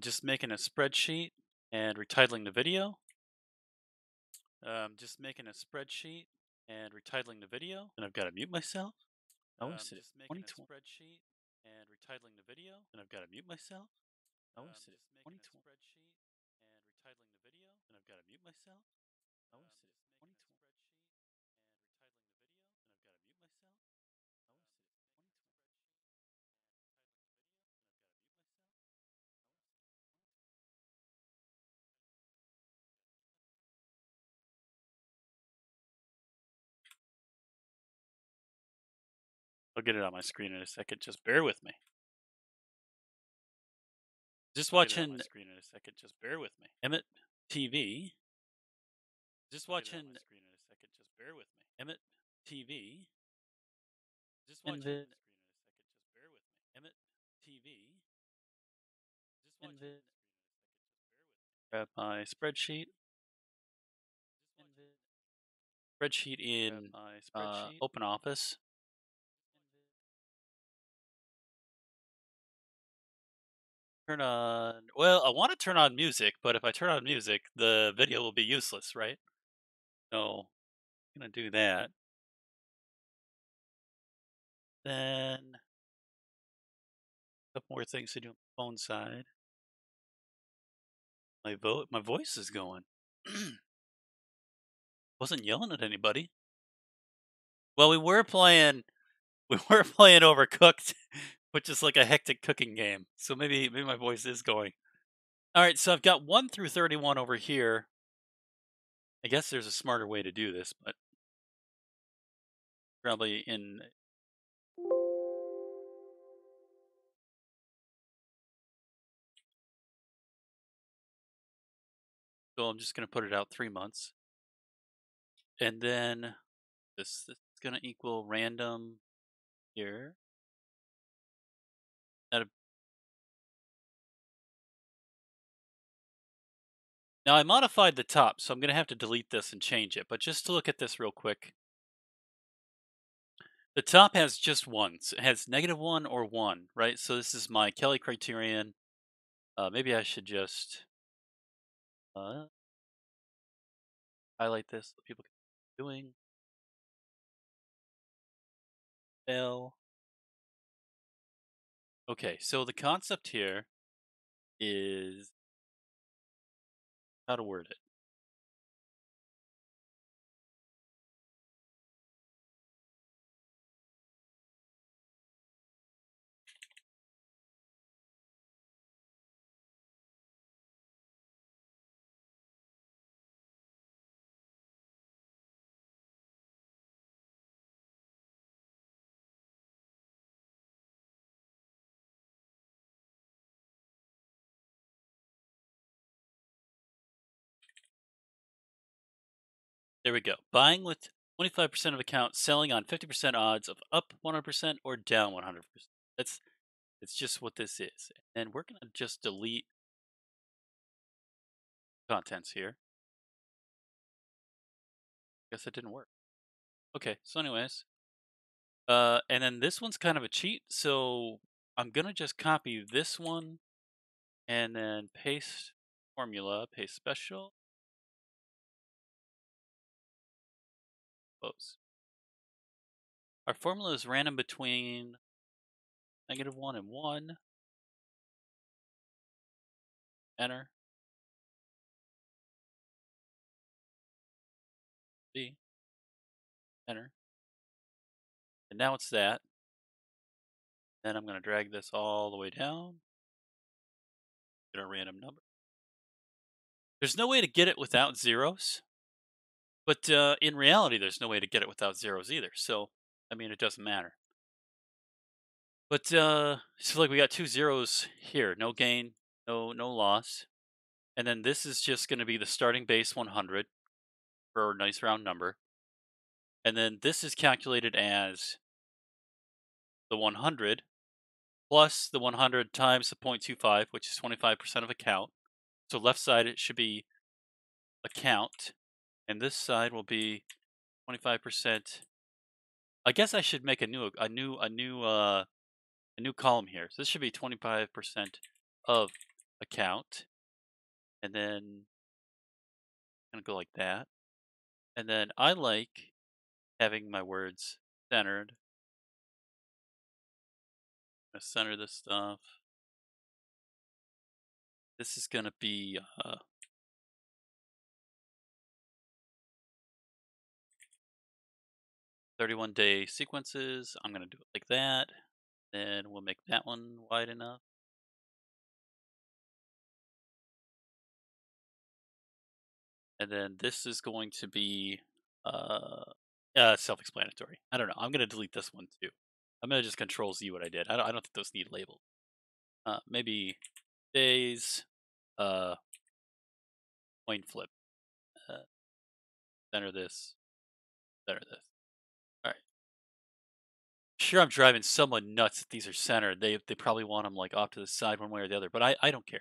Just making a spreadsheet and retitling the video. Just making a spreadsheet and retitling the video. And I've got to mute myself. Oh, it's Just making a 2020. spreadsheet and retitling the video. And I've got to mute myself. Oh, it's Just making a 2020. spreadsheet and retitling the video. And I've got to mute myself. Oh, it's Just making a 2020. spreadsheet and retitling the video. And I've got to mute myself. Oh, it's 2020. I'll get it on my screen in a second. Just bear with me. Just watching. Screen in a second. Just bear with me. Emmett TV. Just watching. My screen in a second. Just bear with me. Emmett TV. Just watching. Screen in a second. Just bear with me. Emmett TV. Just watching. Screen in a second. Just bear with me. Grab my spreadsheet. Spreadsheet in Open Office. Turn on. Well, I want to turn on music, but if I turn on music, the video will be useless, right? So I'm gonna do that. Then a couple more things to do on the phone side. My voice is going. Wasn't yelling at anybody. Well, we were playing Overcooked, which is like a hectic cooking game. So maybe my voice is going. All right, so I've got 1 through 31 over here. I guess there's a smarter way to do this, but probably in. So I'm just going to put it out 3 months. And then this is going to equal random here. Now I modified the top, so I'm going to have to delete this and change it. But just to look at this real quick. The top has just ones. It has -1 or 1, right? So this is my Kelly criterion. Maybe I should just highlight this so people can see what I'm doing. L. Okay, so the concept here is how to word it. There we go. Buying with 25% of account, selling on 50% odds of up 100% or down 100%. It's just what this is. And we're going to just delete contents here. Guess it didn't work. Okay, so anyways. And then this one's kind of a cheat, so I'm going to just copy this one and then paste formula, paste special. Close. Our formula is random between -1 and 1. Enter. B. Enter. And now it's that. Then I'm going to drag this all the way down. Get a random number. There's no way to get it without zeros. But in reality, there's no way to get it without zeros either. So, I mean, it doesn't matter. But so like we got 2 zeros here. No gain, no loss. And then this is just going to be the starting base 100 for a nice round number. And then this is calculated as the 100 plus the 100 times the 0.25, which is 25% of account. So left side it should be account, and this side will be 25%. I guess I should make a new column here. So this should be 25% of account, and then I'm gonna go like that. And then I like having my words centered. I'm gonna center this stuff. This is gonna be 31-day sequences. I'm gonna do it like that. Then we'll make that one wide enough. And then this is going to be uh, self-explanatory. I don't know. I'm gonna delete this one too. I'm gonna just Control Z what I did. I don't think those need labels. Maybe days. Uh, coin flip. Uh, center this. Center this. All right. Sure, I'm driving someone nuts that these are centered. They probably want them like off to the side one way or the other, but I don't care.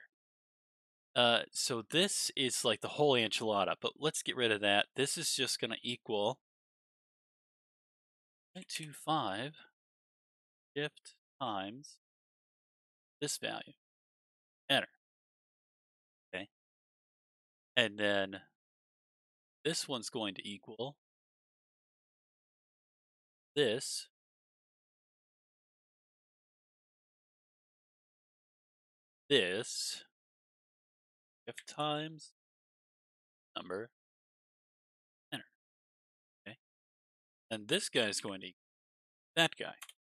So this is like the whole enchilada, but let's get rid of that. This is just gonna equal 0.25 shift times this value. Enter. Okay. And then this one's going to equal this, this, shift times number, enter. Okay. And this guy is going to equal that guy,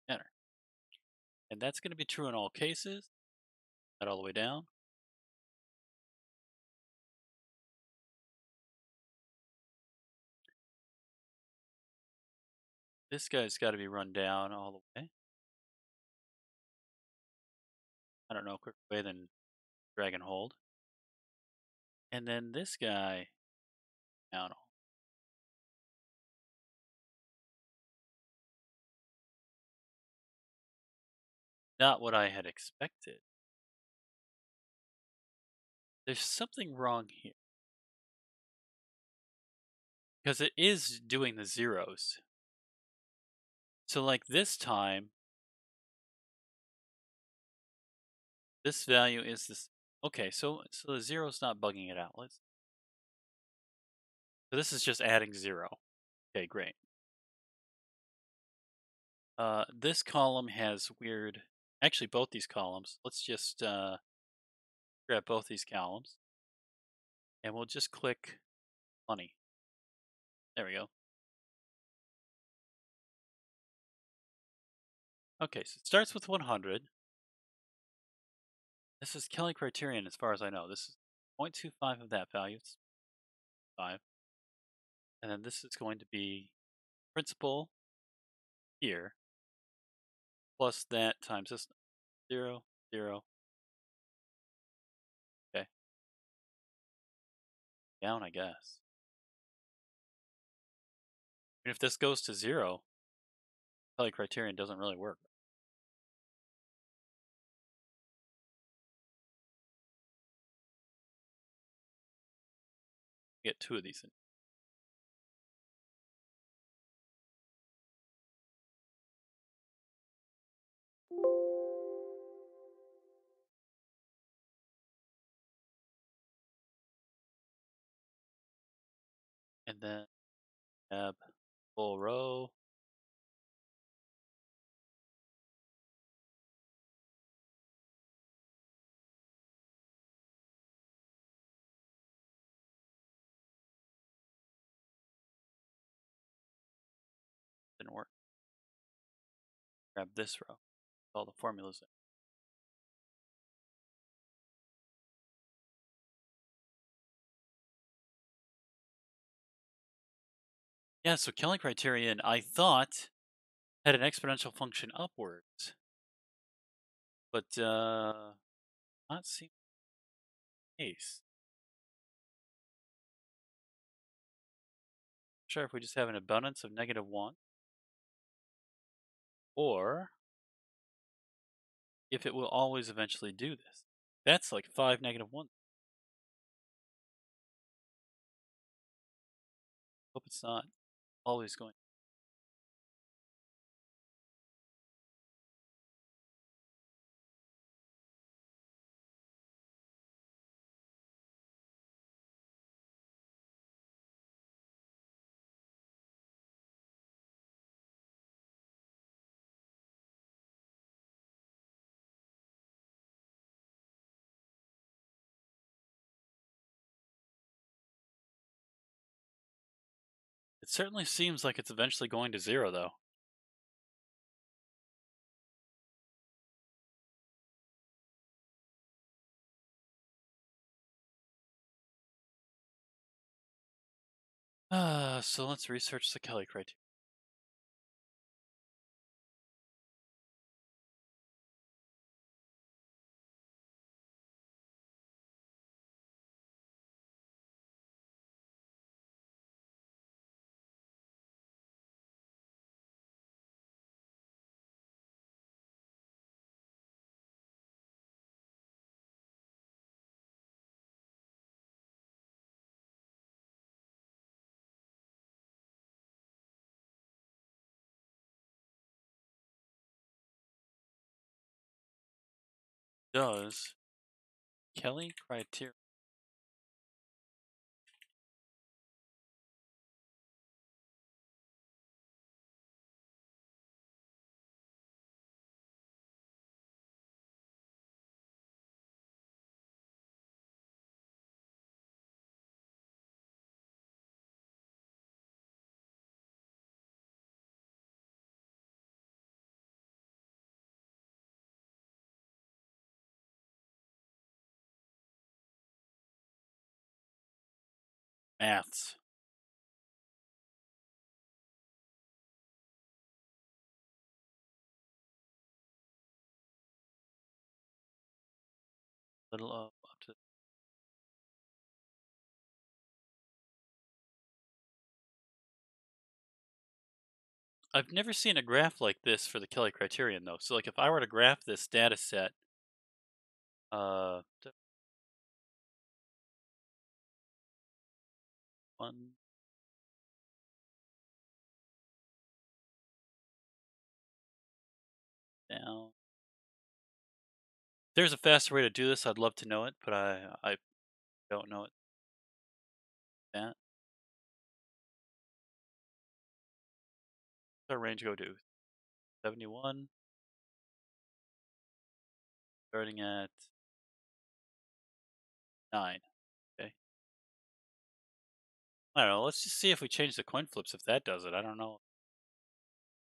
enter. And that's going to be true in all cases, not all the way down. This guy's got to be run down all the way. I don't know, quicker way than drag and hold. And then this guy down. Not what I had expected. There's something wrong here. Because it is doing the zeros. So like this time, this value is this. Okay, so the zero's not bugging it out. So this is just adding 0. Okay, great. This column has weird. Actually, both these columns. Let's just grab both these columns, and we'll just click money. There we go. Okay, so it starts with 100. This is Kelly criterion, as far as I know. This is 0.25 of that value. It's 5, and then this is going to be principal here plus that times this 0, 0. Okay, down, I guess. And if this goes to 0, Kelly criterion doesn't really work. Get 2 of these in. And then tab full row. Didn't work. Grab this row. All the formulas in. Yeah, so Kelly criterion, I thought, had an exponential function upwards, but not seem the case. Sure, if we just have an abundance of -1, or if it will always eventually do this. That's like 5 -1. Hope it's not always going. It certainly seems like it's eventually going to zero, though. So let's research the Kelly criteria. Does Kelly criteria maths? Little up to. I've never seen a graph like this for the Kelly criterion, though. So, like, if I were to graph this data set, one down. There's a faster way to do this. I'd love to know it, but I don't know it. That our range go to 71, starting at 9. Okay. I don't know. Let's just see if we change the coin flips if that does it. I don't know.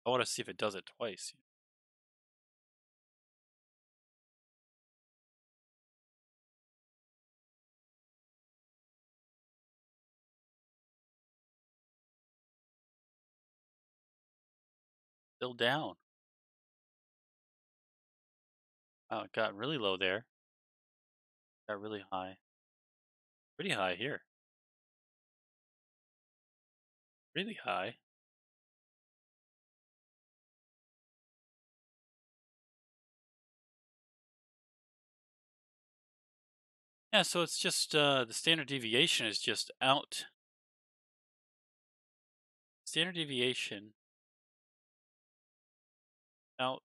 I want to see if it does it twice. Still down. Oh, it got really low there. Got really high. Pretty high here. Really high. Yeah, so it's just the standard deviation is just out. Standard deviation out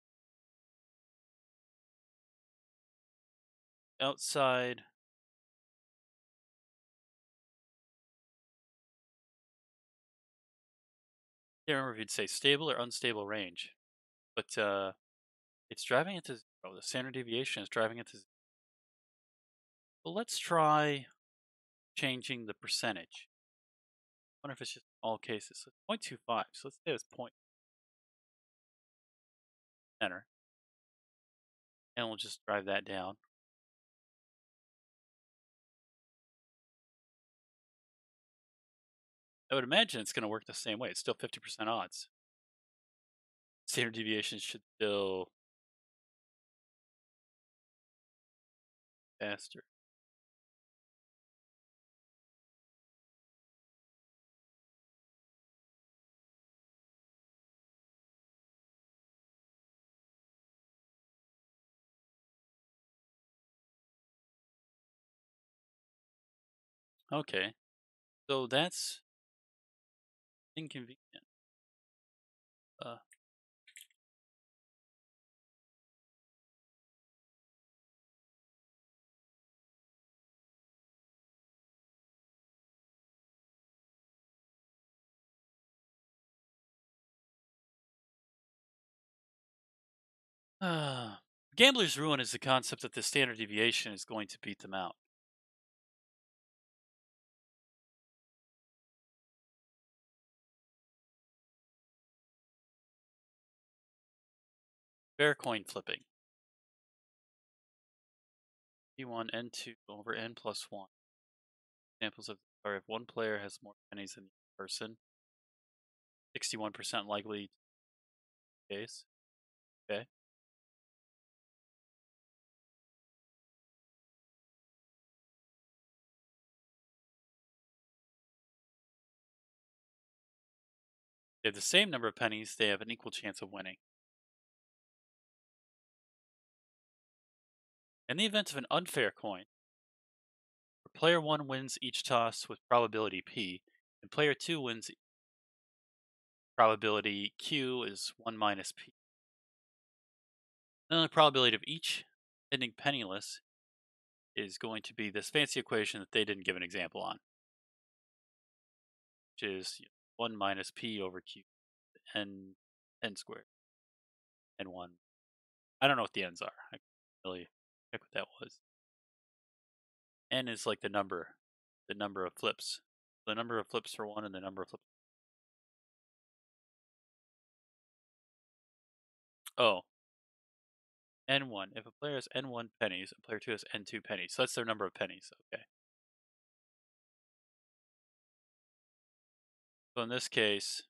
outside. I can't remember if you'd say stable or unstable range, but it's driving it to zero. The standard deviation is driving it to zero. Well, let's try changing the percentage. I wonder if it's just all cases. So it's 0.25. So let's say it's point center, and we'll just drive that down. I would imagine it's going to work the same way. It's still 50% odds. Standard deviation should still faster. Okay, so that's inconvenient. Uh, Gambler's ruin is the concept that the standard deviation is going to beat them out. fair coin flipping. P1 N2 over N plus 1. Examples of are if one player has more pennies than the other person, 61% likely case. Okay. They have the same number of pennies, they have an equal chance of winning. In the event of an unfair coin, where player 1 wins each toss with probability P, and player 2 wins probability Q is 1 minus P. Then the probability of each ending penniless is going to be this fancy equation that they didn't give an example on, which is 1 minus P over Q, n squared, n1. I don't know what the n's are. I can't really check what that was. N is like the number of flips. The number of flips for one and the number of flips. Oh, n1. If a player has n1 pennies, a player 2 has n2 pennies. So that's their number of pennies. Okay. So in this case,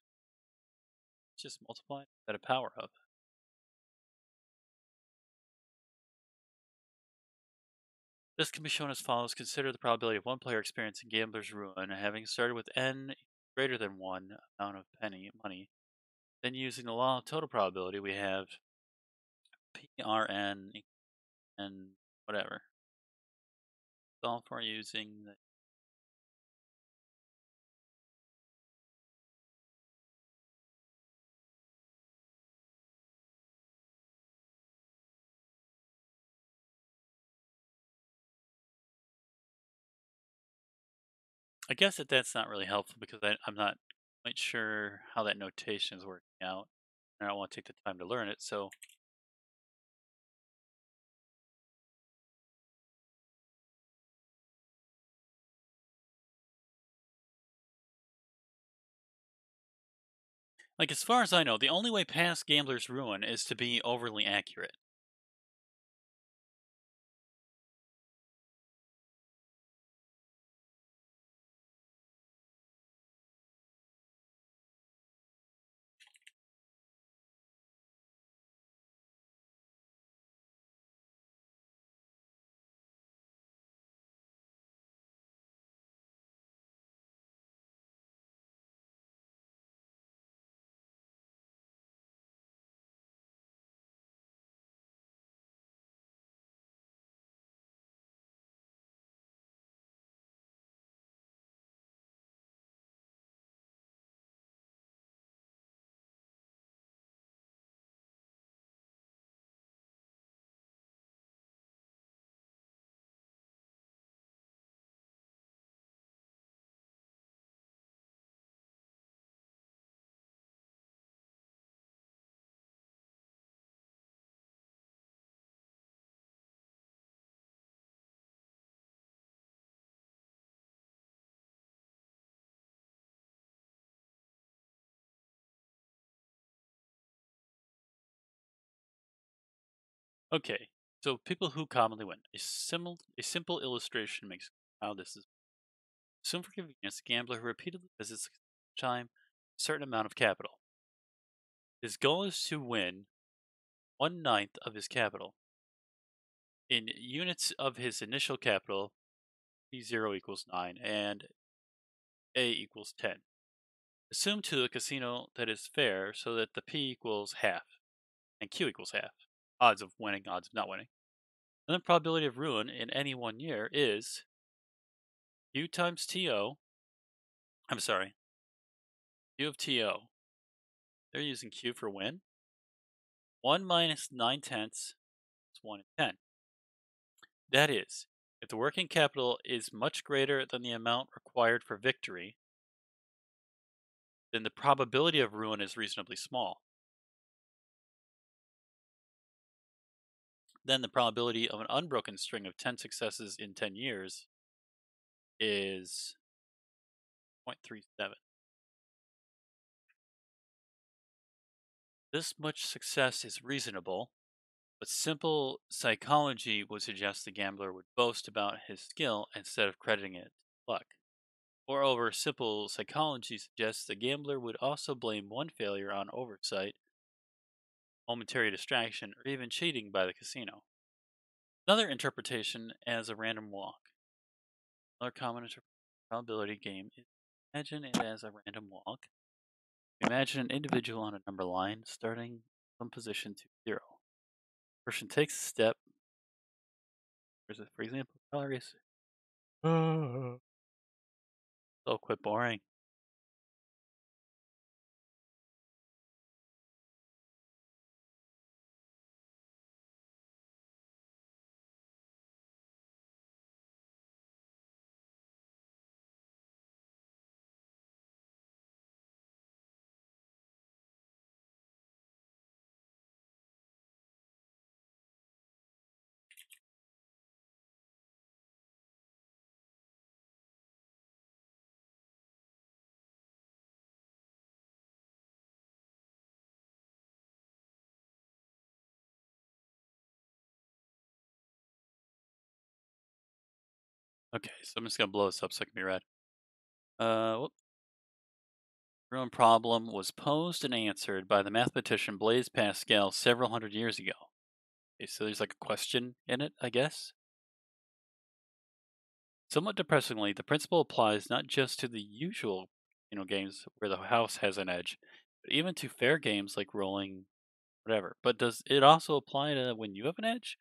just multiply that a power of. This can be shown as follows. Consider the probability of one player experiencing gambler's ruin, having started with n greater than 1 amount of money. Then using the law of total probability, we have PRN and whatever. Solve for using the I guess that's not really helpful because I'm not quite sure how that notation is working out. And I don't want to take the time to learn it. So like as far as I know, the only way past gambler's ruin is to be overly accurate. Okay, so people who commonly win. A simple illustration makes how this is. Assume for convenience a gambler who repeatedly visits a time a certain amount of capital. His goal is to win 1/9 of his capital. In units of his initial capital, P0 equals 9 and A equals 10. Assume to a casino that is fair so that the P equals half and Q equals half. Odds of winning, odds of not winning. And the probability of ruin in any one year is Q times TO. I'm sorry, Q of TO. They're using Q for win. 1 minus 9/10 is 1 in 10. That is, if the working capital is much greater than the amount required for victory, then the probability of ruin is reasonably small. Then the probability of an unbroken string of 10 successes in 10 years is 0.37. This much success is reasonable But simple psychology would suggest the gambler would boast about his skill instead of crediting it to luck. Moreover, simple psychology suggests the gambler would also blame one failure on oversight, momentary distraction, or even cheating by the casino. Another interpretation as a random walk. Another common probability game is imagine it as a random walk. Imagine an individual on a number line starting from position 0. Person takes a step. For example, calories. So quit boring. Okay, so I'm just gonna blow this up so it can be read. Whoop. Real problem was posed and answered by the mathematician Blaise Pascal several hundred years ago. Okay, so there's like a question in it, I guess. Somewhat depressingly, the principle applies not just to the usual, games where the house has an edge, but even to fair games like rolling, whatever. But does it also apply to when you have an edge?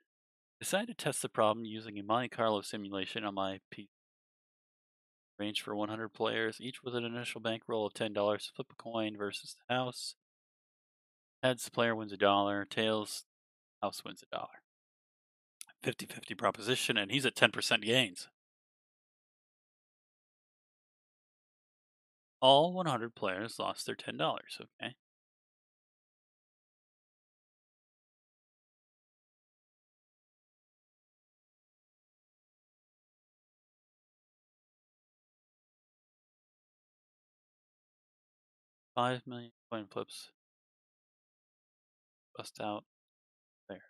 Decided to test the problem using a Monte Carlo simulation on my PC. Range for 100 players, each with an initial bankroll of $10. Flip a coin versus the house. Heads, player wins $1. Tails, house wins $1. 50-50 proposition, and he's at 10% gains. All 100 players lost their $10. Okay. $5 million coin flips. Bust out players.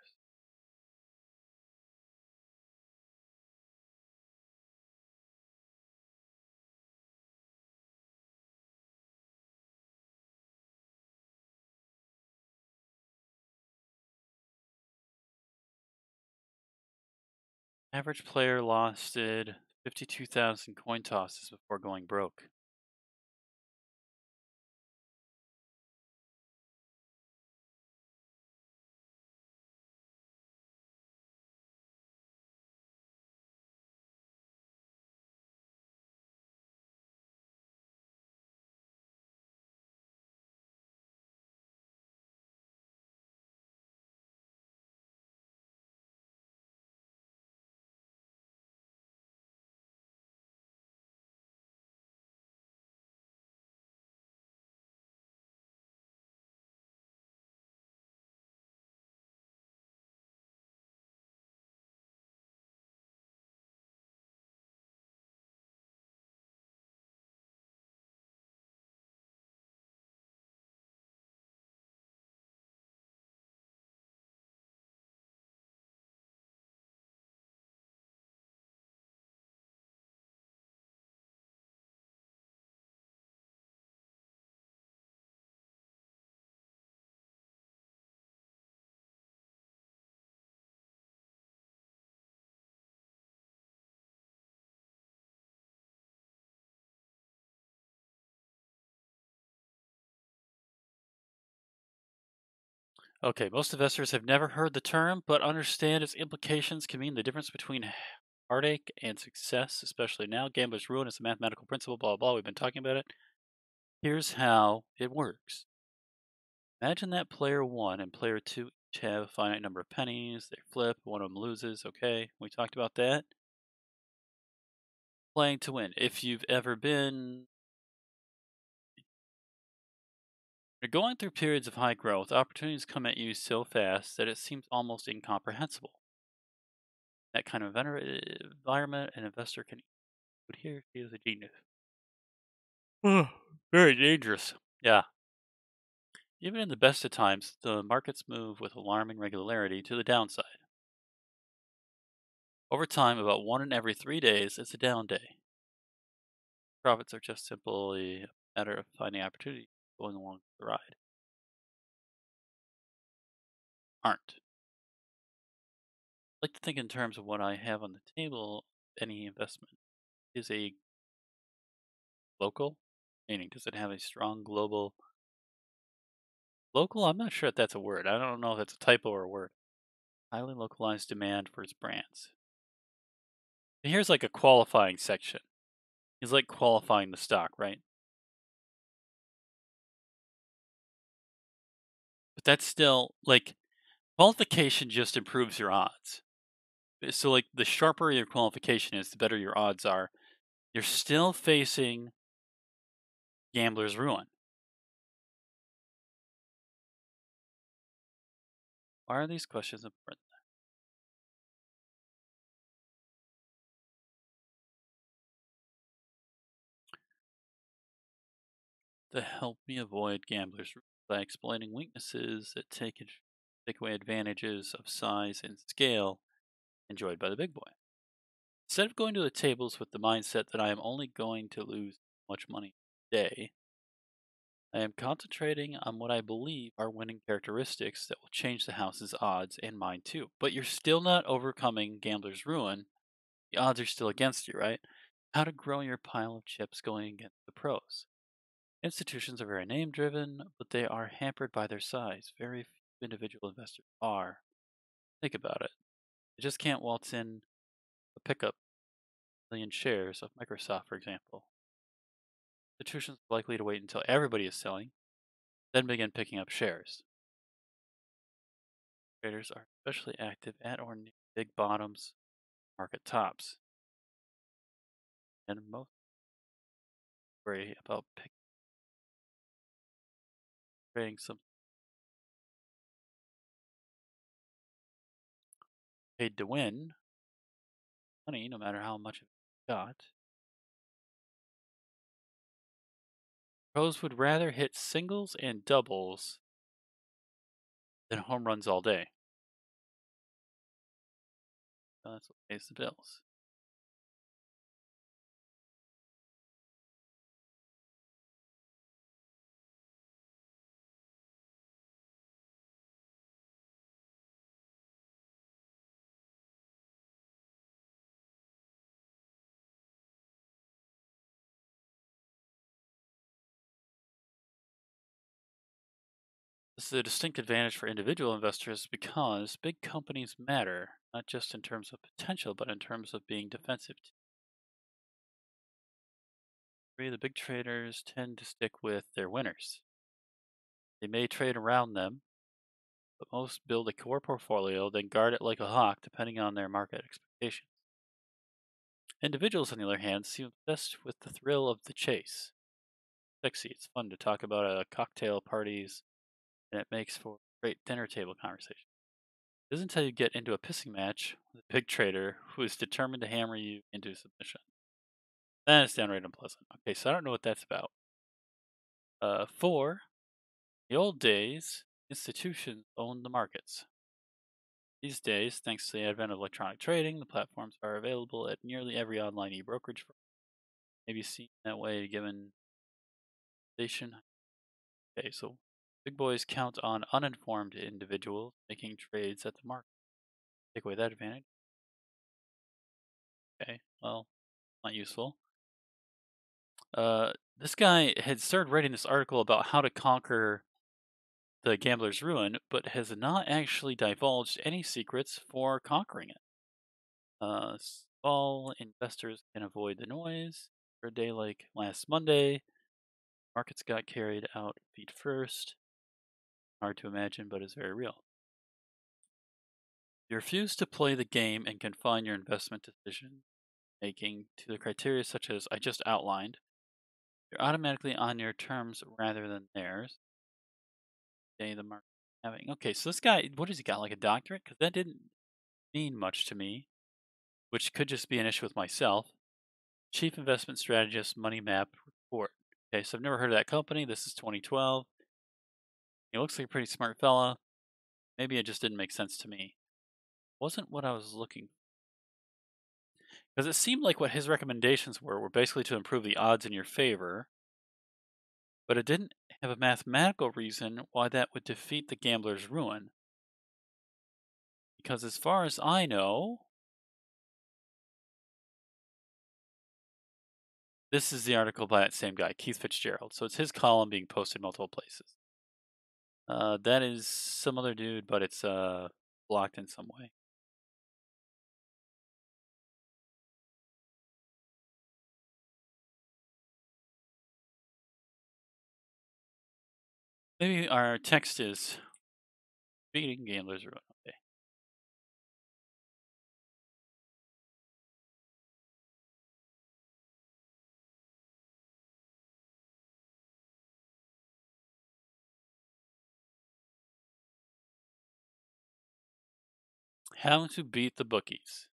Average player lost 52,000 coin tosses before going broke. Okay, most investors have never heard the term, but understand its implications can mean the difference between heartache and success, especially now. Gambler's ruin is a mathematical principle, blah, blah, blah. We've been talking about it. Here's how it works. Imagine that player one and player two each have a finite number of pennies. They flip, one of them loses. Okay, we talked about that. Playing to win. If you've ever been You're going through periods of high growth, opportunities come at you so fast that it seems almost incomprehensible. That kind of environment, an investor can would hear he is a genius. Very dangerous. Yeah. Even in the best of times, the markets move with alarming regularity to the downside. Over time, about 1 in every 3 days is a down day. Profits are just simply a matter of finding opportunity going along the ride. Aren't. I like to think in terms of what I have on the table. Any investment is a local, meaning does it have a strong global local? I'm not sure if that's a word. I don't know if that's a typo or a word. Highly localized demand for its brands. And here's like a qualifying section. He's like qualifying the stock, right? But that's still like qualification just improves your odds. So like the sharper your qualification is, the better your odds are. You're still facing gambler's ruin. Why are these questions important? To help me avoid gambler's ruin by explaining weaknesses that take away advantages of size and scale enjoyed by the big boy. Instead of going to the tables with the mindset that I am only going to lose much money today, I am concentrating on what I believe are winning characteristics that will change the house's odds and mine too. But you're still not overcoming gambler's ruin. The odds are still against you, right? How to grow your pile of chips going against the pros. Institutions are very name driven, but they are hampered by their size. Very few individual investors are. Think about it. You just can't waltz in a pickup million shares of Microsoft, for example. Institutions are likely to wait until everybody is selling, then begin picking up shares. Traders are especially active at or near big bottoms, market tops, and most worry about trading some paid to win money, no matter how much it got. Pros would rather hit singles and doubles than home runs all day. That's what pays the bills. This is a distinct advantage for individual investors because big companies matter, not just in terms of potential, but in terms of being defensive. The big traders tend to stick with their winners. They may trade around them, but most build a core portfolio, then guard it like a hawk depending on their market expectations. Individuals, on the other hand, seem obsessed with the thrill of the chase. Sexy, it's fun to talk about at cocktail parties, and it makes for great dinner table conversation. It isn't until you get into a pissing match with a big trader who is determined to hammer you into submission. Then it's downright unpleasant. Okay, so I don't know what that's about. Four, the old days, institutions owned the markets. These days, thanks to the advent of electronic trading, the platforms are available at nearly every online e-brokerage firm. Maybe seen that way given station. Okay, so big boys count on uninformed individuals making trades at the market. Take away that advantage. Okay, well, not useful. This guy had started writing this article about how to conquer the gambler's ruin, but has not actually divulged any secrets for conquering it. Small investors can avoid the noise. For a day like last Monday, markets got carried out feet first. Hard to imagine, but is very real. You refuse to play the game and confine your investment decision making to the criteria such as I just outlined. You're automatically on your terms rather than theirs. The market having. Okay, so this guy, what has he got? Like a doctorate? Because that didn't mean much to me, which could just be an issue with myself. Chief Investment Strategist Money Map Report. Okay, so I've never heard of that company. This is 2012. He looks like a pretty smart fella. Maybe it just didn't make sense to me. Wasn't what I was looking, because it seemed like what his recommendations were basically to improve the odds in your favor, but it didn't have a mathematical reason why that would defeat the gambler's ruin. Because as far as I know, this is the article by that same guy, Keith Fitzgerald. So it's his column being posted multiple places. That is some other dude, but it's blocked in some way. Maybe our text is beating gamblers ruin. Okay. How to beat the bookies.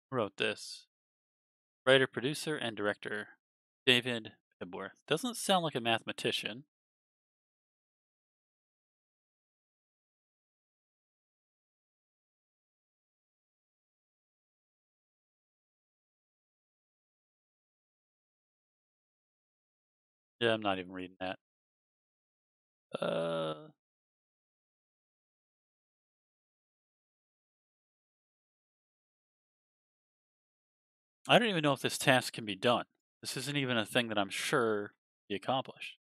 Who wrote this? Writer, producer, and director David Pibworth. Doesn't sound like a mathematician. Yeah, I'm not even reading that. Uh, I don't even know if this task can be done. This isn't even a thing that I'm sure he accomplished.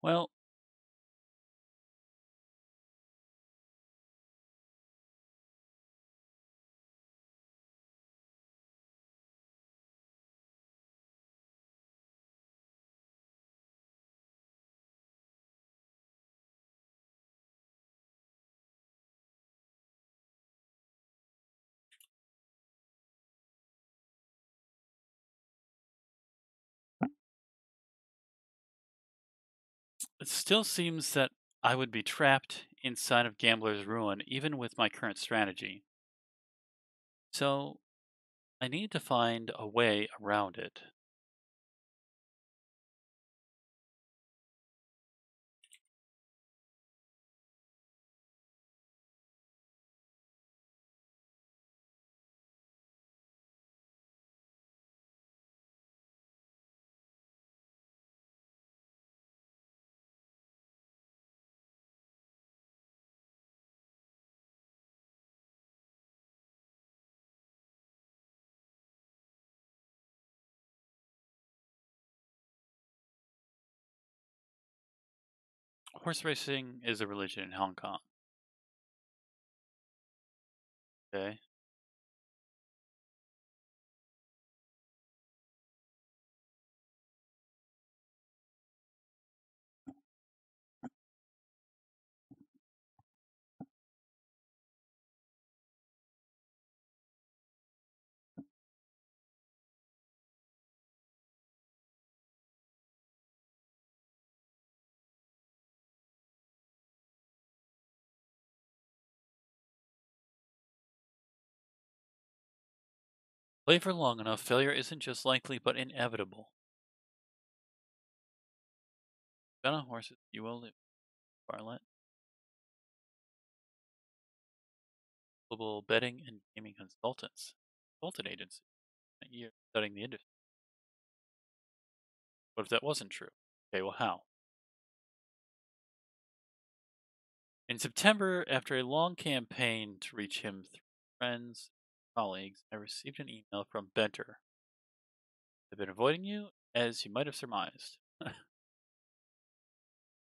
Well, it still seems that I would be trapped inside of Gambler's Ruin even with my current strategy. So I need to find a way around it. Horse racing is a religion in Hong Kong. Okay. Play for long enough, failure isn't just likely but inevitable. Bet on horses, you will lose. Bartlett, global betting and gaming consultant agency, a year studying the industry. What if that wasn't true? Okay, well, how? In September, after a long campaign to reach him through friends, colleagues, I received an email from Benter. I've been avoiding you, as you might have surmised.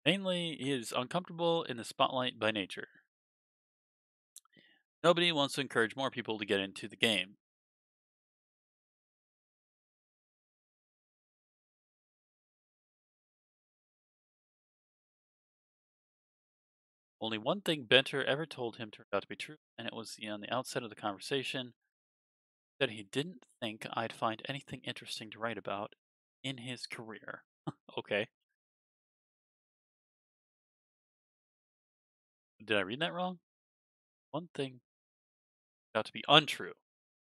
Mainly, he is uncomfortable in the spotlight by nature. Nobody wants to encourage more people to get into the game. Only one thing Benter ever told him turned out to be true, and it was on the outset of the conversation that he didn't think I'd find anything interesting to write about in his career. Okay. Did I read that wrong? One thing turned out to be untrue.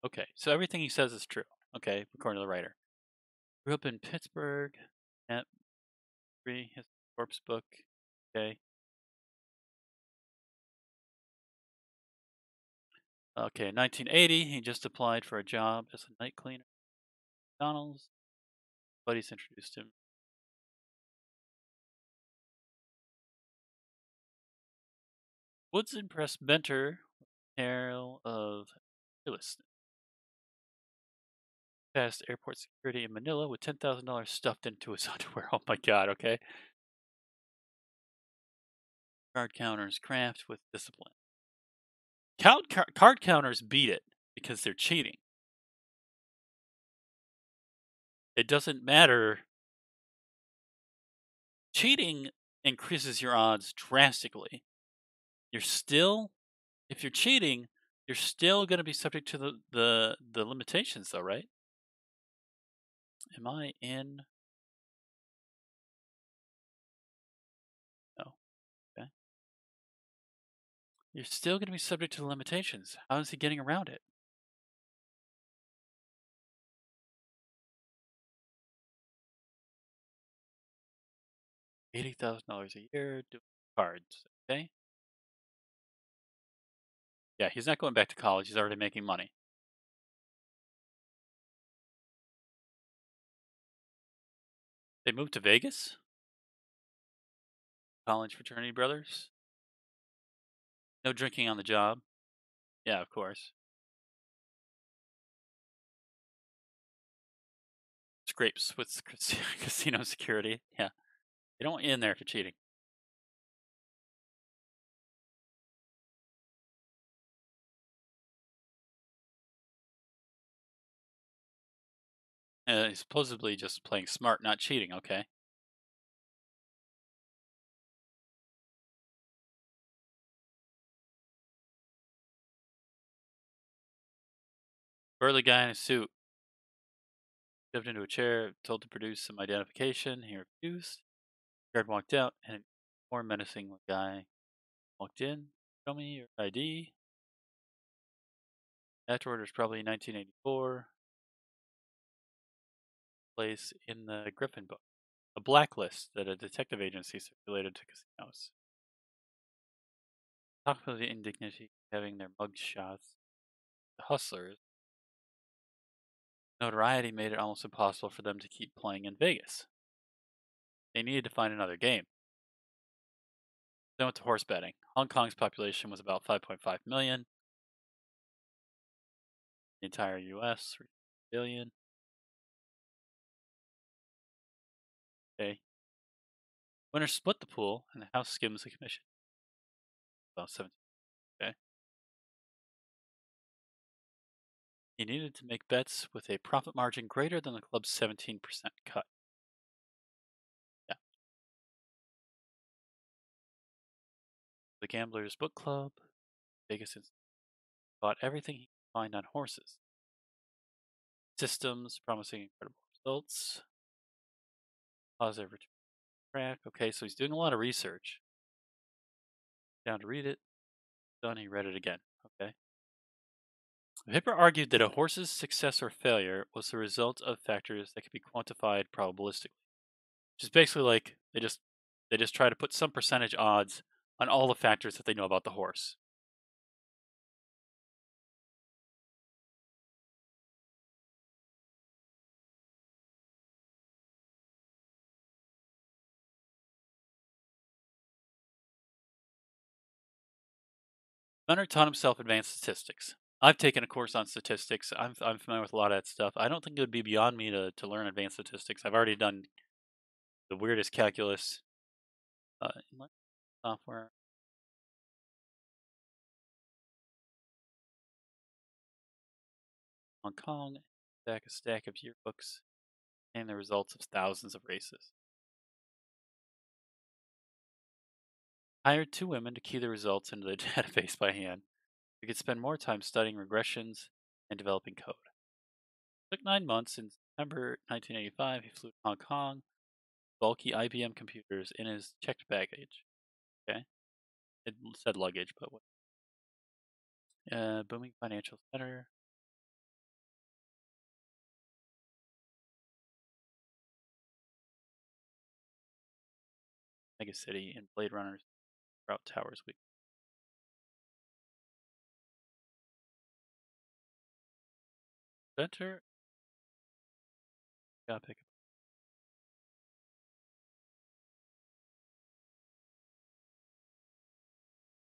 Okay, so everything he says is true. Okay, according to the writer. Grew up in Pittsburgh. At his corpse book. Okay. Okay, in 1980, he just applied for a job as a night cleaner at McDonald's. Buddies introduced him. Woods impressed Benter with a tale of fearlessness. Passed airport security in Manila with $10,000 stuffed into his underwear. Oh my god, okay. Card counters craft with discipline. Card counters beat it because they're cheating. It doesn't matter. Cheating increases your odds drastically. You're still, if you're cheating, you're still going to be subject to the limitations, though, right? Am I in? No. Okay. You're still going to be subject to the limitations. How is he getting around it? $80,000 a year doing cards. Okay. Yeah, he's not going back to college. He's already making money. They moved to Vegas. College fraternity brothers. No drinking on the job. Yeah, of course. Scrapes with casino security. Yeah, they don't want you in there for cheating. He's supposedly just playing smart, not cheating. Okay. Burly guy in a suit shoved into a chair, told to produce some identification. He refused. Guard walked out, and a more menacing guy walked in. Show me your ID. Afterward was probably 1984. Place in the Griffin book, a blacklist that a detective agency circulated to casinos. Talk about the indignity of having their mug shots. The hustlers. Notoriety made it almost impossible for them to keep playing in Vegas. They needed to find another game. They went to horse betting. Hong Kong's population was about 5.5 million. The entire US, 3 billion. Okay. Winners split the pool, and the house skims the commission. About 17. Okay. He needed to make bets with a profit margin greater than the club's 17% cut. Yeah. The Gamblers Book Club, Vegas bought everything he could find on horses. Systems promising incredible results. Positive return track. Okay, so he's doing a lot of research. Down to read it. Done. He read it again. Okay. The paper argued that a horse's success or failure was the result of factors that could be quantified probabilistically, which is basically like They just try to put some percentage odds on all the factors that they know about the horse. Leonard taught himself advanced statistics. I've taken a course on statistics. I'm familiar with a lot of that stuff. I don't think it would be beyond me to learn advanced statistics. I've already done the weirdest calculus in my software. Hong Kong, back a stack of yearbooks and the results of thousands of races. Hired two women to key the results into the database by hand. We could spend more time studying regressions and developing code. It took 9 months. In September 1985, he flew to Hong Kong, bulky IBM computers in his checked baggage. Okay, it said luggage, but what? Booming financial center. Mega city and Blade Runners Route Towers Week. Center. Gotta pick.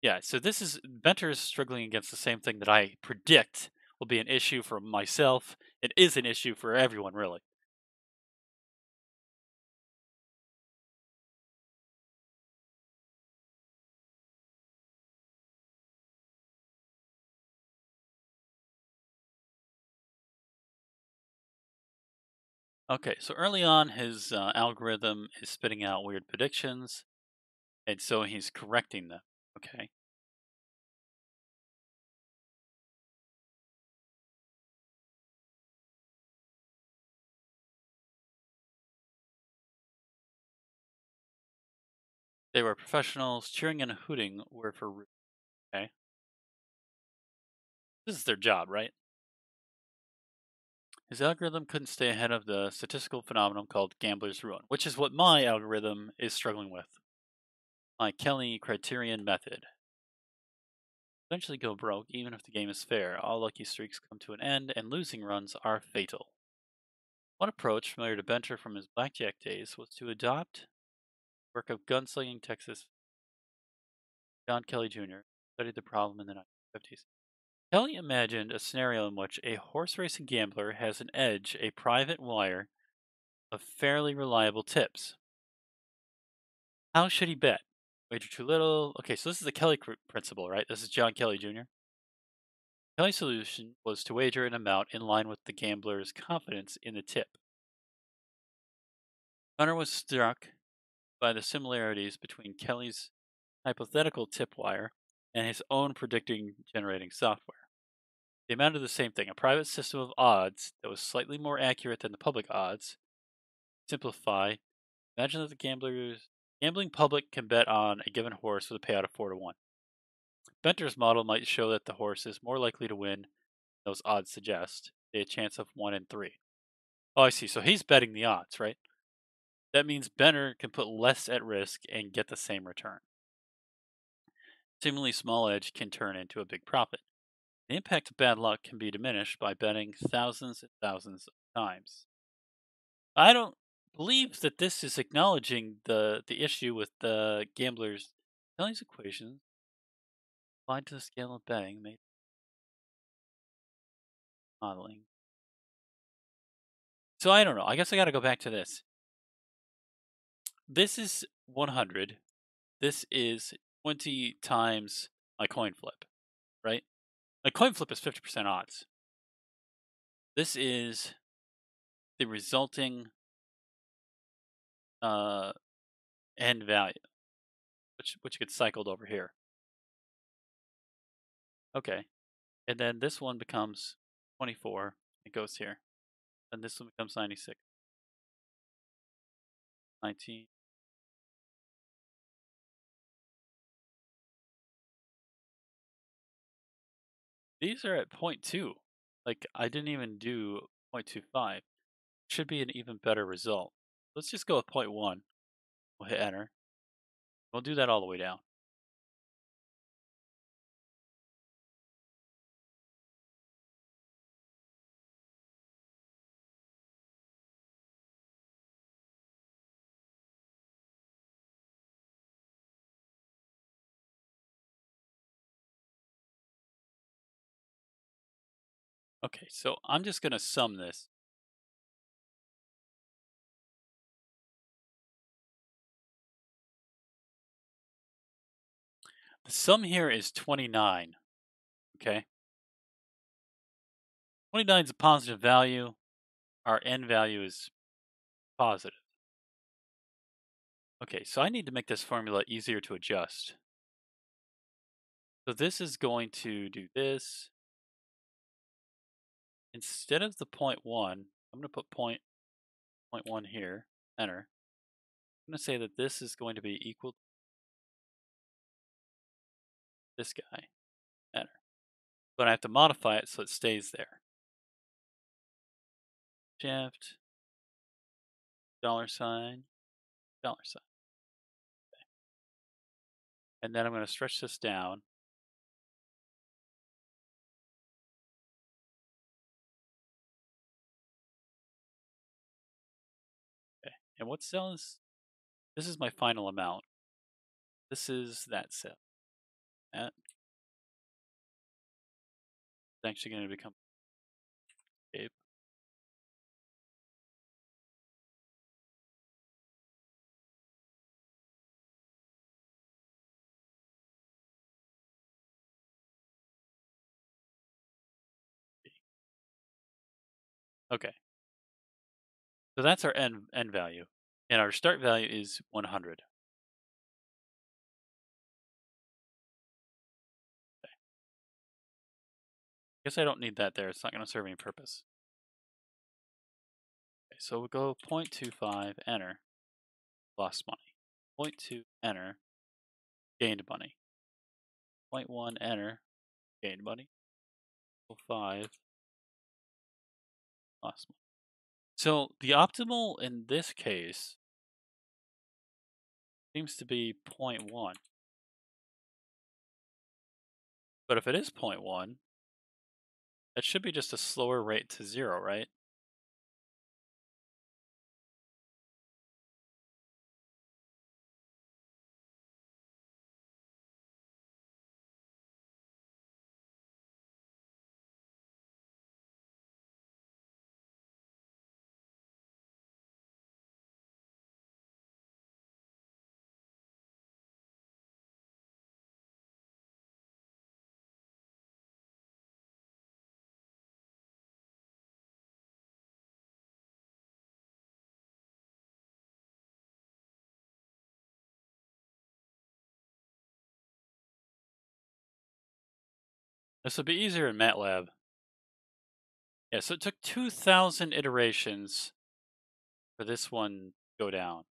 Yeah, so this is Benter is struggling against the same thing that I predict will be an issue for myself. It is an issue for everyone, really. Okay, so early on, his algorithm is spitting out weird predictions, and so he's correcting them. Okay, they were professionals. Cheering and hooting were for rude. Okay, this is their job, right? His algorithm couldn't stay ahead of the statistical phenomenon called gambler's ruin, which is what my algorithm is struggling with. My Kelly criterion method. Eventually go broke, even if the game is fair. All lucky streaks come to an end, and losing runs are fatal. One approach familiar to Benter from his blackjack days was to adopt the work of gunslinging Texas John Kelly Jr. studied the problem in the 1950s. Kelly imagined a scenario in which a horse racing gambler has an edge, a private wire of fairly reliable tips. How should he bet? Wager too little. Okay, so this is the Kelly principle, right? This is John Kelly Jr. Kelly's solution was to wager an amount in line with the gambler's confidence in the tip. Hunter was struck by the similarities between Kelly's hypothetical tip wire and his own predicting generating software. They amounted to the same thing, a private system of odds that was slightly more accurate than the public odds. Simplify. Imagine that the gambling public can bet on a given horse with a payout of 4 to 1. Benter's model might show that the horse is more likely to win than those odds suggest, a chance of 1 in 3. Oh, I see. So he's betting the odds, right? That means Benner can put less at risk and get the same return. Seemingly small edge can turn into a big profit. The impact of bad luck can be diminished by betting thousands and thousands of times. I don't believe that this is acknowledging the issue with the gamblers. Kelly's equations applied to the scale of betting made modeling. So I don't know. I guess I got to go back to this. This is 100. This is 20 times my coin flip, right? My coin flip is 50% odds. This is the resulting uh, end value, which gets cycled over here. Okay, and then this one becomes 24. It goes here, and this one becomes 96, 19. These are at point 0.2. Like I didn't even do 0.25. Should be an even better result. Let's just go with point 0.1. We'll hit enter. We'll do that all the way down. Okay, so I'm just going to sum this. The sum here is 29. Okay, 29 is a positive value. Our n value is positive. Okay, so I need to make this formula easier to adjust. So this is going to do this. Instead of the point 1, I'm going to put point 1 here, enter. I'm going to say that this is going to be equal to this guy, enter. But I have to modify it so it stays there. Shift, $sign, $sign. And then I'm going to stretch this down. Okay. And what cell is this? Is my final amount. This is that cell. That is actually going to become escape. Okay. So that's our n value. And our start value is 100. Okay. Guess I don't need that there. It's not going to serve any purpose. Okay, so we'll go 0.25, enter, lost money. 0.2, enter, gained money. 0.1, enter, gained money. 0.5, lost money. So the optimal in this case seems to be 0.1. But if it is 0.1, it should be just a slower rate to 0, right? This would be easier in MATLAB. Yeah, so it took 2,000 iterations for this one to go down.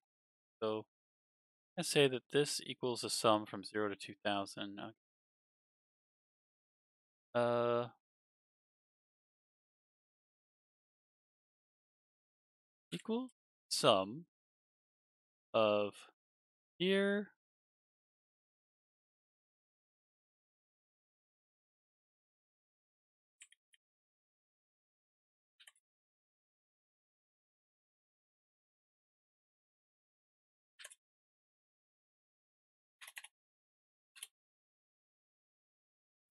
So let's say that this equals a sum from 0 to 2,000. Uh, equal sum of here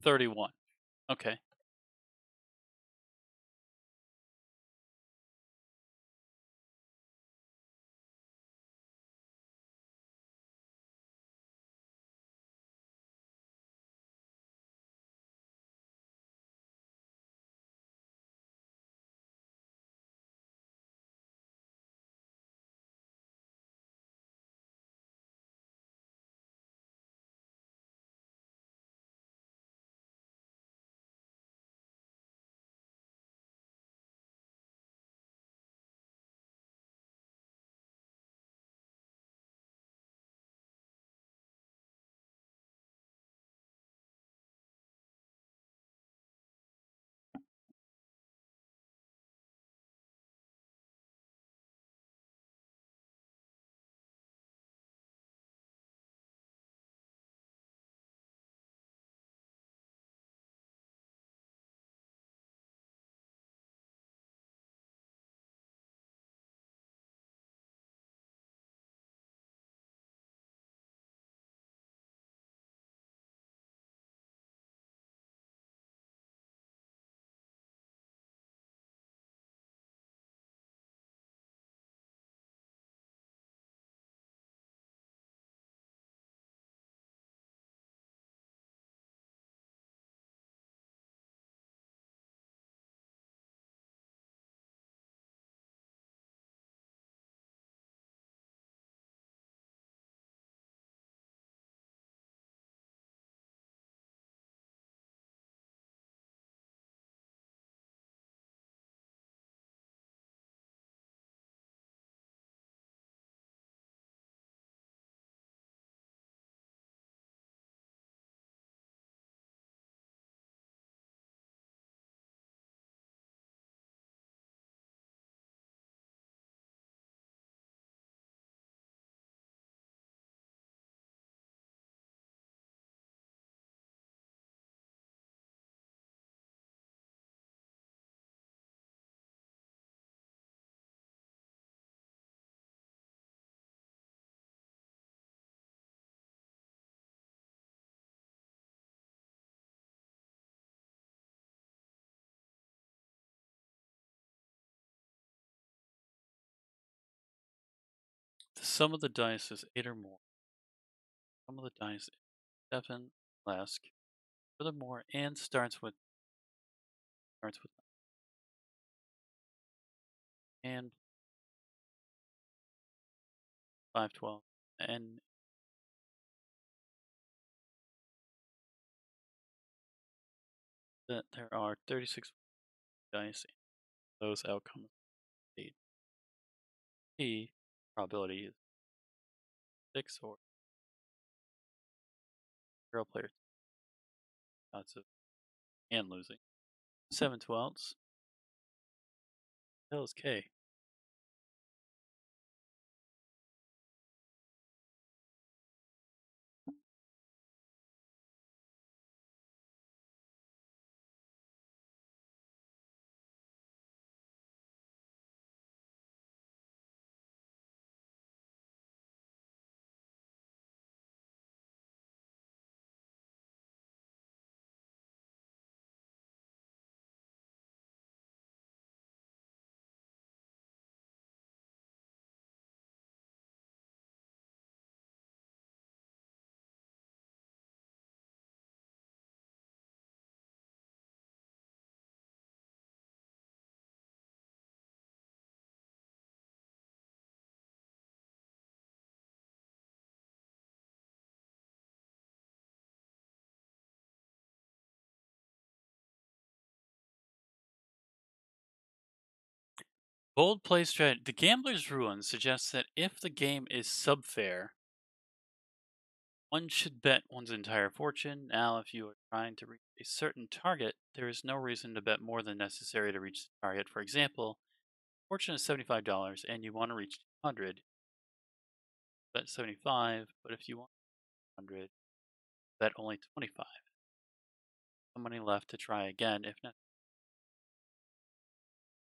31. Okay. The sum of the dice is 8 or more. Sum of the dice is 7 less. Furthermore, and starts with and 512. And that there are 36 dice. Those outcomes. P probability is 6 or 0 players odds of and losing. 7/12 tells K. Bold play strategy. The Gambler's Ruin suggests that if the game is subfair, one should bet one's entire fortune. Now, if you are trying to reach a certain target, there is no reason to bet more than necessary to reach the target. For example, fortune is $75 and you want to reach 200, bet 75, but if you want 100, bet only 25. No money left to try again if not.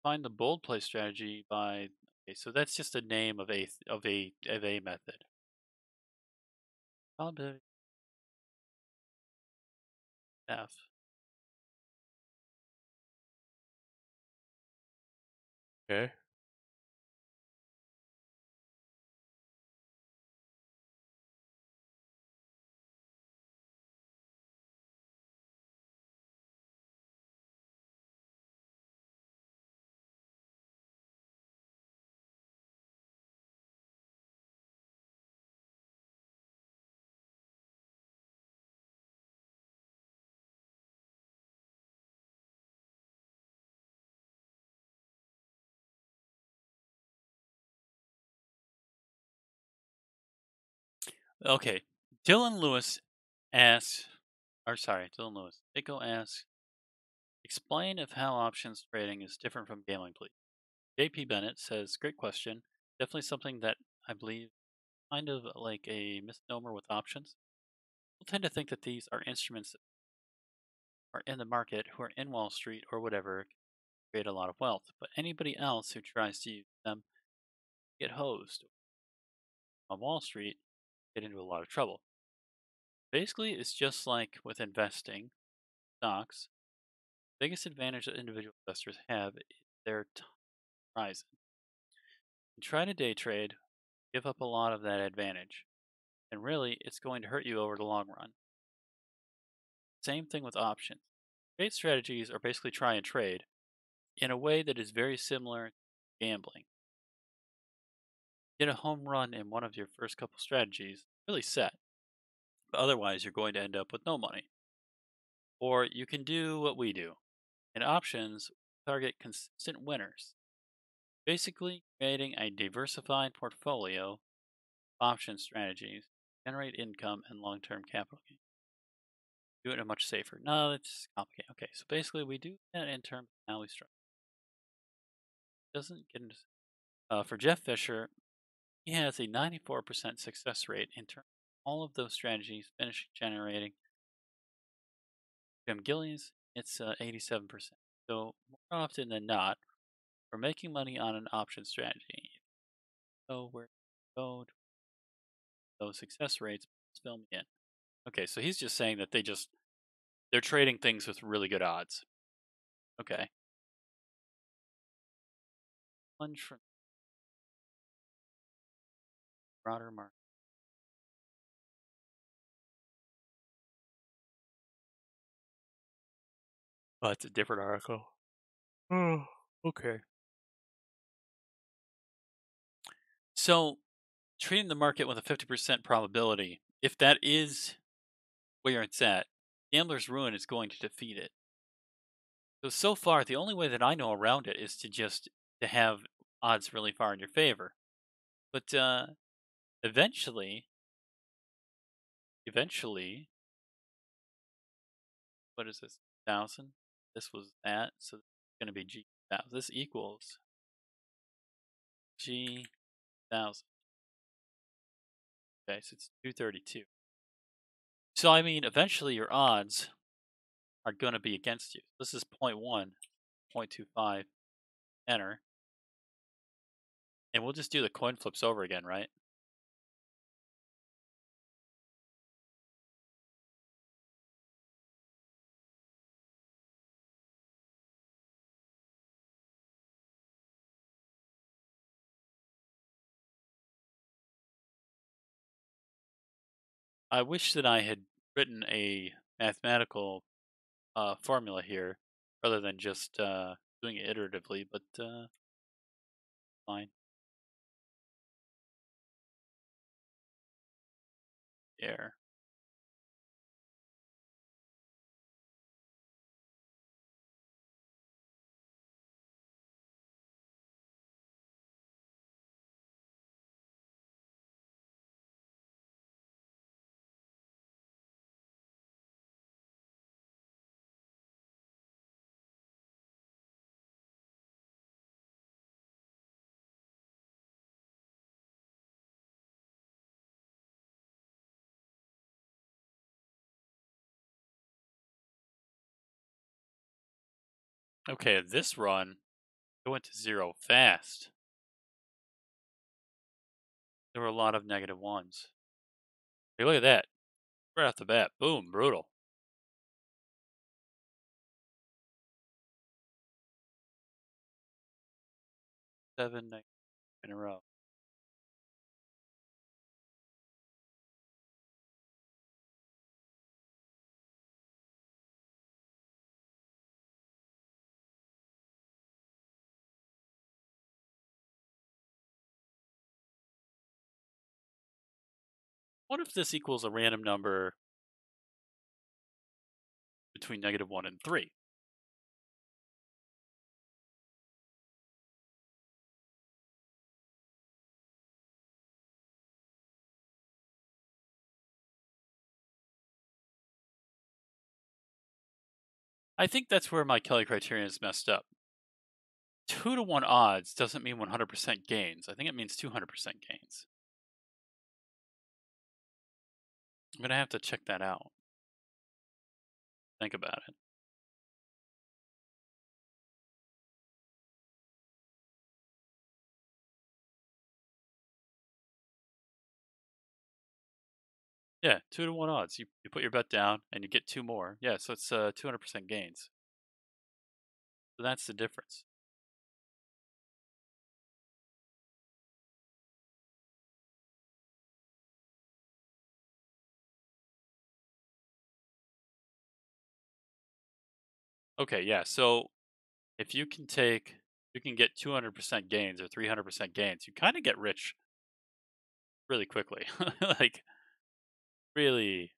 Find the bold play strategy by okay, so that's just a name of a method. Probability F. Okay. Okay. Dylan Lewis asks, or sorry, Dylan Lewis. Nico asks, explain if how options trading is different from gambling, please. JP Bennett says, great question. Definitely something that I believe kind of like a misnomer with options. People tend to think that these are instruments that are in the market who are in Wall Street or whatever create a lot of wealth, but anybody else who tries to use them get hosed on Wall Street get into a lot of trouble. Basically, it's just like with investing stocks. Biggest advantage that individual investors have is their time horizon. You try to day trade, give up a lot of that advantage, and really, it's going to hurt you over the long run. Same thing with options. Trade strategies are basically try and trade in a way that is very similar to gambling. Get a home run in one of your first couple strategies, really set. But otherwise, you're going to end up with no money. Or you can do what we do. In options, target consistent winners, basically creating a diversified portfolio of option strategies, generate income and long-term capital gain. Do it a much safer. No, it's complicated. Okay, so basically we do that in terms of how we structure. Doesn't get into for Jeff Fisher, he has a 94% success rate in terms of all of those strategies finish generating. Jim Gillies, it's 87%. So more often than not, we're making money on an option strategy. So we're go to those success rates. Let's fill me in. Okay, so he's just saying that they're trading things with really good odds. Okay. Plunge from Broader market. Oh, it's a different article. Oh, okay. So, treating the market with a 50% probability, if that is where it's at, gambler's ruin is going to defeat it. So far, the only way that I know around it is to just to have odds really far in your favor. But eventually, eventually, what is this? 1,000. This was that, so it's going to be G 1,000. This equals G 1,000. Okay, so it's 232. So I mean, eventually your odds are going to be against you. This is point 0.1, 0.25, enter, and we'll just do the coin flips over again, right? I wish that I had written a mathematical formula here rather than just doing it iteratively, but fine. There. Okay, this run, it went to zero fast. There were a lot of negative ones. Hey, look at that. Right off the bat. Boom, brutal. 7 in a row. What if this equals a random number between -1 and 3? I think that's where my Kelly criterion is messed up. 2 to 1 odds doesn't mean 100% gains. I think it means 200% gains. I'm going to have to check that out. Think about it. Yeah, 2 to 1 odds. You put your bet down and you get 2 more. Yeah, so it's 200% gains. So that's the difference. Okay, yeah. So if you can get 200% gains or 300% gains, you kind of get rich really quickly. Like really,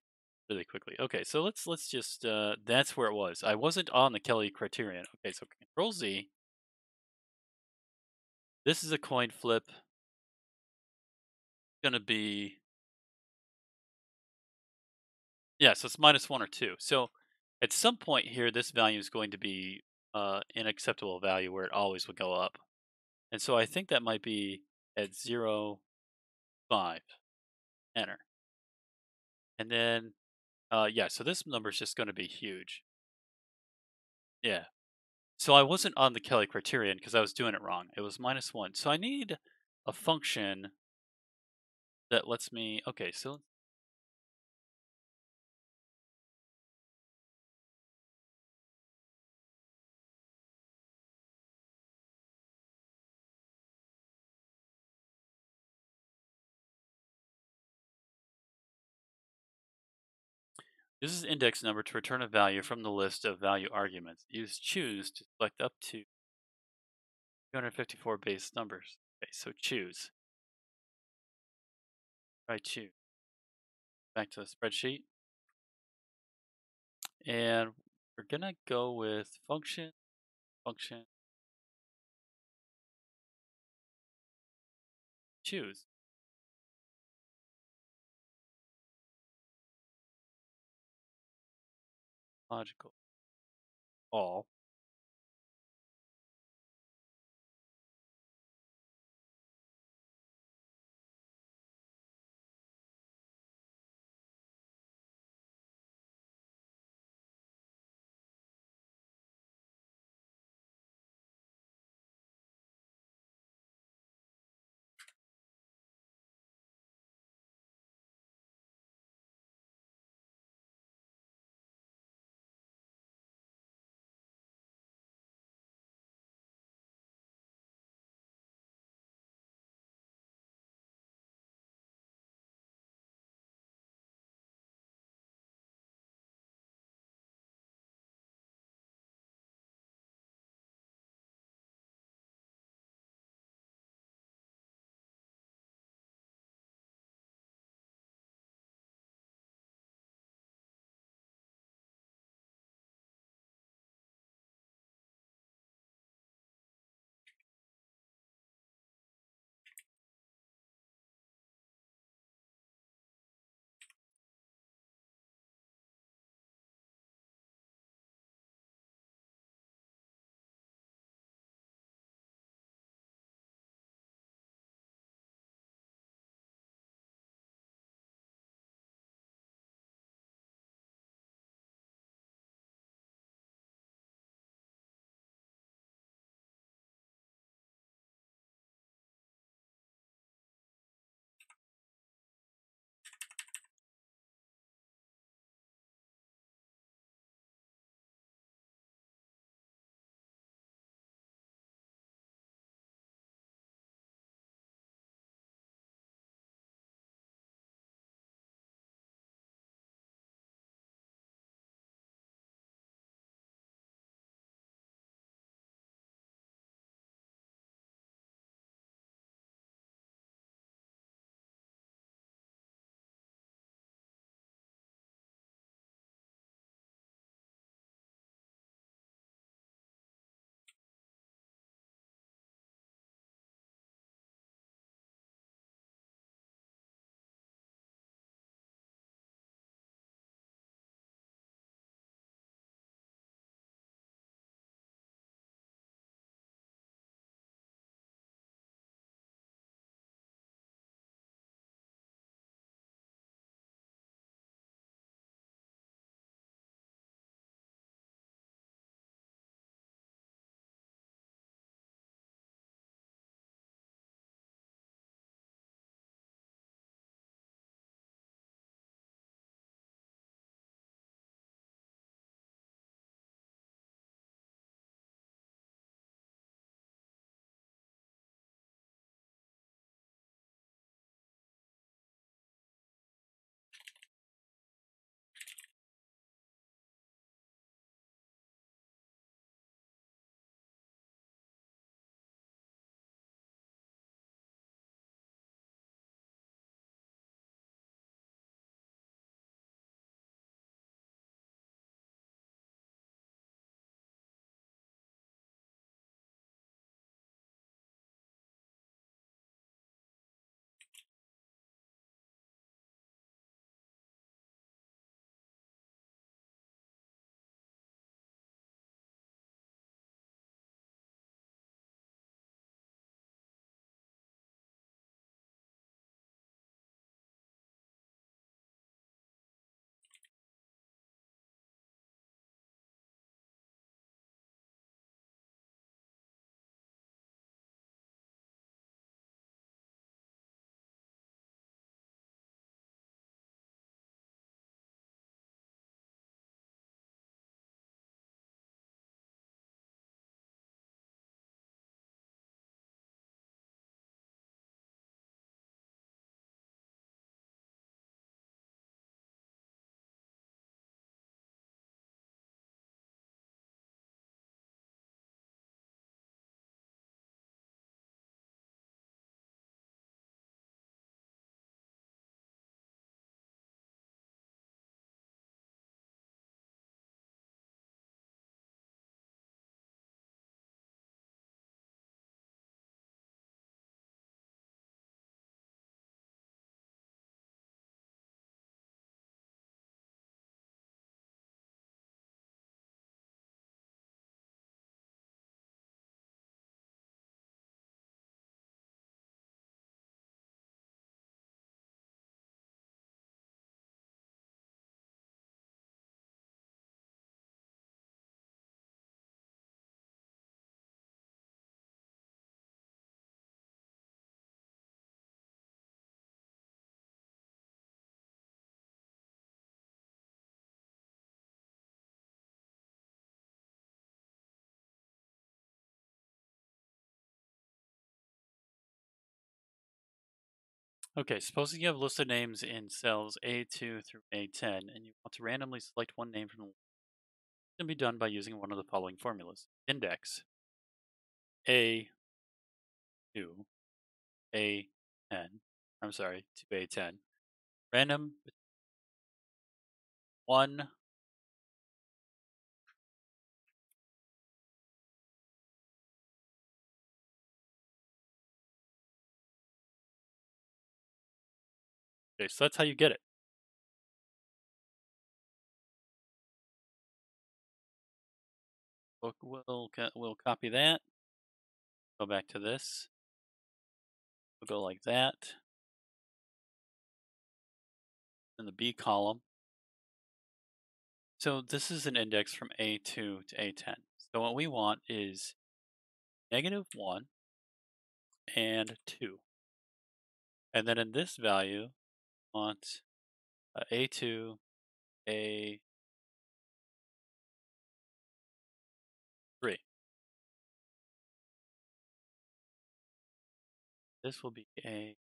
really quickly. Okay, so let's just that's where it was. I wasn't on the Kelly criterion. Okay, so Control Z. This is a coin flip. Going to be yeah. So it's -1 or 2. So at some point here, this value is going to be an acceptable value where it always would go up. And so I think that might be at 0.5. Enter. And then yeah. So this number is just going to be huge. Yeah. So I wasn't on the Kelly criterion because I was doing it wrong. It was -1. So I need a function that lets me. Okay, so Uses index number to return a value from the list of value arguments. Use choose to select up to 254 base numbers. Okay, so choose. Try choose. Back to the spreadsheet. And we're going to go with function, choose. Logical. All. Okay, supposing you have listed names in cells A2 through A10, and you want to randomly select one name from the list, it can be done by using one of the following formulas. Index A2, A10, I'm sorry, to A10. Random 1. Okay, so that's how you get it. We'll copy that. Go back to this. We'll go like that. In the B column. So this is an index from A2 to A10. So what we want is -1 and 2. And then in this value, want A2, A3. This will be A.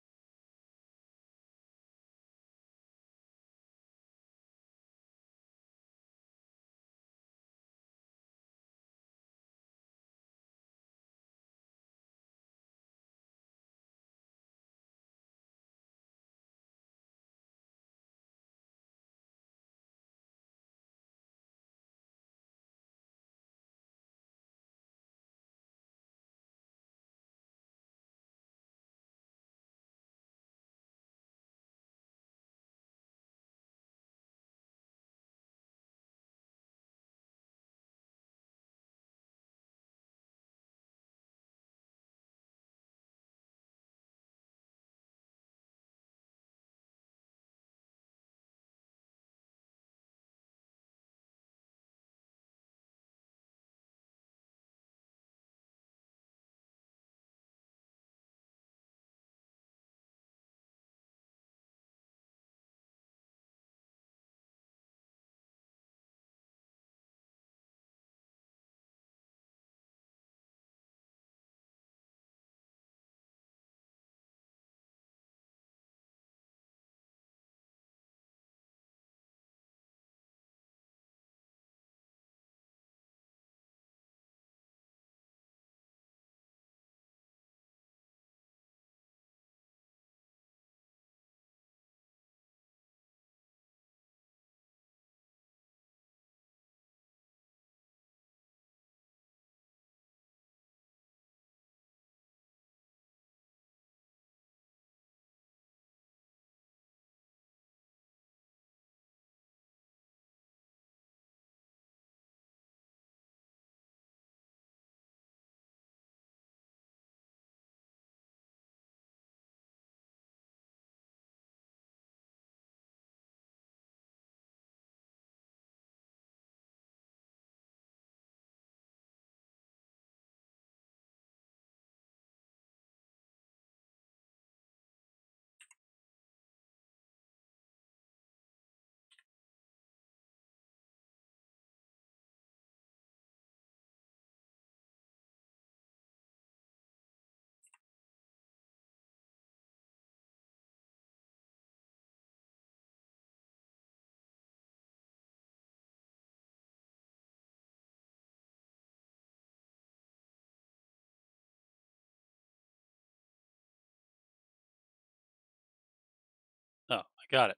Oh, I got it.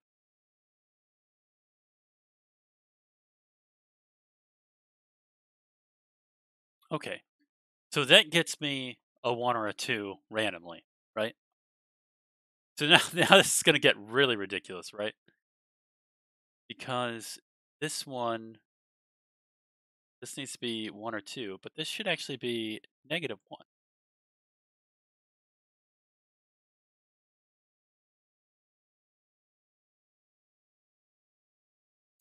Okay. So that gets me a 1 or a 2 randomly, right? So now, now this is going to get really ridiculous, right? Because this one, this needs to be 1 or 2, but this should actually be -1.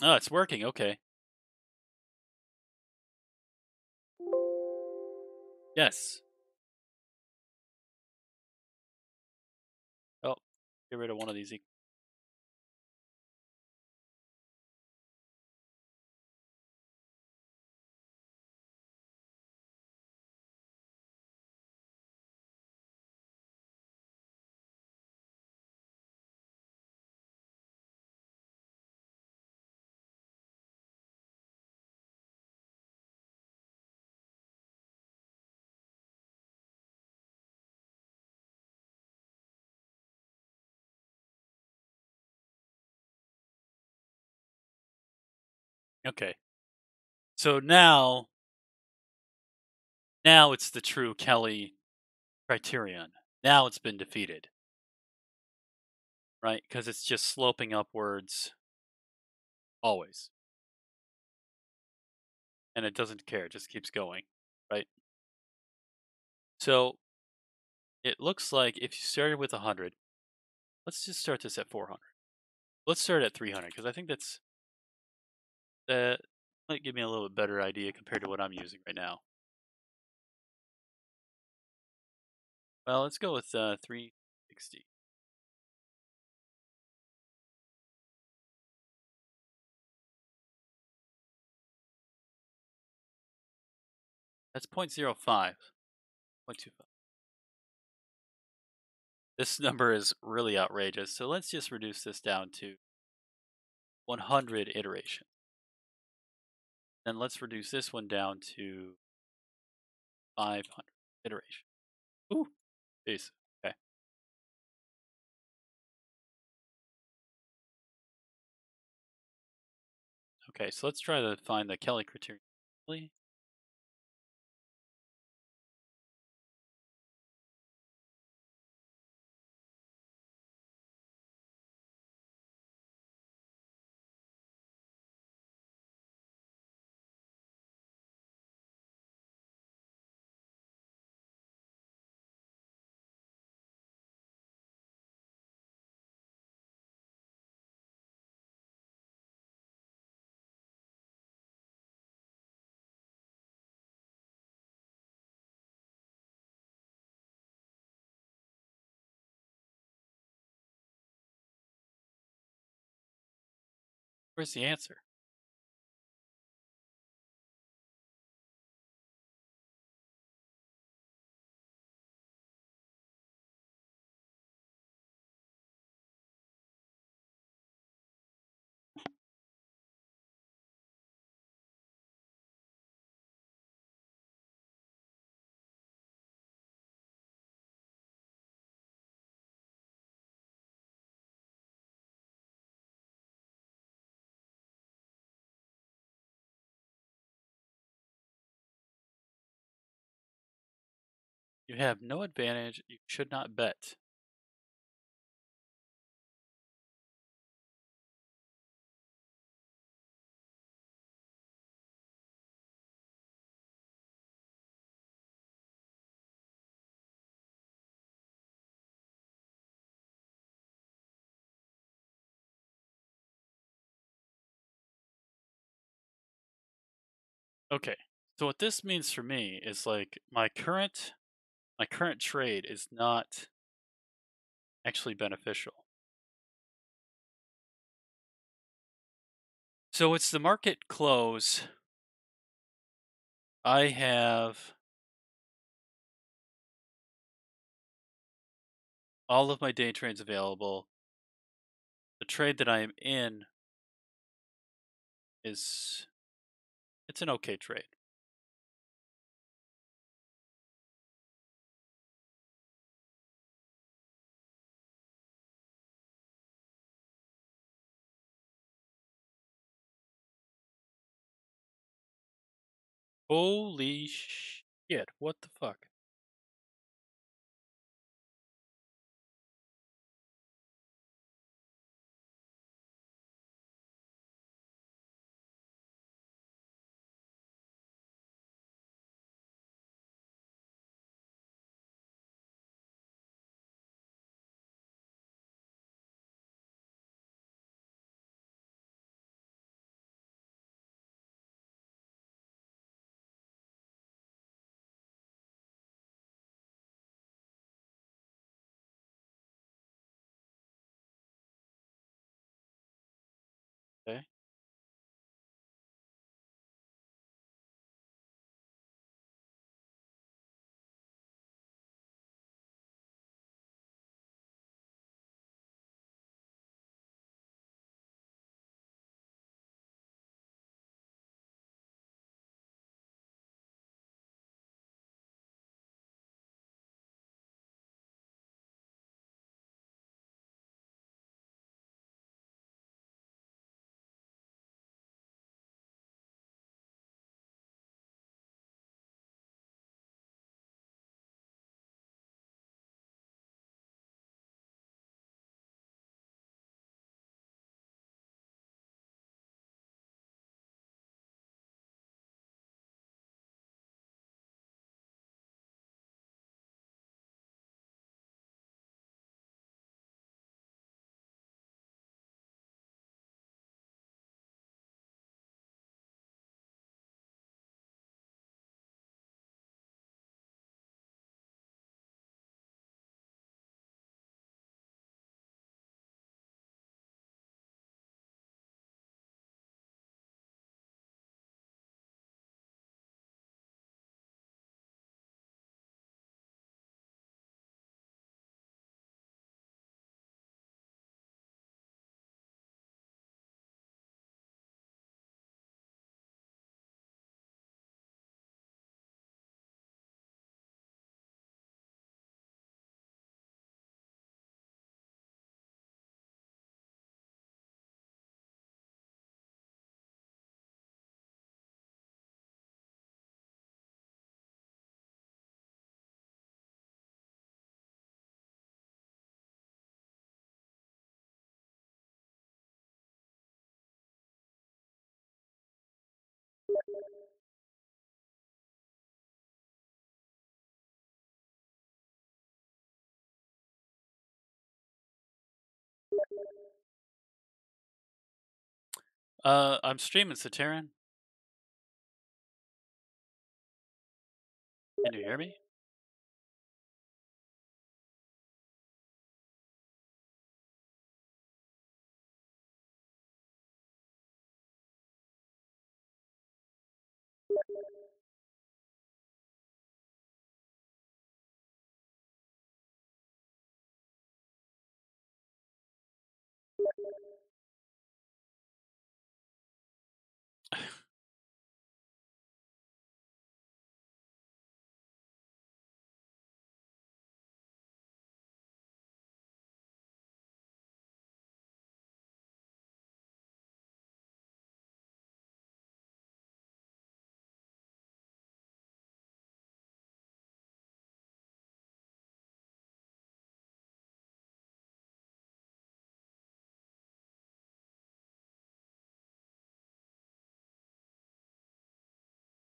Oh, it's working. Okay. Yes. Oh, get rid of one of these. Okay. So now it's the true Kelly criterion. Now it's been defeated, right? Because it's just sloping upwards always, and it doesn't care. It just keeps going, right? So it looks like if you started with 100, let's just start this at 400. Let's start at 300 because I think that might give me a little bit better idea compared to what I'm using right now. Well, let's go with 360. That's 0.05, 0.25. This number is really outrageous. So let's just reduce this down to 100 iterations. Then let's reduce this one down to 500 iterations. Ooh, jeez. Okay. Okay, so let's try to find the Kelly criterion. Really? Where's the answer? You have no advantage. You should not bet. Okay. So what this means for me is like my current trade is not actually beneficial. So it's the market close. I have all of my day trades available. The trade that I am in is it's an okay trade. Holy shit, what the fuck? Okay. I'm streaming Sateran. Can you hear me?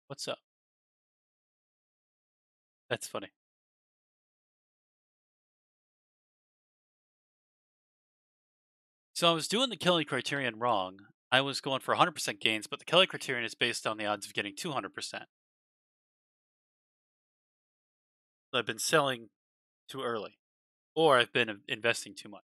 What's up? That's funny. So I was doing the Kelly criterion wrong. I was going for 100% gains, but the Kelly criterion is based on the odds of getting 200%. So I've been selling too early, or I've been investing too much.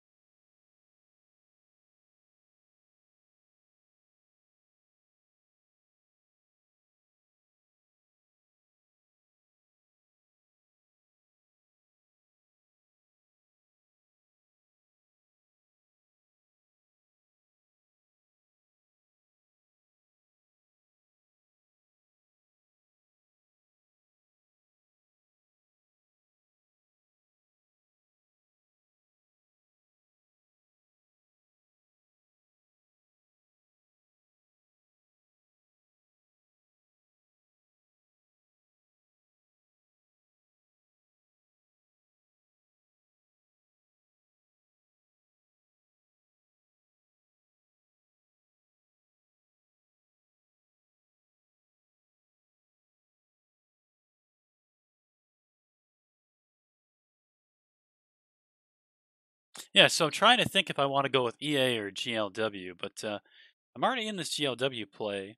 Yeah, so I'm trying to think if I want to go with EA or GLW, but I'm already in this GLW play,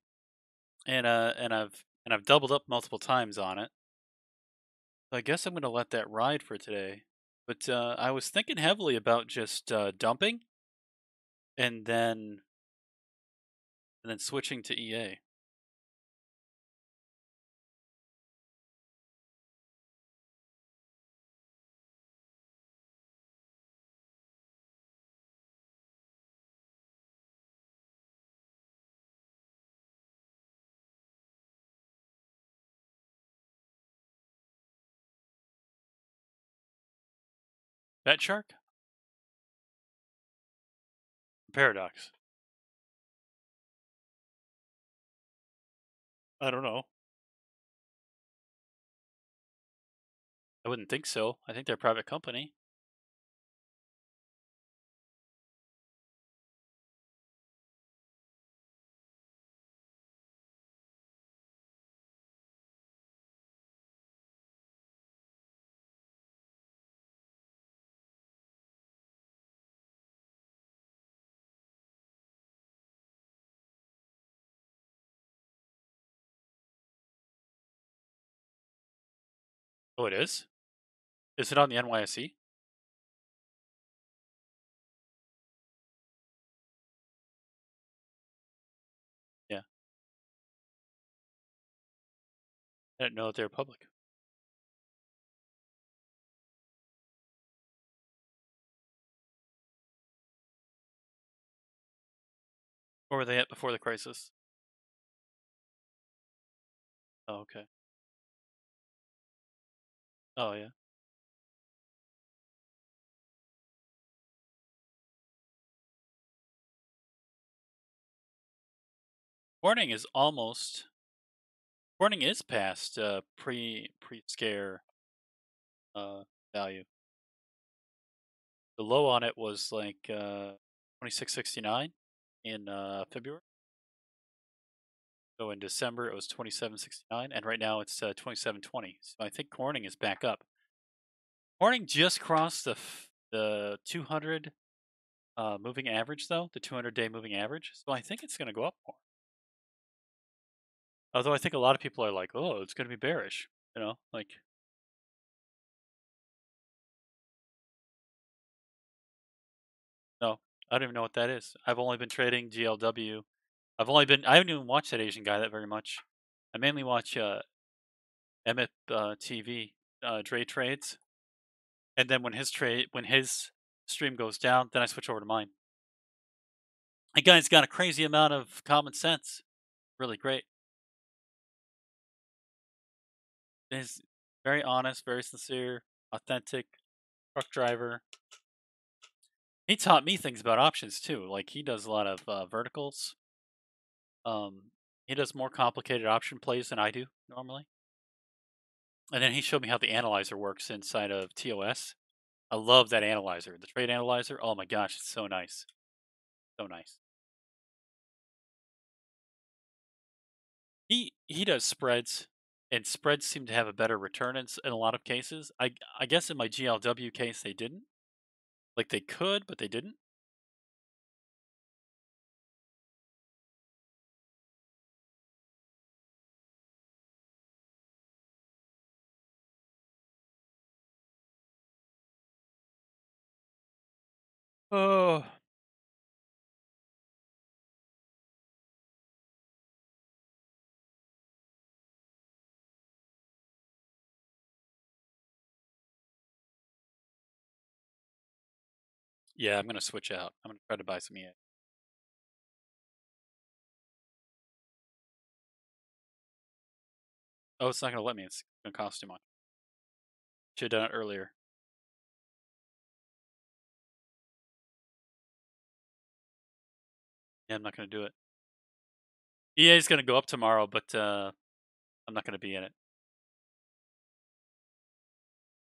and I've doubled up multiple times on it. So I guess I'm going to let that ride for today. But I was thinking heavily about just dumping and then switching to EA. Bet Shark? Paradox. I don't know. I wouldn't think so. I think they're a private company. Oh, it is? Is it on the NYSE? Yeah. I didn't know that they were public. Where were they at before the crisis? Oh, okay. Oh, yeah. Warning is almost. Warning is past pre scare value. The low on it was like 2669 in February. So in December it was 2769, and right now it's 2720. So I think Corning is back up. Corning just crossed the 200 moving average, though, the 200-day moving average. So I think it's going to go up more. Although I think a lot of people are like, "Oh, it's going to be bearish." Like, no, I don't even know what that is. I've only been trading GLW. I haven't even watched that Asian guy that very much. I mainly watch Emmett TV, Dre trades, and then when his stream goes down, then I switch over to mine. The guy's got a crazy amount of common sense. Really great. He's very honest, very sincere, authentic, truck driver. He taught me things about options too. Like he does a lot of verticals. He does more complicated option plays than I do normally. And then he showed me how the analyzer works inside of TOS. I love that analyzer, the trade analyzer. Oh my gosh, it's so nice, so nice. He does spreads, and spreads seem to have a better return in a lot of cases. I guess in my GLW case they didn't. Like they could, but they didn't. Oh, yeah, I'm gonna switch out. I'm gonna try to buy some EA. Oh, it's not gonna let me. It's gonna cost too much. Should have done it earlier. Yeah, I'm not gonna do it. EA is gonna go up tomorrow, but I'm not gonna be in it.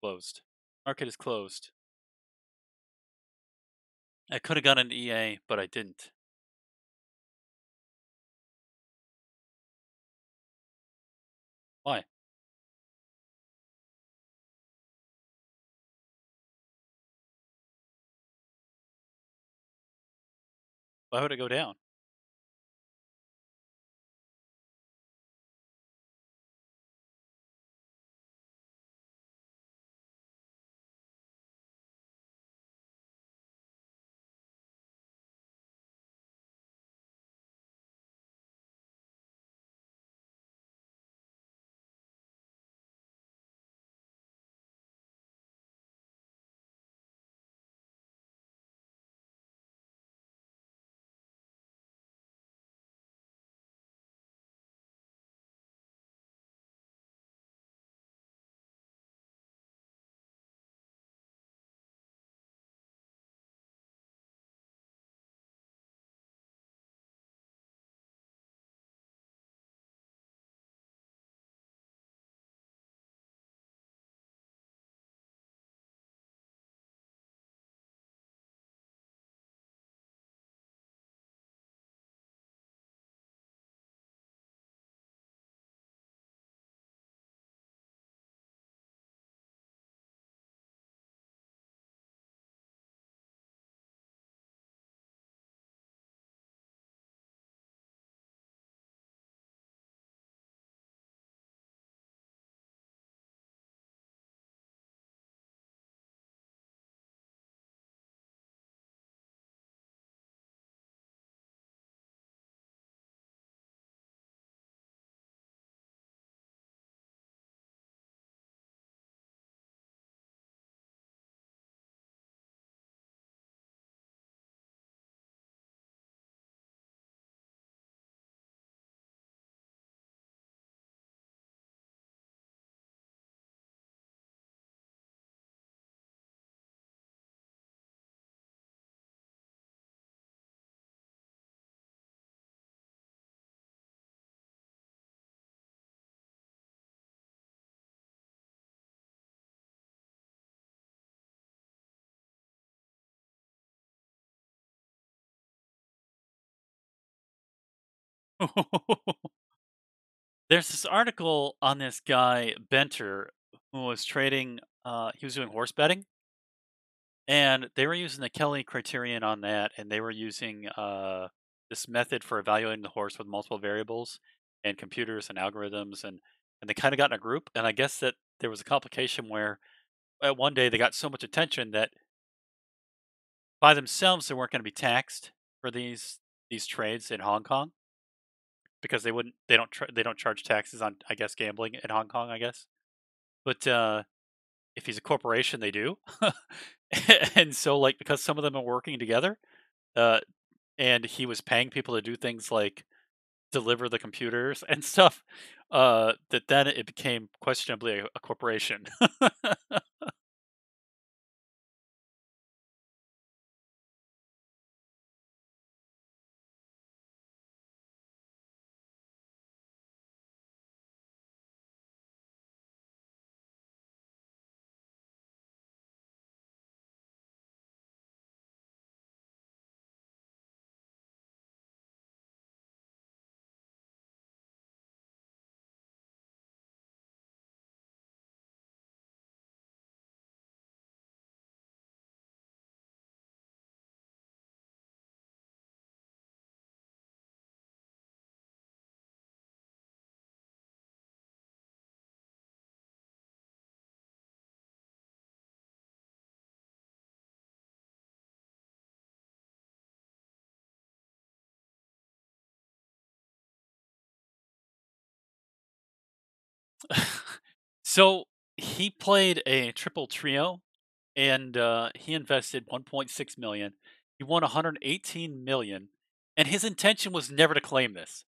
Closed. Market is closed. I could have gone into EA, but I didn't. Why? Why would it go down? There's this article on this guy Benter who was trading. He was doing horse betting, And they were using the Kelly criterion on that, and they were using this method for evaluating the horse with multiple variables and computers and algorithms, and they kind of got in a group. And I guess that there was a complication where one day they got so much attention that by themselves they weren't going to be taxed for these trades in Hong Kong because they don't charge taxes on, I guess, gambling in Hong Kong, I guess. But if he's a corporation, they do. And so, like, because some of them are working together, uh, and he was paying people to do things like deliver the computers and stuff, that then it became questionably a corporation. So he played a triple trio, and he invested 1.6 million. He won 118 million, and his intention was never to claim this.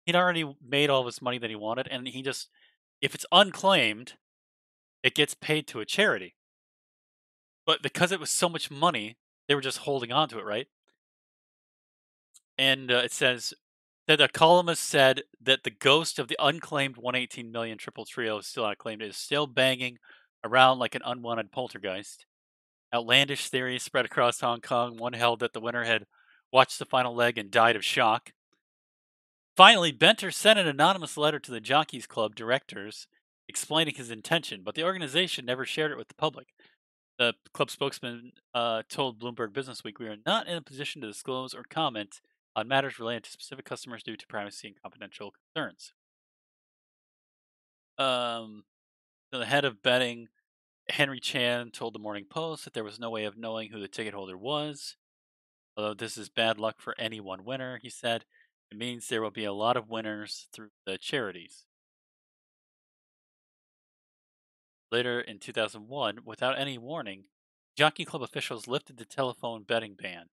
He'd already made all of his money that he wanted, and he just, if it's unclaimed, it gets paid to a charity. But because it was so much money, they were just holding on to it, right? And it says that a columnist said that the ghost of the unclaimed 118 million triple trio is still not claimed, is still banging around like an unwanted poltergeist. Outlandish theories spread across Hong Kong. One held that the winner had watched the final leg and died of shock. Finally, Benter sent an anonymous letter to the Jockeys Club directors explaining his intention, but the organization never shared it with the public. The club spokesman told Bloomberg Businessweek, "We are not in a position to disclose or comment on matters related to specific customers due to privacy and confidential concerns." Um, the head of betting, Henry Chan, told the Morning Post that there was no way of knowing who the ticket holder was. Although this is bad luck for any one winner, he said, it means there will be a lot of winners through the charities. Later in 2001, without any warning, Jockey Club officials lifted the telephone betting ban.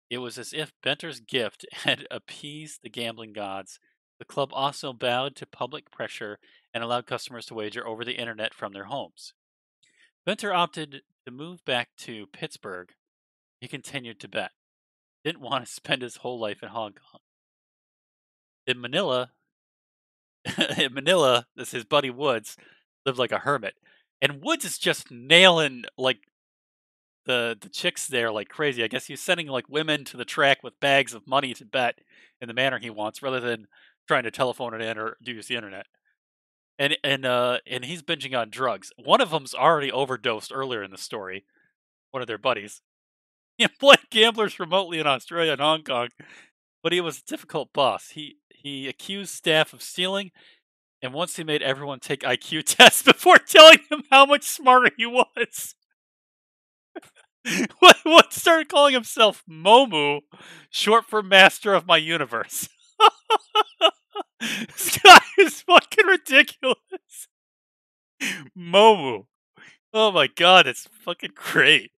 It was as if Benter's gift had appeased the gambling gods. The club also bowed to public pressure and allowed customers to wager over the internet from their homes. Benter opted to move back to Pittsburgh. He continued to bet. Didn't want to spend his whole life in Hong Kong. In Manila, in Manila, this his buddy Woods lived like a hermit. And Woods is just nailing like the chicks there like crazy. I guess he's sending like women to the track with bags of money to bet in the manner he wants, rather than trying to telephone it in or use the internet. And he's binging on drugs. One of them's already overdosed earlier in the story. One of their buddies. He employed gamblers remotely in Australia and Hong Kong, but he was a difficult boss. He accused staff of stealing, and once he made everyone take IQ tests before telling them how much smarter he was. What started calling himself Momu, short for Master of My Universe. This guy is fucking ridiculous. Momu. Oh my god, it's fucking great.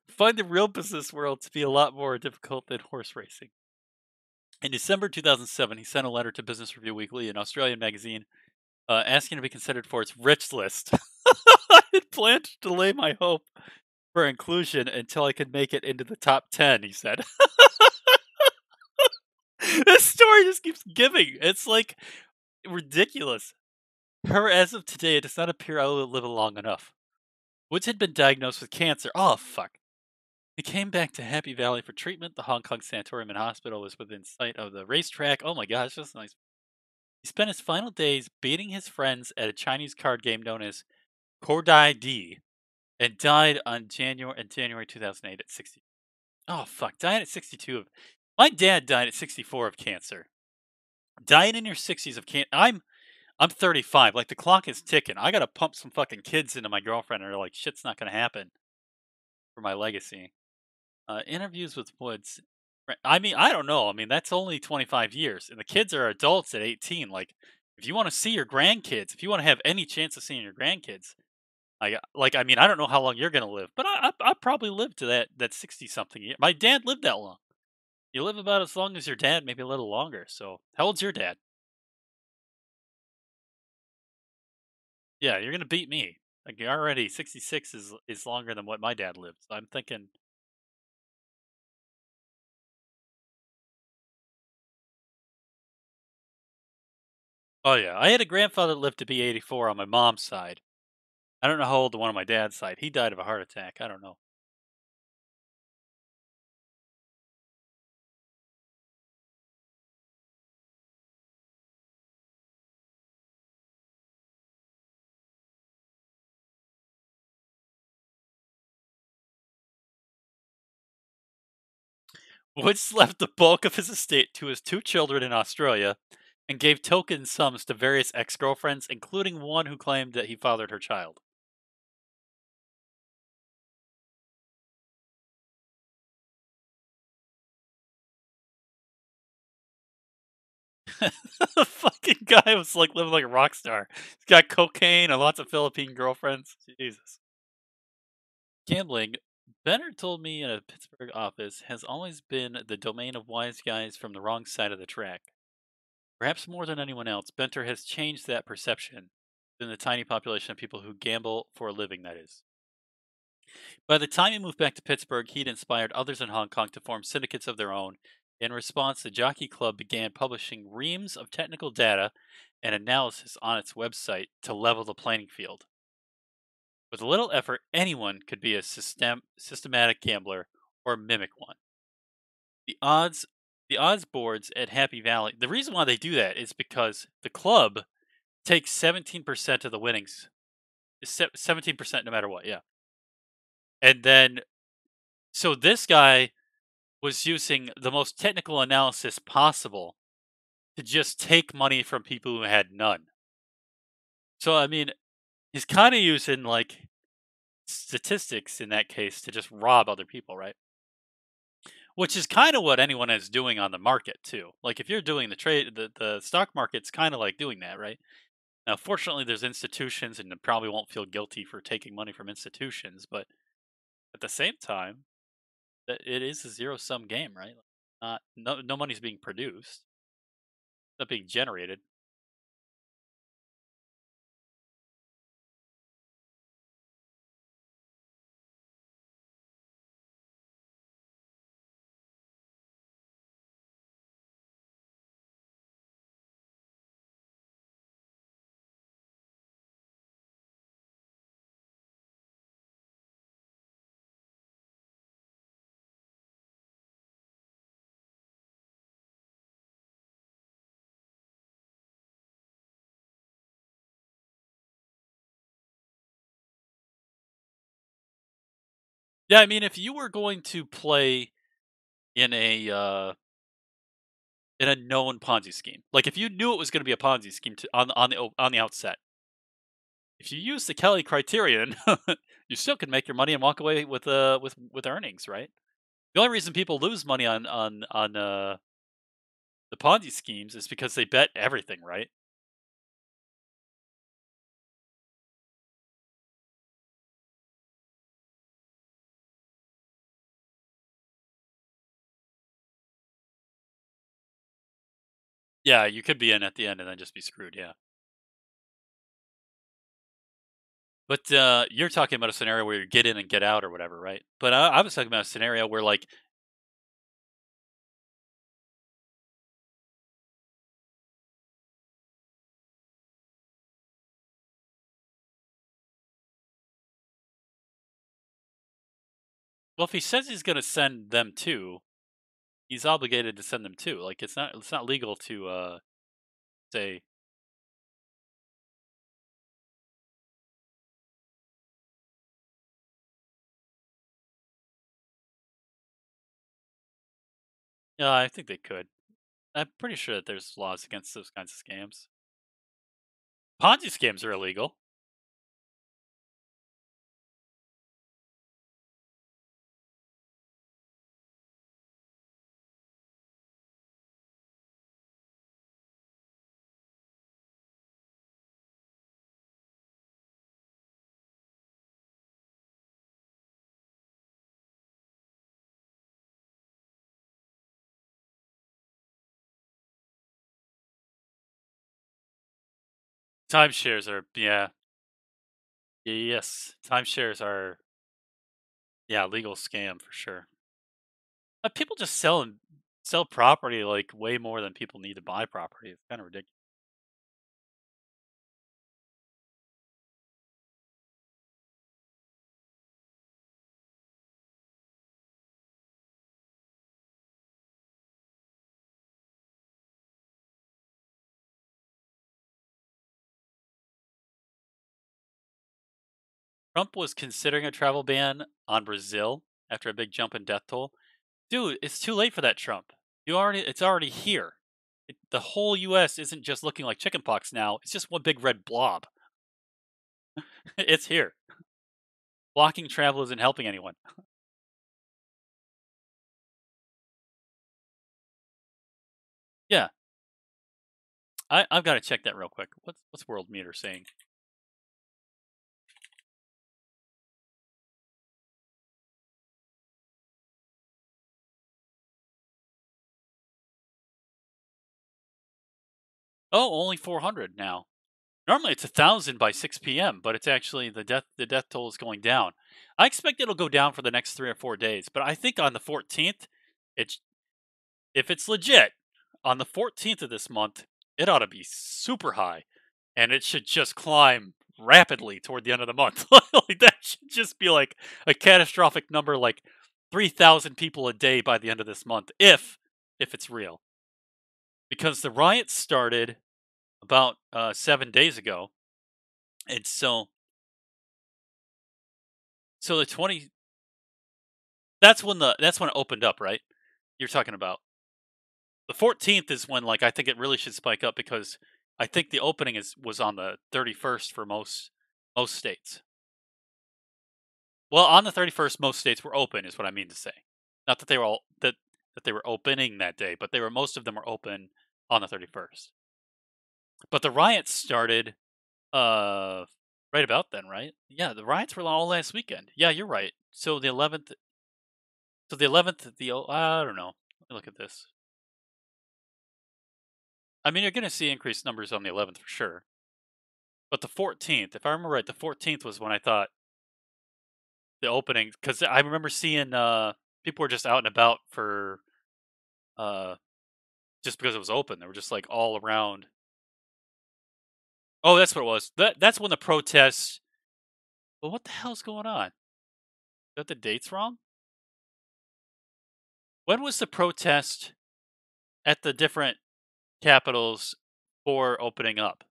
Find the real business world to be a lot more difficult than horse racing. In December 2007, he sent a letter to Business Review Weekly, an Australian magazine, asking to be considered for its rich list. I had planned to delay my hope for inclusion until I could make it into the top 10, he said. This story just keeps giving. It's like ridiculous. Her, as of today, it does not appear I will live long enough. Woods had been diagnosed with cancer. Oh, fuck. He came back to Happy Valley for treatment. The Hong Kong Sanatorium and Hospital was within sight of the racetrack. Oh my gosh, that's nice. He spent his final days beating his friends at a Chinese card game known as Kordai D. and died in January 2008 at 60. Oh fuck, died at 62 of. My dad died at 64 of cancer. Dying in your 60s of cancer. I'm 35. Like the clock is ticking. I gotta pump some fucking kids into my girlfriend, or like shit's not gonna happen for my legacy. Interviews with Woods. I mean, I don't know. I mean, that's only 25 years, and the kids are adults at 18. Like, if you want to see your grandkids, if you want to have any chance of seeing your grandkids, I mean, I don't know how long you're gonna live, but I probably live to that 60 something year. My dad lived that long. You live about as long as your dad, maybe a little longer. So, how old's your dad? Yeah, you're gonna beat me. Like, you're already 66 is longer than what my dad lived. So I'm thinking, oh yeah, I had a grandfather that lived to be 84 on my mom's side. I don't know how old the one on my dad's side. He died of a heart attack. I don't know. Woods left the bulk of his estate to his two children in Australia and gave token sums to various ex girlfriends, including one who claimed that he fathered her child. The fucking guy was like living like a rock star. He's got cocaine and lots of Philippine girlfriends. Jesus. Gambling, Benner told me in a Pittsburgh office, has always been the domain of wise guys from the wrong side of the track. Perhaps more than anyone else, Benter has changed that perception in the tiny population of people who gamble for a living, that is. By the time he moved back to Pittsburgh, he'd inspired others in Hong Kong to form syndicates of their own. In response, the Jockey Club began publishing reams of technical data and analysis on its website to level the playing field. With a little effort, anyone could be a systematic gambler or mimic one. The odds the odds boards at Happy Valley. The reason why they do that is because the club takes 17% of the winnings. 17% no matter what, yeah. And then so this guy was using the most technical analysis possible to just take money from people who had none. So I mean, he's kind of using like statistics in that case to just rob other people, right? Which is kind of what anyone is doing on the market too. Like if you're doing the trade, the stock market's kind of like doing that, right? Now, fortunately, there's institutions, and you probably won't feel guilty for taking money from institutions. But at the same time, it is a zero sum game, right? Not no money's being produced, not being generated. Yeah, I mean, if you were going to play in a known Ponzi scheme, like if you knew it was going to be a Ponzi scheme on the outset, if you use the Kelly criterion, you still can make your money and walk away with earnings, right? The only reason people lose money on the Ponzi schemes is because they bet everything, right? Yeah, you could be in at the end and then just be screwed. Yeah, but you're talking about a scenario where you get in and get out or whatever, right? But I was talking about a scenario where, like, well, if he says he's going to send them too, he's obligated to send them too. Like, it's not legal to say, Yeah, I think they could. I'm pretty sure that there's laws against those kinds of scams. Ponzi scams are illegal. Timeshares are, yeah, yes, timeshares are, yeah, legal scam for sure. People just sell property like way more than people need to buy property. It's kind of ridiculous. Trump was considering a travel ban on Brazil after a big jump in death toll. Dude, it's too late for that, Trump. It's already here. The whole U.S. isn't just looking like chickenpox now. It's just one big red blob. It's here. Blocking travel isn't helping anyone. Yeah, I've got to check that real quick. What's World Meter saying? Oh, only 400 now. Normally it's 1,000 by 6 p.m., but it's actually the death toll is going down. I expect it'll go down for the next 3 or 4 days, but I think on the 14th, it's if it's legit on the 14th of this month, it ought to be super high, and it should just climb rapidly toward the end of the month. Like that should just be like a catastrophic number, like 3,000 people a day by the end of this month, if it's real, because the riots started about 7 days ago, and so the 20 that's when it opened up, right? You're talking about the 14th is when, like, I think it really should spike up because I think the opening is was on the 31st for most states. Well, on the 31st, most states were open, is what I mean to say. Not that they were all that they were opening that day, but they were most of them were open on the 31st. But the riots started uh right about then, right? Yeah, the riots were all last weekend. Yeah, you're right. So the 11th, I don't know. Let me look at this. I mean, you're going to see increased numbers on the 11th for sure. But the 14th, if I remember right, the 14th was when I thought the opening, because I remember seeing people were just out and about for uh just because it was open. They were just like all around. Oh, that's what it was. That's when the protests. Well, what the hell's going on? Got the dates wrong? When was the protest at the different capitals for opening up?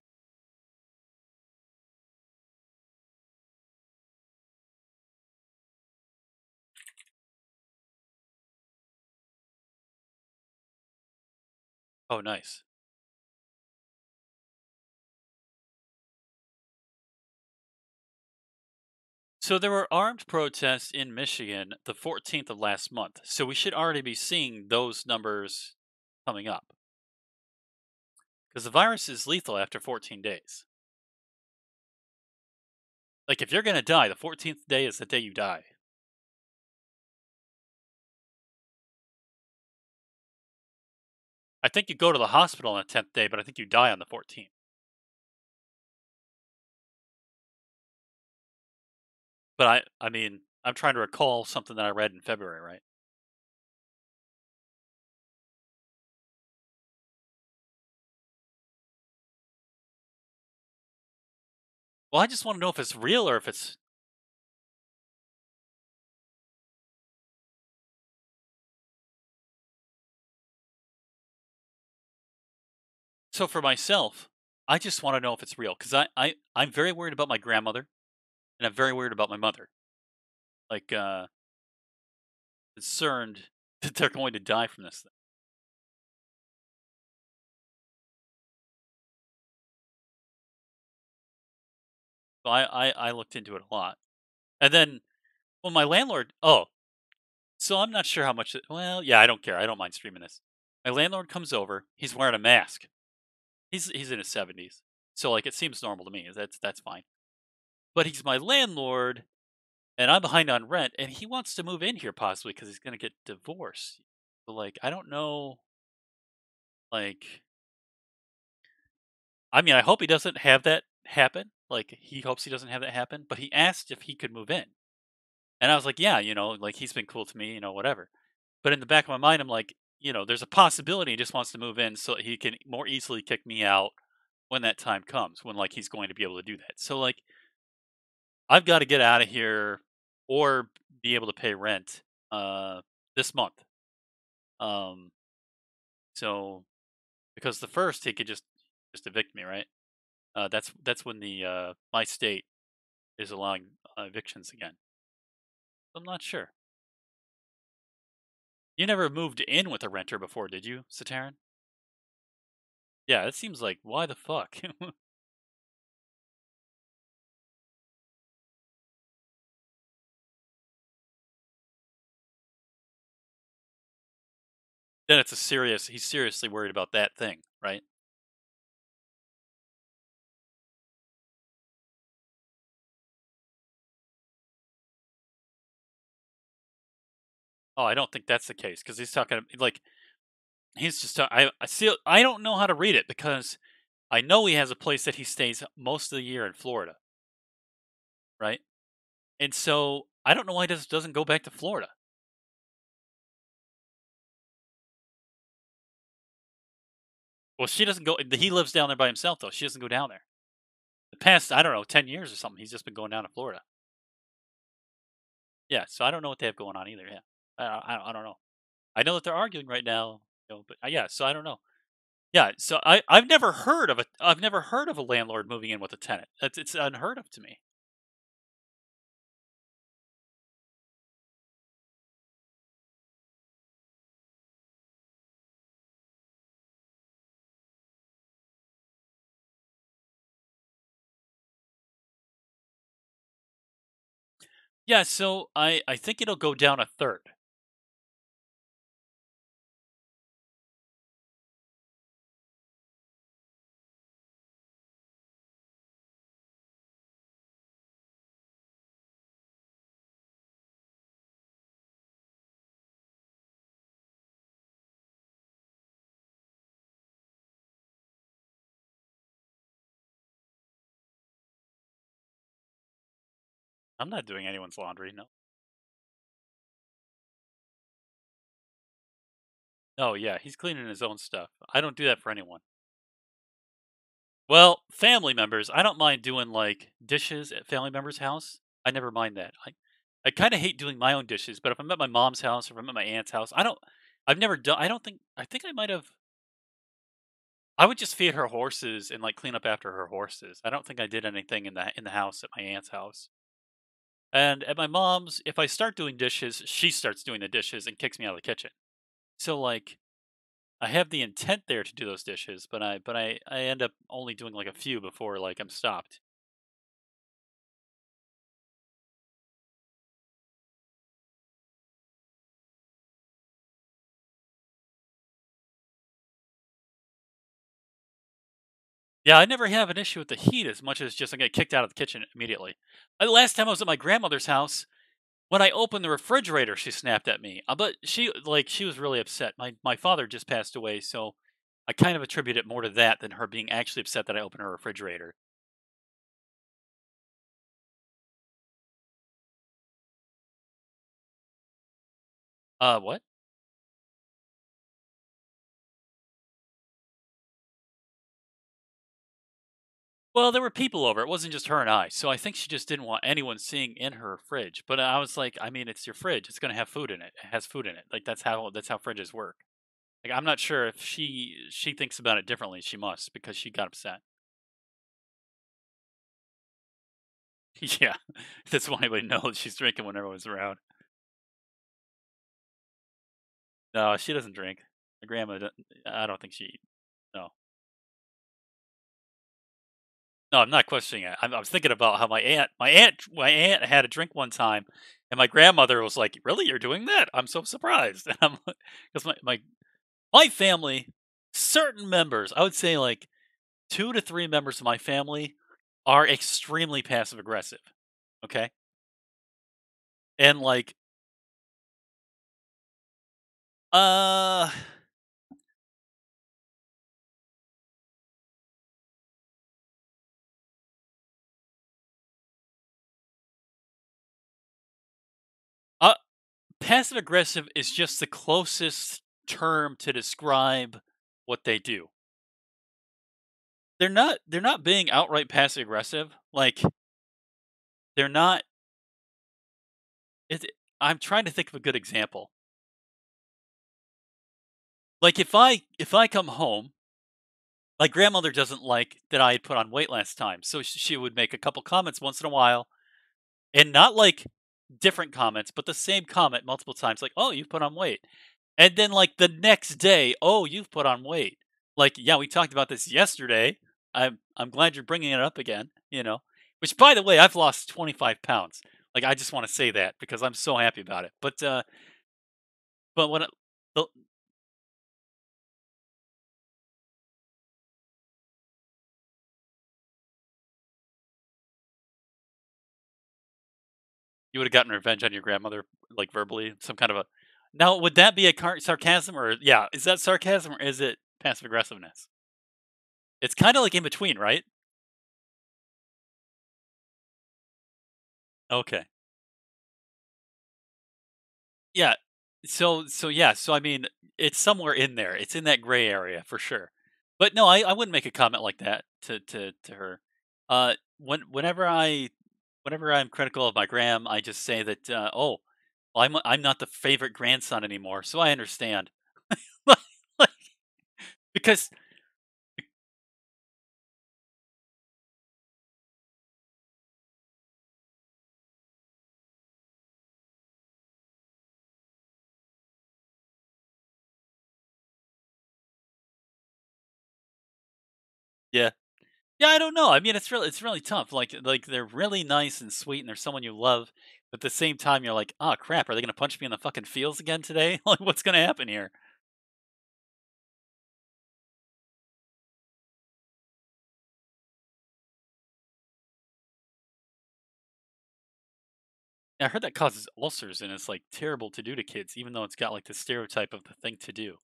Oh, nice. So there were armed protests in Michigan the 14th of last month. So we should already be seeing those numbers coming up because the virus is lethal after 14 days. Like if you're going to die, the 14th day is the day you die. I think you go to the hospital on the 10th day, but I think you die on the 14th. But I mean, I'm trying to recall something that I read in February, right? Well, I just want to know if it's real or if it's. So for myself, I just want to know if it's real because I'm very worried about my grandmother and I'm very worried about my mother. Like, concerned that they're going to die from this thing. So I looked into it a lot. And then when my landlord oh, so I'm not sure how much well, yeah, I don't care. I don't mind streaming this. My landlord comes over, he's wearing a mask. He's in his 70s. So like it seems normal to me. That's fine. But he's my landlord and I'm behind on rent and he wants to move in here possibly cuz he's going to get divorced. So like I don't know like I mean, I hope he doesn't have that happen. Like he hopes he doesn't have that happen, but he asked if he could move in. And I was like, "Yeah, like he's been cool to me, whatever." But in the back of my mind, I'm like, there's a possibility he just wants to move in so he can more easily kick me out when that time comes, when like he's going to be able to do that. So like I've got to get out of here or be able to pay rent uh this month. Um so because the first he could just evict me, right? That's when the my state is allowing evictions again. I'm not sure. You never moved in with a renter before, did you, Sataran? Yeah, it seems like why the fuck? Then it's a serious. He's seriously worried about that thing, right? Oh, I don't think that's the case because he's talking like he's just. I see. I don't know how to read it because I know he has a place that he stays most of the year in Florida, right? And so I don't know why he doesn't go back to Florida. Well, she doesn't go. He lives down there by himself though. She doesn't go down there. The past I don't know 10 years or something. He's just been going down to Florida. Yeah, so I don't know what they have going on either. Yeah, I don't know. I know that they're arguing right now, but yeah, so I don't know. Yeah, so I've never heard of a landlord moving in with a tenant. It's unheard of to me. Yeah, so I think it'll go down a third. I'm not doing anyone's laundry. No. Oh yeah, he's cleaning his own stuff. I don't do that for anyone. Well, family members, I don't mind doing like dishes at family members' house. I never mind that. I kind of hate doing my own dishes, but if I'm at my mom's house or if I'm at my aunt's house, I don't. I've never done. I think I might have. I would just feed her horses and like clean up after her horses. I don't think I did anything in the house at my aunt's house. And at my mom's, if I start doing dishes, she starts doing the dishes and kicks me out of the kitchen. So like I have the intent there to do those dishes, but I end up only doing like a few before like I'm stopped. Yeah, I never have an issue with the heat as much as just I get kicked out of the kitchen immediately. The last time I was at my grandmother's house, when I opened the refrigerator, she snapped at me. But she was really upset. My father just passed away, so I kind of attribute it more to that than her being actually upset that I opened her refrigerator. What? Well, there were people over. It wasn't just her and I. So I think she just didn't want anyone seeing in her fridge. But I was like, I mean, it's your fridge. It's going to have food in it. It has food in it. Like that's how fridges work. Like I'm not sure if she thinks about it differently. She must because she got upset. Yeah, that's why anybody knows she's drinking when everyone's around. No, she doesn't drink. My grandma, I don't think she. No, No, I'm not questioning it. I was thinking about how my aunt had a drink one time, and my grandmother was like, "Really, you're doing that? I'm so surprised." And I'm because my family, certain members, I would say like 2 to 3 members of my family are extremely passive aggressive. Okay, and like, uh, uh, passive aggressive is just the closest term to describe what they do. They're not being outright passive aggressive. Like they're not. It, I'm trying to think of a good example. Like if I come home, my grandmother doesn't like that I had put on weight last time, so she would make a couple comments once in a while, and not like different comments, but the same comment multiple times, like, "Oh, you've put on weight," and then like the next day, "Oh, you've put on weight." Like, yeah, we talked about this yesterday. I'm glad you're bringing it up again. Which by the way, I've lost 25 pounds. Like, I just want to say that because I'm so happy about it. But when the You would have gotten revenge on your grandmother, like, verbally, some kind of a now, would that be a sarcasm or yeah, is that sarcasm or is it passive aggressiveness? It's kinda like in between, right? Okay. Yeah. So I mean, it's somewhere in there. It's in that gray area for sure. But no, I wouldn't make a comment like that to her. Whenever I'm critical of my gram, I just say that, "Oh, well, I'm not the favorite grandson anymore, so I understand." Like, because yeah. Yeah, I don't know. I mean, it's really tough. Like they're really nice and sweet, and they're someone you love. But at the same time, you're like, oh crap, are they gonna punch me in the fucking feels again today? Like, what's gonna happen here? I heard that causes ulcers, and it's like terrible to do to kids, even though it's got like the stereotype of the thing to do.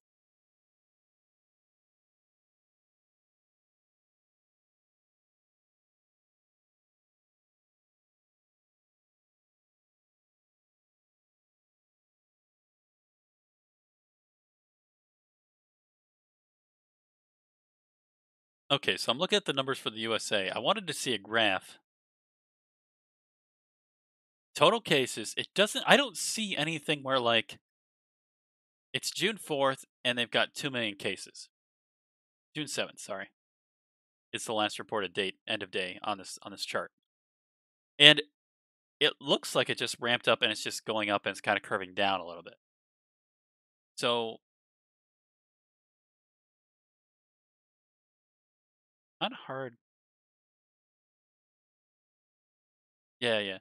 Okay, so I'm looking at the numbers for the USA. I wanted to see a graph. Total cases. It doesn't. I don't see anything where like it's June 4th and they've got 2 million cases. June 7th. Sorry, it's the last reported date, end of day on this chart. And it looks like it just ramped up and it's just going up and it's kind of curving down a little bit. So, not hard. Yeah, yeah.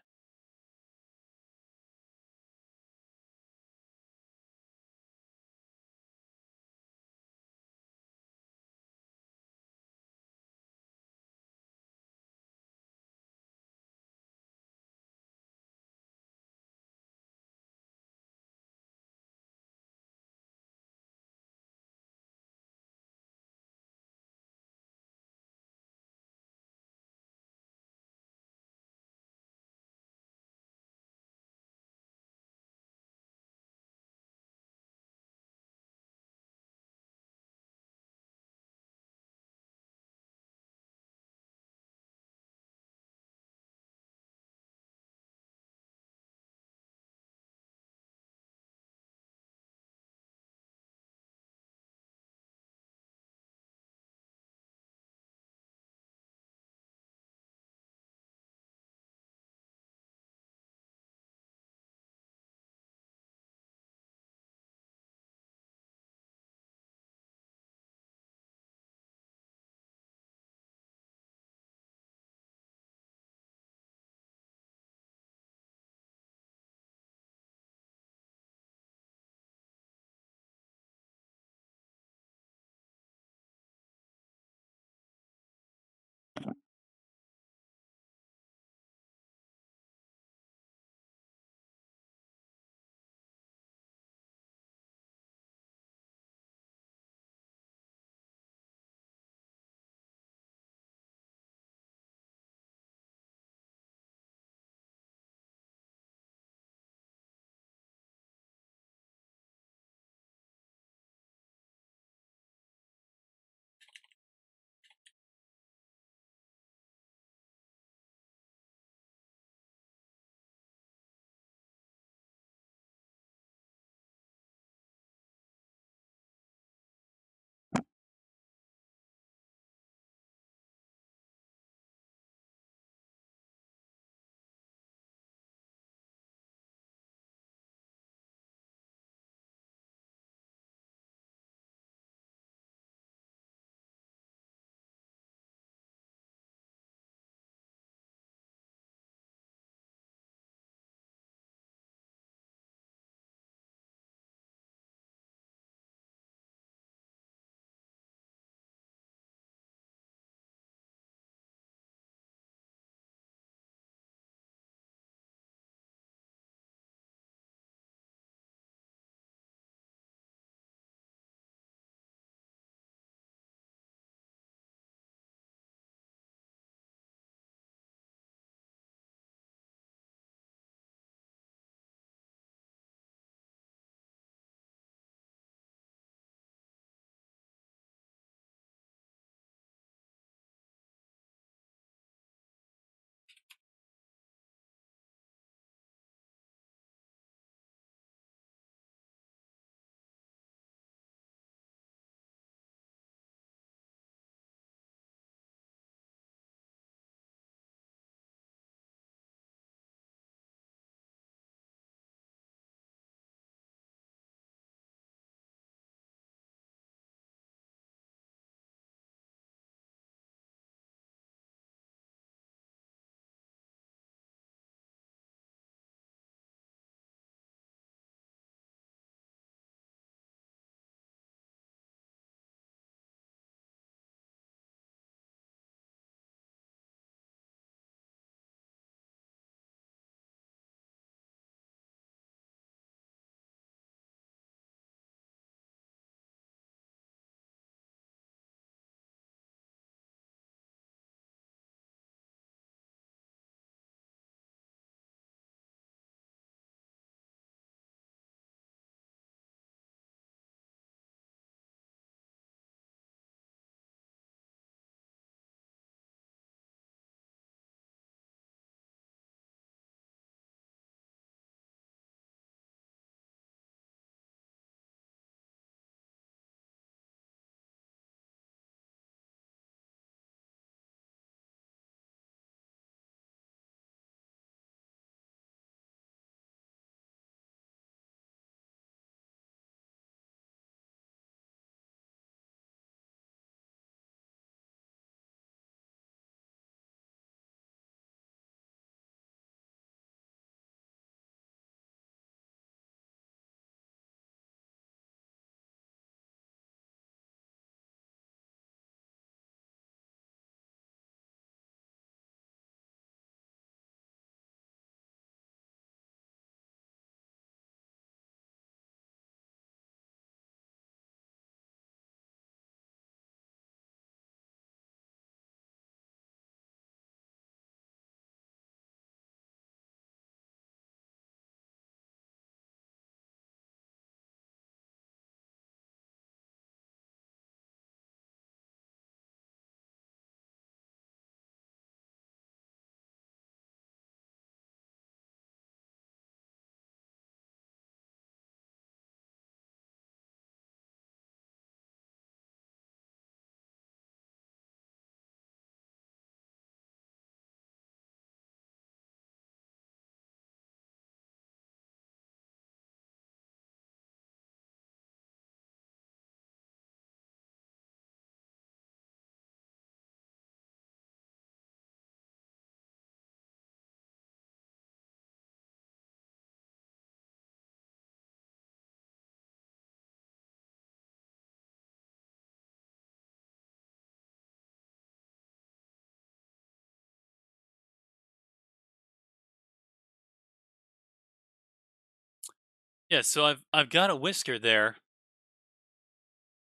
Yeah, so I've got a whisker there,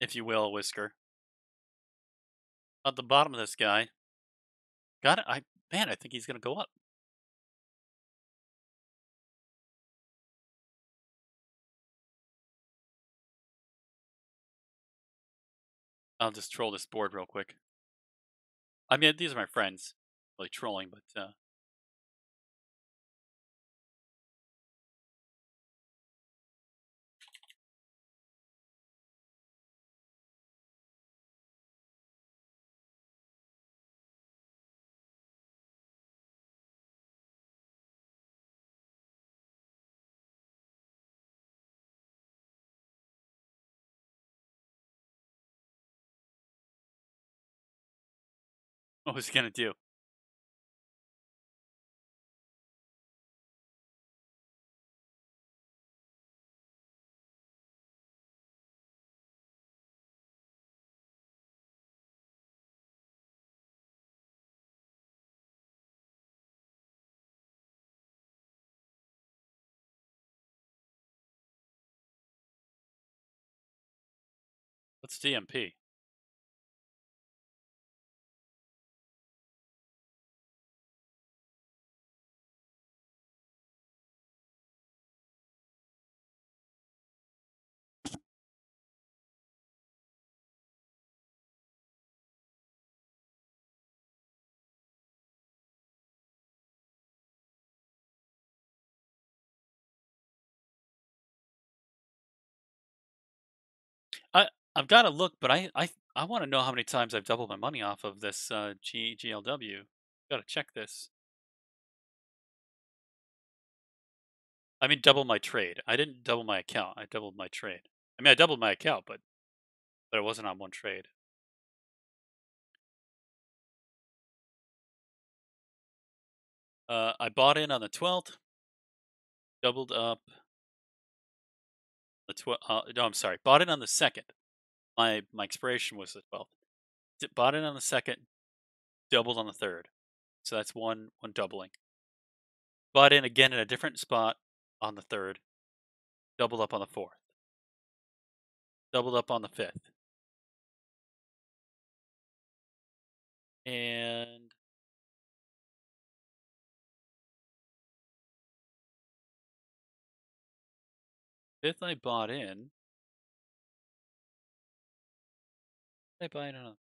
if you will, a whisker at the bottom of this guy. Got it. I think he's gonna go up. I'll just troll this board real quick. I mean, these are my friends, really trolling, but what was he gonna do? What's DMP? I I've got to look, but I want to know how many times I've doubled my money off of this GLW. Got to check this. I mean, double my trade. I didn't double my account. I doubled my trade. I mean, I doubled my account, but it wasn't on one trade. I bought in on the 12th, doubled up the 12th. No, I'm sorry. Bought in on the 2nd. My expiration was the 12th. Bought in on the 2nd, doubled on the 3rd. So that's one doubling. Bought in again in a different spot on the 3rd, doubled up on the 4th, doubled up on the 5th. And 5th I bought in. Did I buy in on?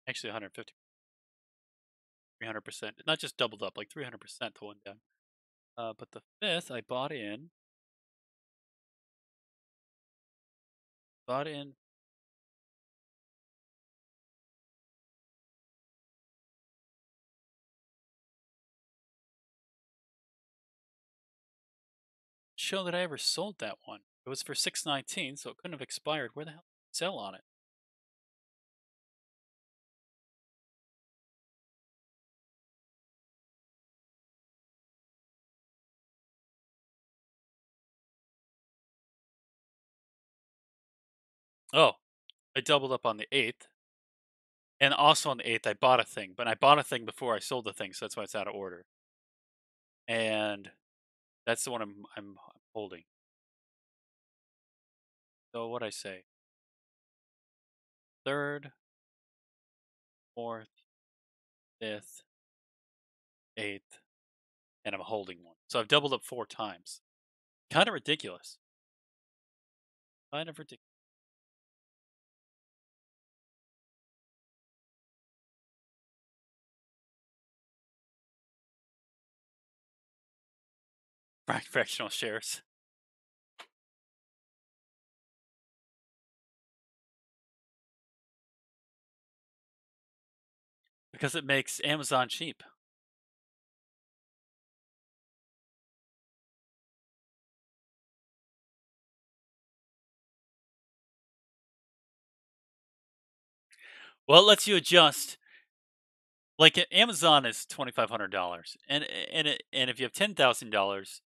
Actually 150, 300%. Not just doubled up, like 300% to one down. But the 5th I bought in. Show that I ever sold that one. It was for 619, so it couldn't have expired. Where the hell did I sell on it? Oh, I doubled up on the 8th. And also on the 8th, I bought a thing, but I bought a thing before I sold the thing, so that's why it's out of order. And that's the one I'm holding. So what I say? 3rd, 4th, 5th, 8th, and I'm holding one. So I've doubled up 4 times. Kind of ridiculous. Kind of ridiculous. Fractional shares. Because it makes Amazon cheap. Well, it lets you adjust Like Amazon is $2,500, and if you have $10,000,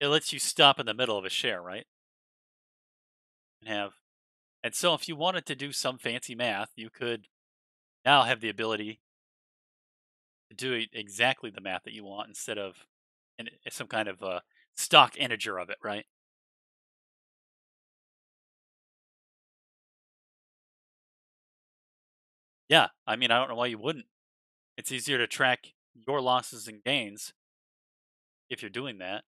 it lets you stop in the middle of a share, right? And have and so if you wanted to do some fancy math, you could now have the ability to do exactly the math that you want instead of some kind of stock integer of it, right? Yeah, I mean, I don't know why you wouldn't. It's easier to track your losses and gains if you're doing that.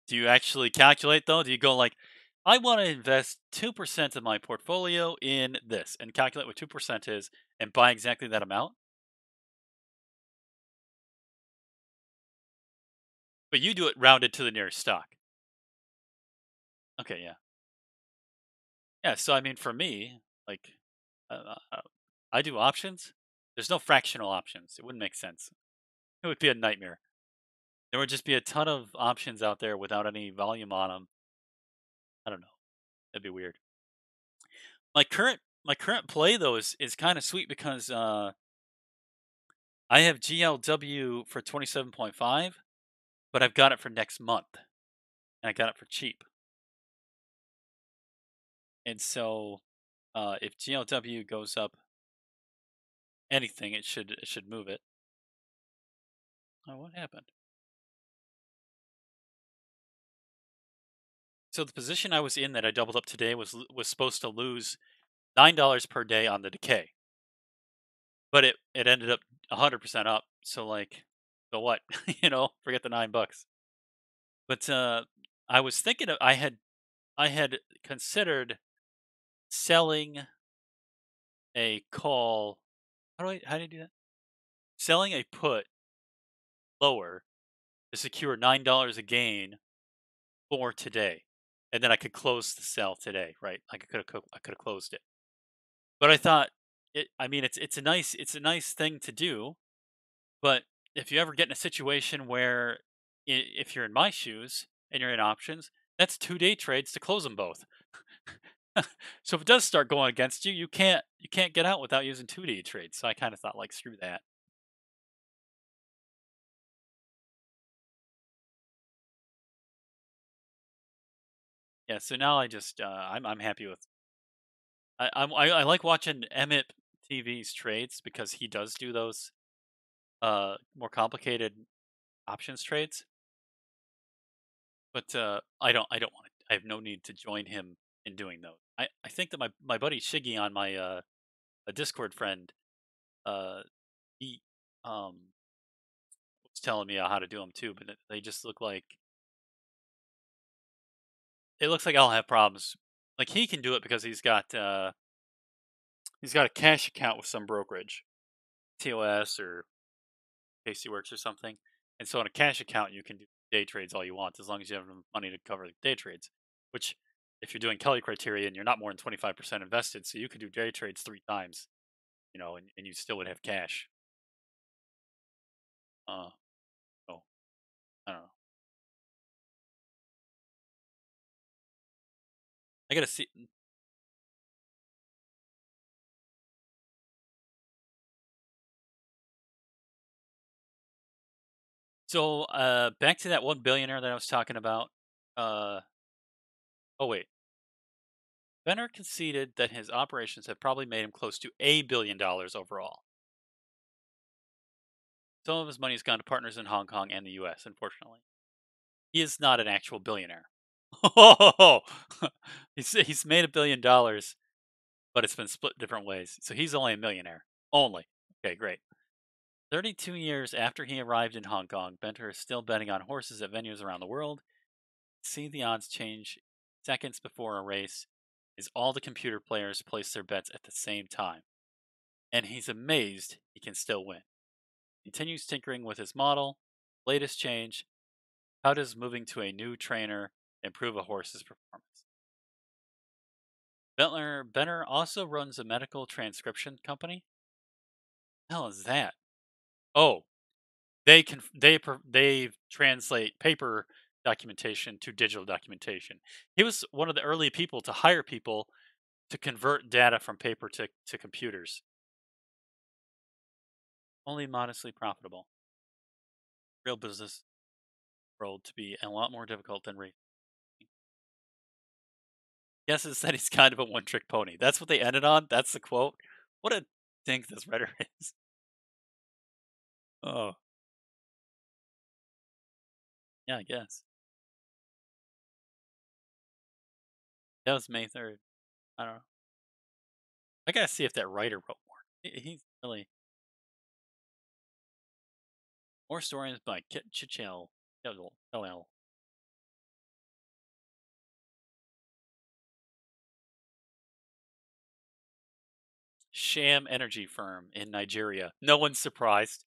Do you actually calculate though? Do you go like, I want to invest 2% of my portfolio in this and calculate what 2% is and buy exactly that amount? But you do it rounded to the nearest stock. Okay, yeah. Yeah, so I mean, for me, like, I do options. There's no fractional options. It wouldn't make sense. It would be a nightmare. There would just be a ton of options out there without any volume on them. I don't know. That'd be weird. My current play though is kind of sweet because I have GLW for 27.5, but I've got it for next month and I got it for cheap. And so if GLW goes up anything, it should move it. Oh, what happened? So the position I was in that I doubled up today was supposed to lose $9 per day on the decay, but it ended up 100% up. So like, so what? Forget the $9. But I was thinking of I had considered selling a call. How do you do that? Selling a put lower to secure $9 a gain for today, and then I could close the sell today, right? I could have closed it, but I thought I mean, it's a nice thing to do, but if you ever get in a situation where if you're in my shoes and you're in options, that's 2 day trades to close them both. So if it does start going against you, you can't get out without using 2 day trades. So I kind of thought like screw that. Yeah. So now I'm happy with I like watching Emmett TV's trades because he does do those more complicated options trades. But I don't want to. I have no need to join him in doing those. I think that my buddy Shiggy on my a Discord friend, uh he was telling me how to do them too, but they just look like it looks like I'll have problems. Like he can do it because he's got a cash account with some brokerage, TOS or KC Works or something. And so on a cash account, you can do day trades all you want as long as you have enough money to cover the day trades. Which, if you're doing Kelly criteria and you're not more than 25% invested, so you could do day trades 3 times, and you still would have cash. Uh, so I don't know. I gotta see. So back to that one billionaire that I was talking about. Uh, oh wait, Benner conceded that his operations have probably made him close to $1 billion overall. Some of his money has gone to partners in Hong Kong and the U.S. Unfortunately, he is not an actual billionaire. Oh, he's made $1 billion, but it's been split different ways. So he's only a millionaire. Only. Okay, great. 32 years after he arrived in Hong Kong, Benter is still betting on horses at venues around the world. See the odds change seconds before a race as all the computer players place their bets at the same time. And he's amazed he can still win. Continues tinkering with his model. Latest change: how does moving to a new trainer improve a horse's performance? Benner also runs a medical transcription company. The hell is that? Oh, they translate paper documentation to digital documentation. He was one of the early people to hire people to convert data from paper to computers. Only modestly profitable. Real business world to be a lot more difficult than racing. Guesses said he's kind of a one-trick pony. That's what they ended on. That's the quote. What a dink this writer is. Oh, yeah, I guess. That was May 3rd. I don't know. I gotta see if that writer wrote more. He's really more stories by Kit Chichel. LL. Sham energy firm in Nigeria. No one's surprised.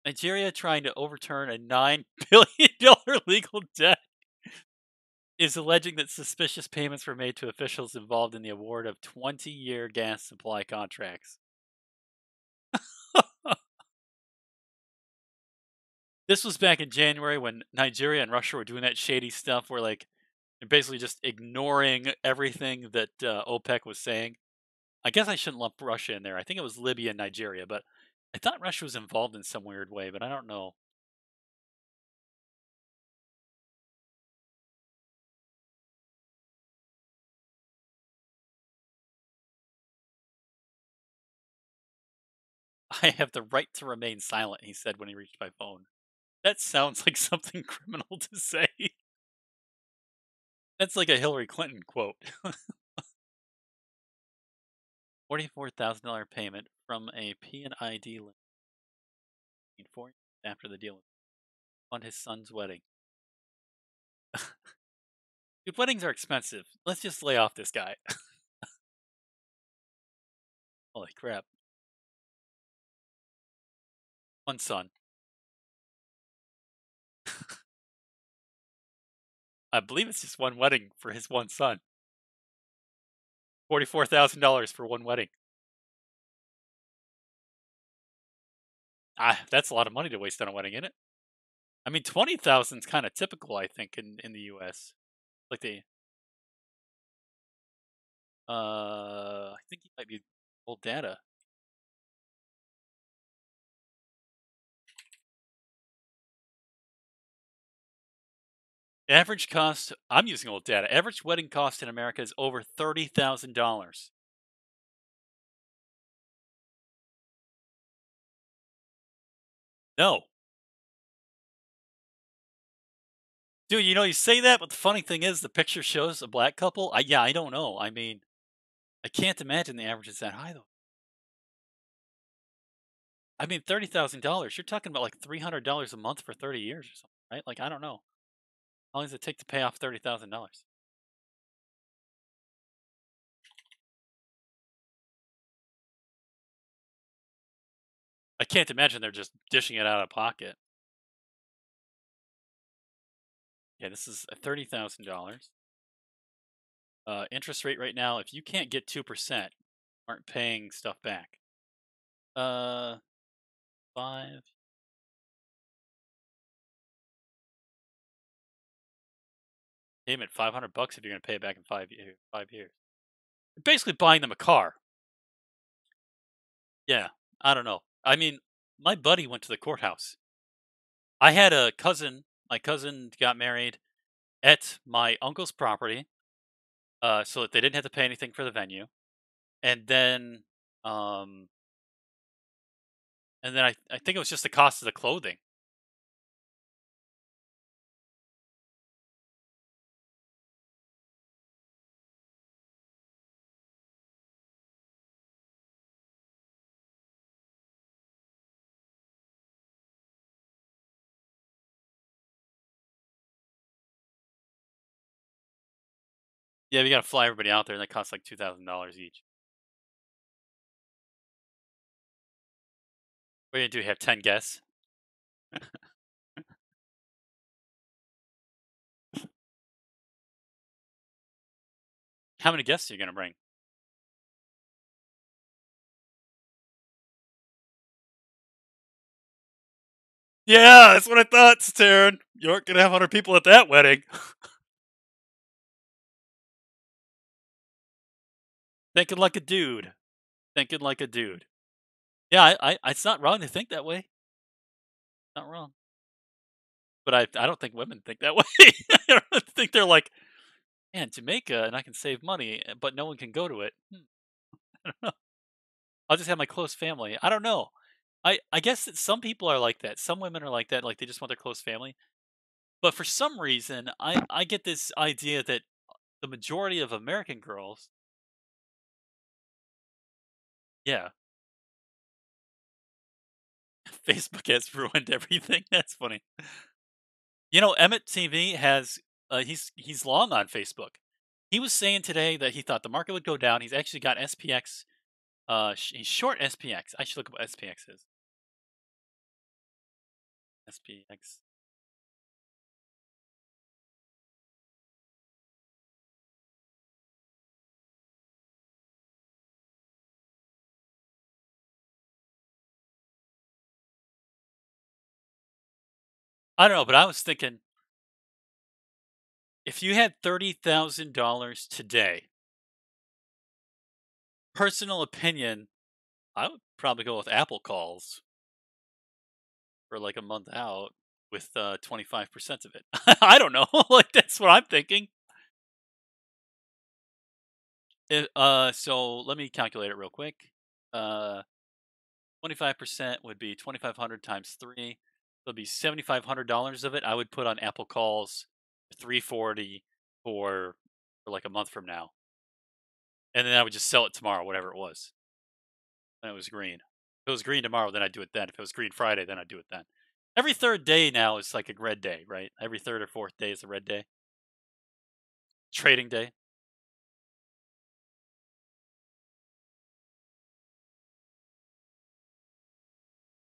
Nigeria trying to overturn a $9 billion legal debt is alleging that suspicious payments were made to officials involved in the award of 20-year gas supply contracts. This was back in January when Nigeria and Russia were doing that shady stuff where, like, they're basically just ignoring everything that OPEC was saying. I guess I shouldn't lump Russia in there. I think it was Libya and Nigeria, but I thought Russia was involved in some weird way, but I don't know. I have the right to remain silent, he said when he reached my phone. That sounds like something criminal to say. That's like a Hillary Clinton quote. $44,000 payment from a P&ID link 4 years after the deal on his son's wedding. Dude, weddings are expensive. Let's just lay off this guy. Holy crap. One son. I believe it's just one wedding for his one son. $44,000 for one wedding. That's a lot of money to waste on a wedding, isn't it? I mean, 20,000 is kind of typical, I think, in the U.S. Like I think he might be old data. Average cost, I'm using old data. Average wedding cost in America is over $30,000. No. Dude, you say that, but the funny thing is the picture shows a black couple. Yeah, I don't know. I mean, I can't imagine the average is that high though. I mean, $30,000. You're talking about like $300 a month for 30 years or something, right? Like, I don't know. How long does it take to pay off $30,000? I can't imagine they're just dishing it out of pocket. Yeah, this is $30,000. Interest rate right now, if you can't get 2%, aren't paying stuff back. Uh, five payment $500 if you're gonna pay it back in 5 years. 5 years. You're basically buying them a car. Yeah, I don't know. I mean, my buddy went to the courthouse. I had a cousin. My cousin got married at my uncle's property, so that they didn't have to pay anything for the venue. And then, um, I think it was just the cost of the clothing. Yeah, we got to fly everybody out there, and that costs like $2,000 each. What are you gonna do? Have 10 guests? How many guests are you gonna bring? Yeah, that's what I thought, Taryn. You aren't gonna have 100 people at that wedding. Thinking like a dude. Thinking like a dude. Yeah, it's not wrong to think that way. Not wrong. But I don't think women think that way. I don't think they're like, man, Jamaica, and I can save money, but no one can go to it. I'll just have my close family. I don't know. I guess that some people are like that. Some women are like that. Like they just want their close family. But for some reason, I get this idea that the majority of American girls, yeah, Facebook has ruined everything. That's funny. You know, Emmett TV has he's long on Facebook. He was saying today that he thought the market would go down. He's actually got SPX. He's short SPX. I should look up what SPX is. SPX. I don't know, but I was thinking if you had $30,000 today, personal opinion, I would probably go with Apple calls for like a month out with 25% of it. I don't know. Like that's what I'm thinking. So let me calculate it real quick. Uh, 25% would be 2,500 times three. So it'd be $7,500 of it. I would put on Apple calls, 340 for like a month from now, and then I would just sell it tomorrow, whatever it was. And it was green. If it was green tomorrow, then I'd do it then. If it was green Friday, then I'd do it then. Every third day now is like a red day, right? Every third or fourth day is a red day. Trading day.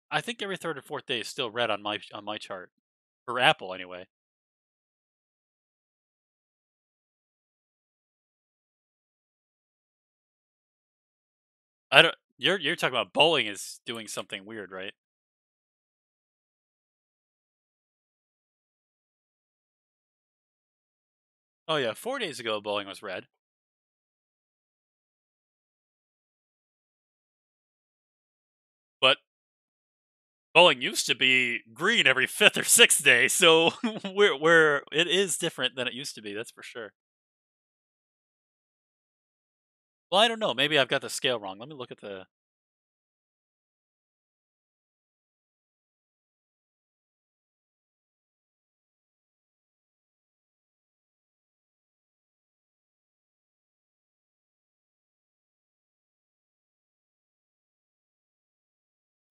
I think every third or fourth day is still red on my chart for Apple anyway. I don't. You're talking about bowling is doing something weird, right? Oh yeah, 4 days ago bowling was red, but bowling used to be green every fifth or sixth day. So we're it is different than it used to be. That's for sure. Well, I don't know. Maybe I've got the scale wrong. Let me look at the.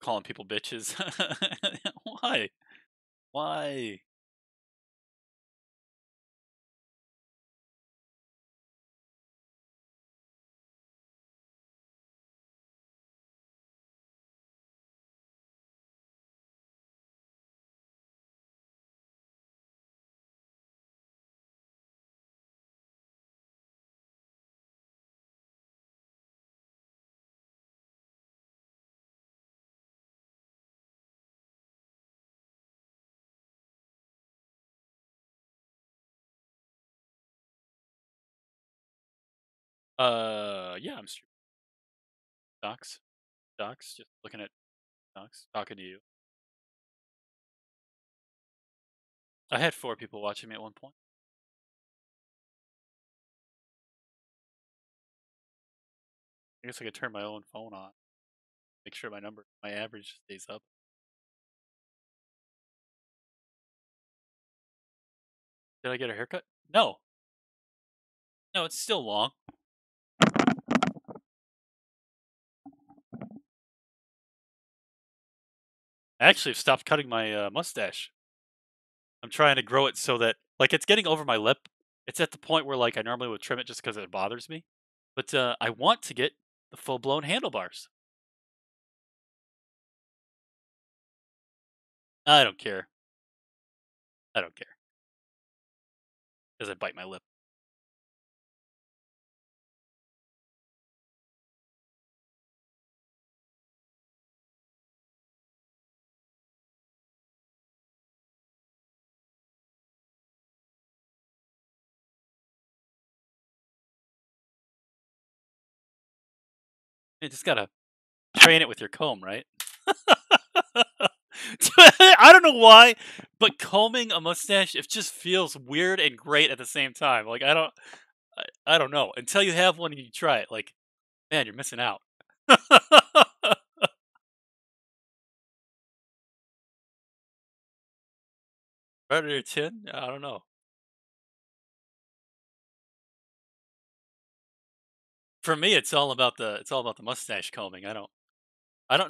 Calling people bitches. Why? Why? Yeah, I'm streaming docs. Docs. Just looking at docs. Talking to you. I had 4 people watching me at one point. I guess I could turn my own phone on. Make sure my average stays up. Did I get a haircut? No. No, it's still long. I actually have stopped cutting my mustache. I'm trying to grow it so that like it's getting over my lip. It's at the point where like I normally would trim it just because it bothers me. But I want to get the full blown handlebars. I don't care. I don't care because I bite my lip. You just gotta train it with your comb, right? I don't know why, but combing a mustache, it just feels weird and great at the same time. Like I don't know. Until you have one and you try it, like, man, you're missing out. Right on your chin? I don't know. For me, it's all about the mustache combing. I don't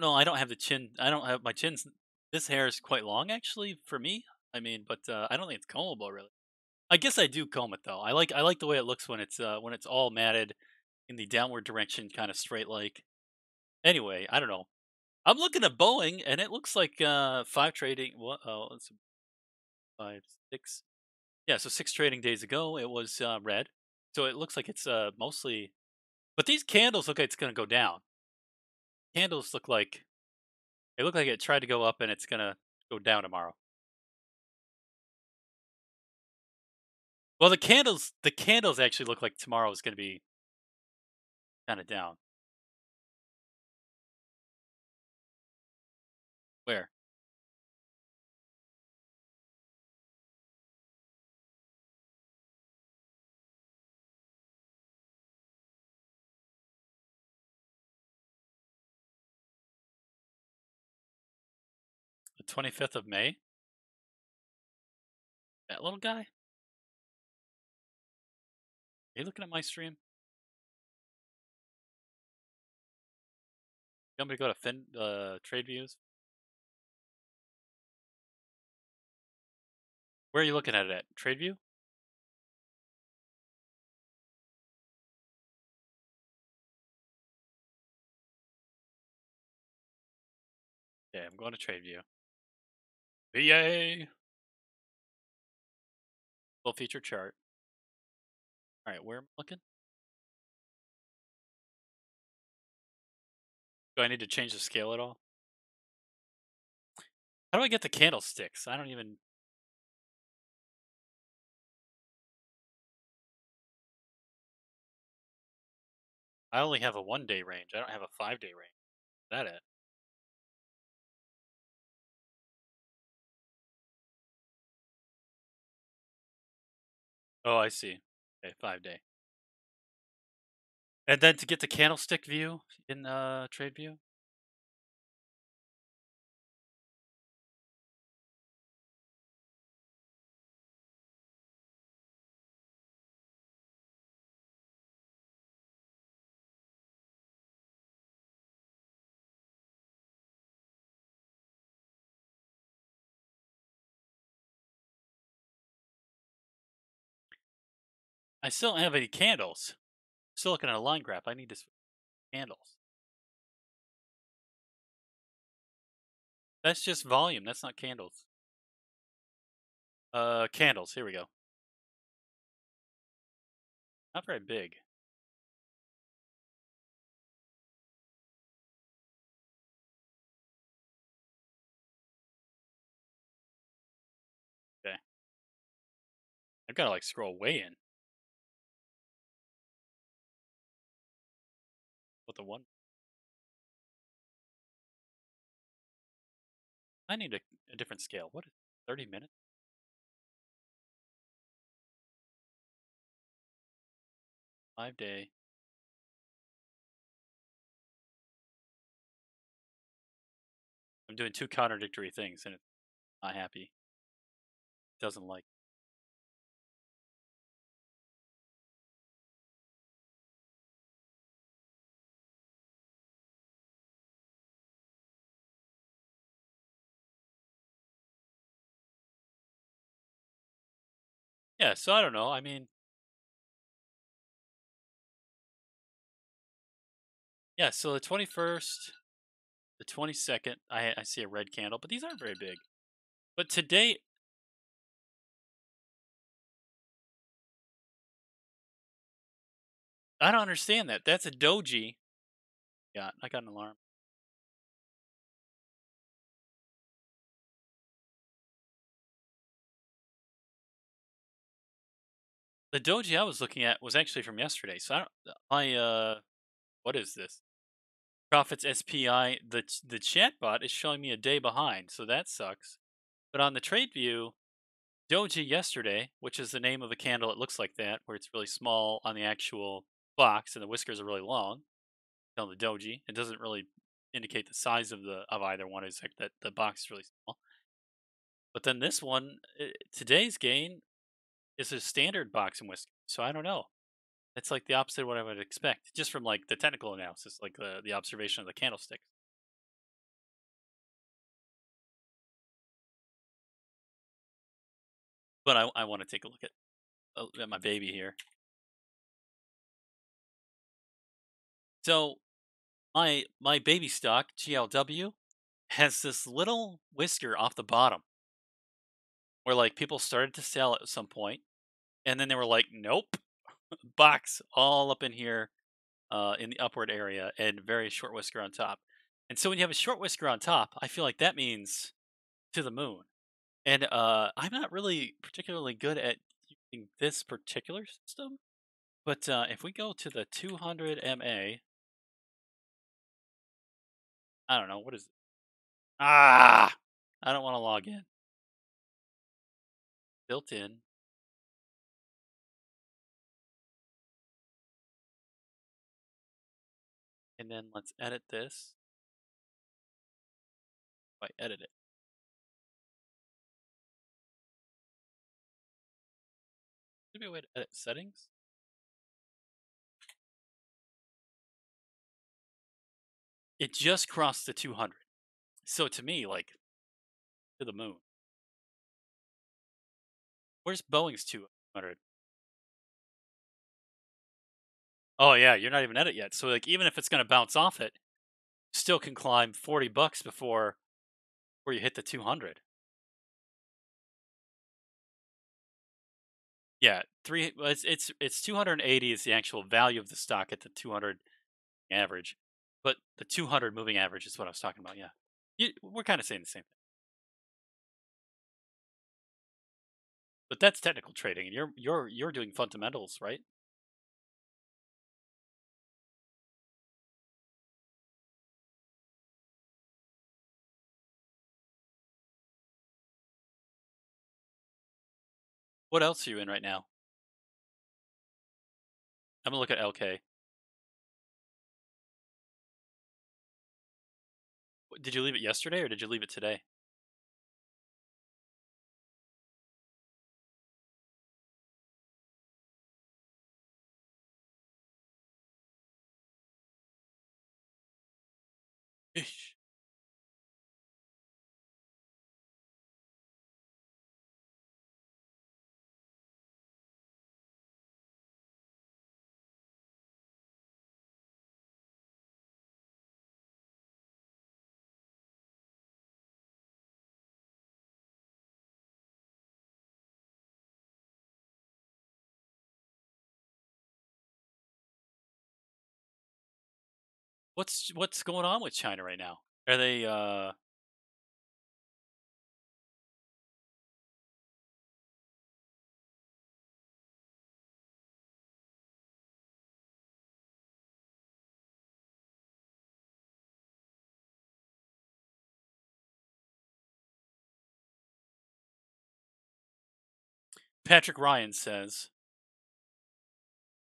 know. I don't have the chin. I don't have my chin's. This hair is quite long, actually, for me. I mean, but I don't think it's combable, really. I guess I do comb it though. I like the way it looks when it's all matted in the downward direction, kind of straight like. Anyway, I don't know. I'm looking at Boeing, and it looks like five trading. What? Oh, let's see, 5, 6. Yeah, so 6 trading days ago, it was red. So it looks like it's mostly. But these candles look like it's going to go down. Candles look like it tried to go up, and it's going to go down tomorrow. Well, the candles actually look like tomorrow is going to be kind of down. Where? The 25th of May. That little guy. Are you looking at my stream? You want me to go to trade views? Where are you looking at it at? Trade view? Yeah, I'm going to trade view. Yay! Full feature chart. All right, where am I looking? Do I need to change the scale at all? How do I get the candlesticks? I don't even. I only have a 1 day range. I don't have a 5 day range. Is that it? Oh, I see. Okay, 5 day. And then to get the candlestick view in trade view. I still don't have any candles. Still looking at a line graph. I need to candles. That's just volume. That's not candles. Candles. Here we go. Not very big. Okay. I've got to like scroll way in. What the one? I need a different scale. What is 30 minutes? 5 day. I'm doing two contradictory things and it's not happy. Doesn't like. Yeah, so I don't know. I mean, yeah, so the 21st, the 22nd, I see a red candle, but these aren't very big. But today, I don't understand that. That's a doji. Yeah, I got an alarm. The doji I was looking at was actually from yesterday. So I don't, my what is this? Profits SPI, the chat bot is showing me a day behind, so that sucks. But on the trade view, Doji yesterday, which is the name of a candle, it looks like that, where it's really small on the actual box and the whiskers are really long. On the Doji, it doesn't really indicate the size of either one. It's like that the box is really small. But then this one, today's gain is a standard box and whisker, so I don't know. It's like the opposite of what I would expect, just from like the technical analysis, like the observation of the candlestick. But I want to take a look at my baby here. So my baby stock GLW has this little whisker off the bottom where like people started to sell at some point, and then they were like, nope, box all up in here in the upward area and very short whisker on top. And so when you have a short whisker on top, I feel like that means to the moon. And I'm not really particularly good at using this particular system, but if we go to the 200 MA, I don't know what is it? Ah, I don't want to log in. Built in, and then let's edit this. If I edit it, should be a way to edit settings. It just crossed the 200. So to me, like to the moon. Where's Boeing's 200? Oh yeah, you're not even at it yet. So like even if it's going to bounce off it, still can climb $40 before you hit the 200. Yeah, it's 280 is the actual value of the stock at the 200 average, but the 200 moving average is what I was talking about. Yeah, we're kind of saying the same thing, but that's technical trading, and you're doing fundamentals, right? What else are you in right now? I'm gonna look at LK. Did you leave it yesterday or did you leave it today? Ish. What's going on with China right now? Are they Patrick Ryan says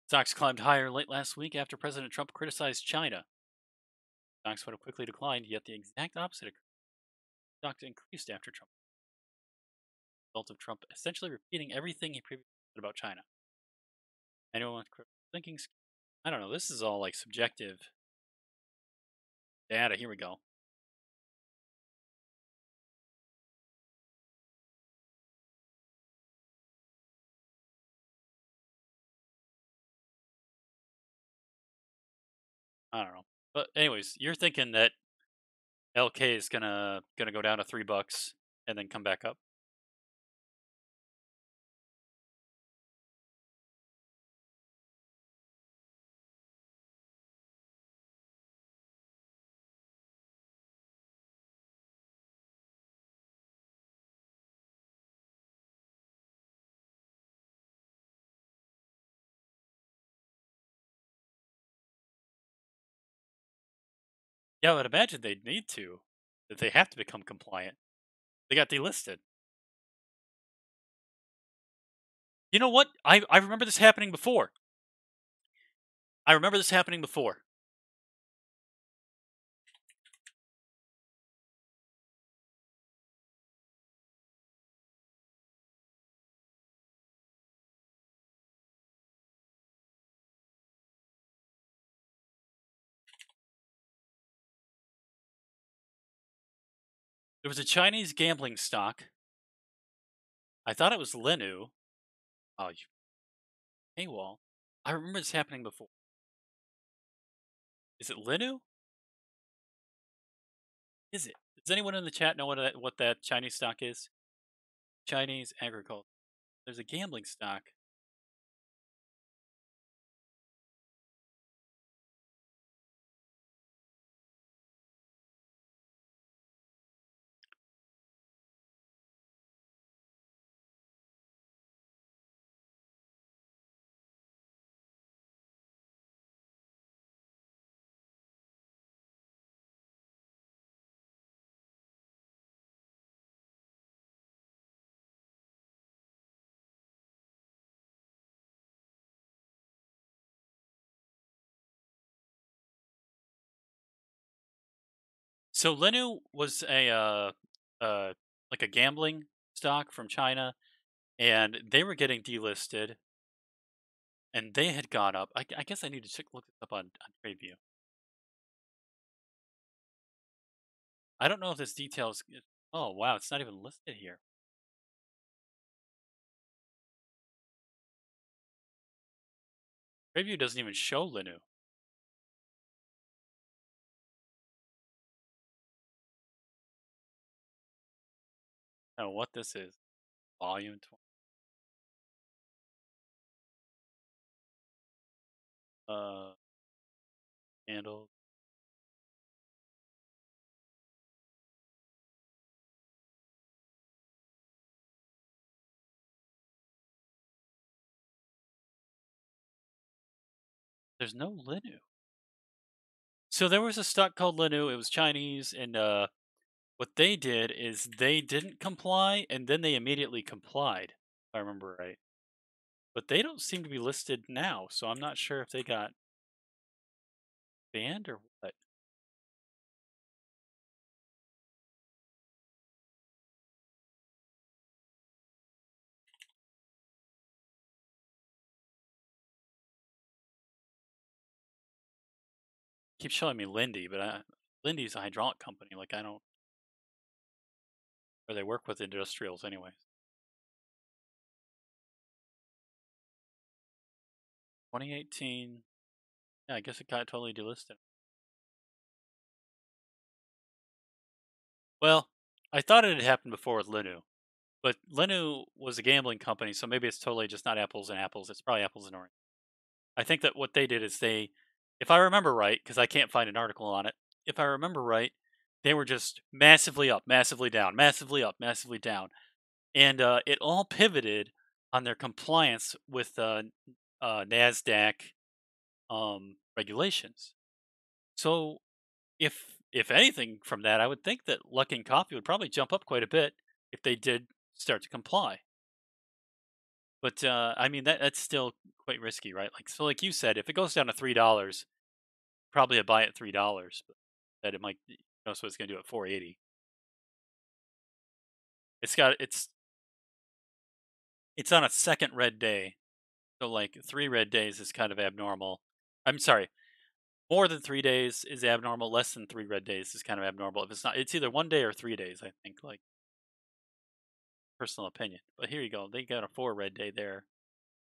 stocks climbed higher late last week after President Trump criticized China. Stocks would have quickly declined, yet the exact opposite occurred. Stocks increased after Trump, result of Trump essentially repeating everything he previously said about China. Anyone with critical thinking, I don't know. This is all like subjective data. Here we go. I don't know. But anyways, you're thinking that LK is gonna go down to $3 and then come back up. Yeah, I would imagine they'd need to. That they have to become compliant. They got delisted. You know what? I remember this happening before. I remember this happening before. There was a Chinese gambling stock. I thought it was Linu. Oh, you paywall. I remember this happening before. Is it Linu? Is it? Does anyone in the chat know what that Chinese stock is? Chinese agriculture. There's a gambling stock. So Linu was uh, like a gambling stock from China, and they were getting delisted, and they had gone up. I guess I need to look this up on TradeView. I don't know if this details. Oh wow, it's not even listed here. TradeView doesn't even show Linu. I don't know what this is. Volume 20. Handle. There's no Linu. So there was a stock called Linu. It was Chinese, and what they did is they didn't comply, and then they immediately complied. If I remember right. But they don't seem to be listed now, so I'm not sure if they got banned or what. Keeps showing me Lindy, but Lindy's a hydraulic company. Like I don't, or they work with industrials anyway. 2018. Yeah, I guess it got totally delisted. Well, I thought it had happened before with Linu, but Linu was a gambling company, so maybe it's totally just not apples and apples. It's probably apples and oranges. I think that what they did is if I remember right, because I can't find an article on it, if I remember right, they were just massively up, massively down, massively up, massively down, and it all pivoted on their compliance with Nasdaq regulations. So if anything from that, I would think that Luckin Coffee would probably jump up quite a bit if they did start to comply. But I mean that's still quite risky, right? Like so, like you said, if it goes down to $3, probably a buy at $3, but that it might. So it's going to do at 480. It's on a second red day, so like 3 red days is kind of abnormal. I'm sorry, more than 3 days is abnormal. Less than 3 red days is kind of abnormal. If it's not, it's either one day or 3 days. I think, like personal opinion. But here you go. They got a 4 red day there.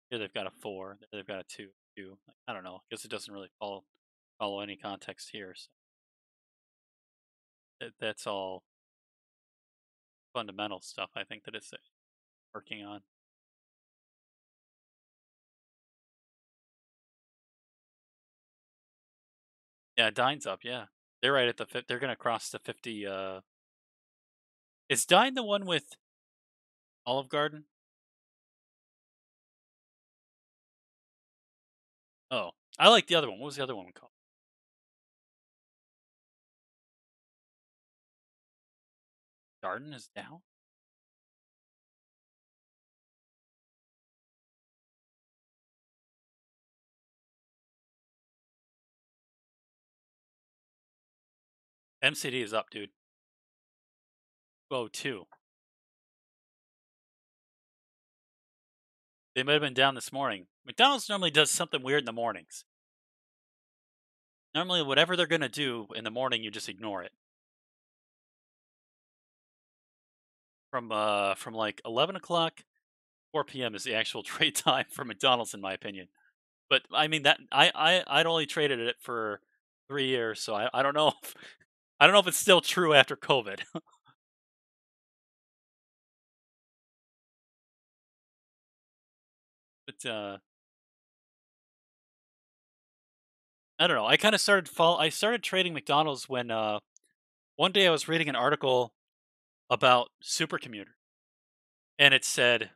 Here they've got a four. There they've got a two. Two. Like, I don't know. I guess it doesn't really follow any context here. So that's all fundamental stuff. I think that it's working on. Yeah, Dine's up. Yeah, they're right at the. They're gonna cross the 50. Is Dine the one with Olive Garden? Oh, I like the other one. What was the other one called? Garden is down. MCD is up, dude. Whoa, two. They might have been down this morning. McDonald's normally does something weird in the mornings. Normally, whatever they're gonna do in the morning, you just ignore it. From like 11 o'clock, 4 p.m. is the actual trade time for McDonald's, in my opinion. But I mean that I'd only traded it for 3 years, so I don't know if I don't know if it's still true after COVID. But I don't know. I started trading McDonald's when one day I was reading an article about supercommuter, and it said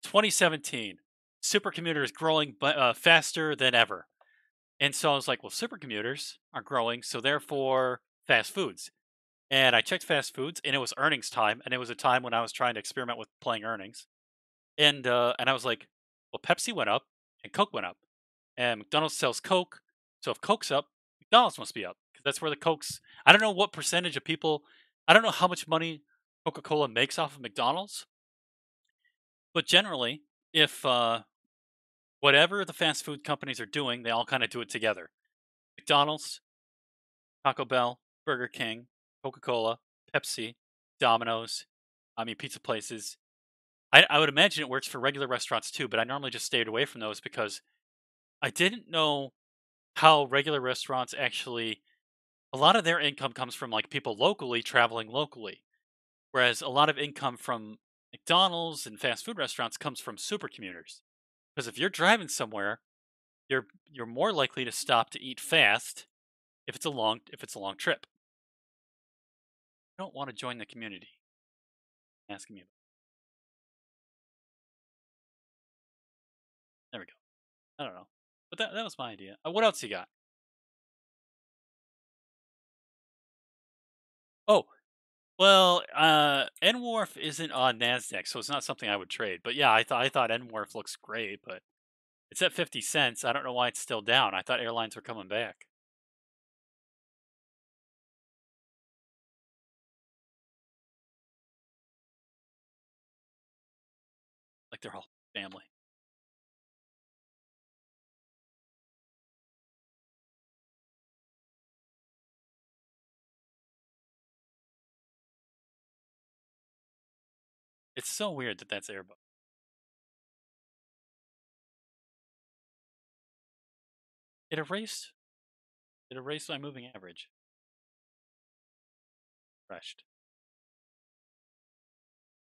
2017 supercommuter is growing faster than ever. And so I was like, well, supercommuters are growing, so therefore fast foods. And I checked fast foods, and it was earnings time, and it was a time when I was trying to experiment with playing earnings. And I was like, well, Pepsi went up, and Coke went up, and McDonald's sells Coke, so if Coke's up, McDonald's must be up because that's where the Cokes. I don't know what percentage of people. I don't know how much money Coca Cola makes off of McDonald's, but generally, if whatever the fast food companies are doing, they all kind of do it together. McDonald's, Taco Bell, Burger King, Coca Cola, Pepsi, Domino's. I mean, pizza places. I would imagine it works for regular restaurants too, but I normally just stayed away from those because I didn't know how regular restaurants actually. A lot of their income comes from like people locally traveling locally, whereas a lot of income from McDonald's and fast food restaurants comes from supercommuters. Because if you're driving somewhere, you're more likely to stop to eat fast if it's a long trip. I don't want to join the community. Asking me. There we go. I don't know, but that was my idea. What else you got? Oh, well, Nworf isn't on Nasdaq, so it's not something I would trade. But yeah, I thought Nworf looks great, but it's at 50 cents. I don't know why it's still down. I thought airlines were coming back. Like they're all family. It's so weird that that's Airbus. It erased. It erased my moving average. Crashed.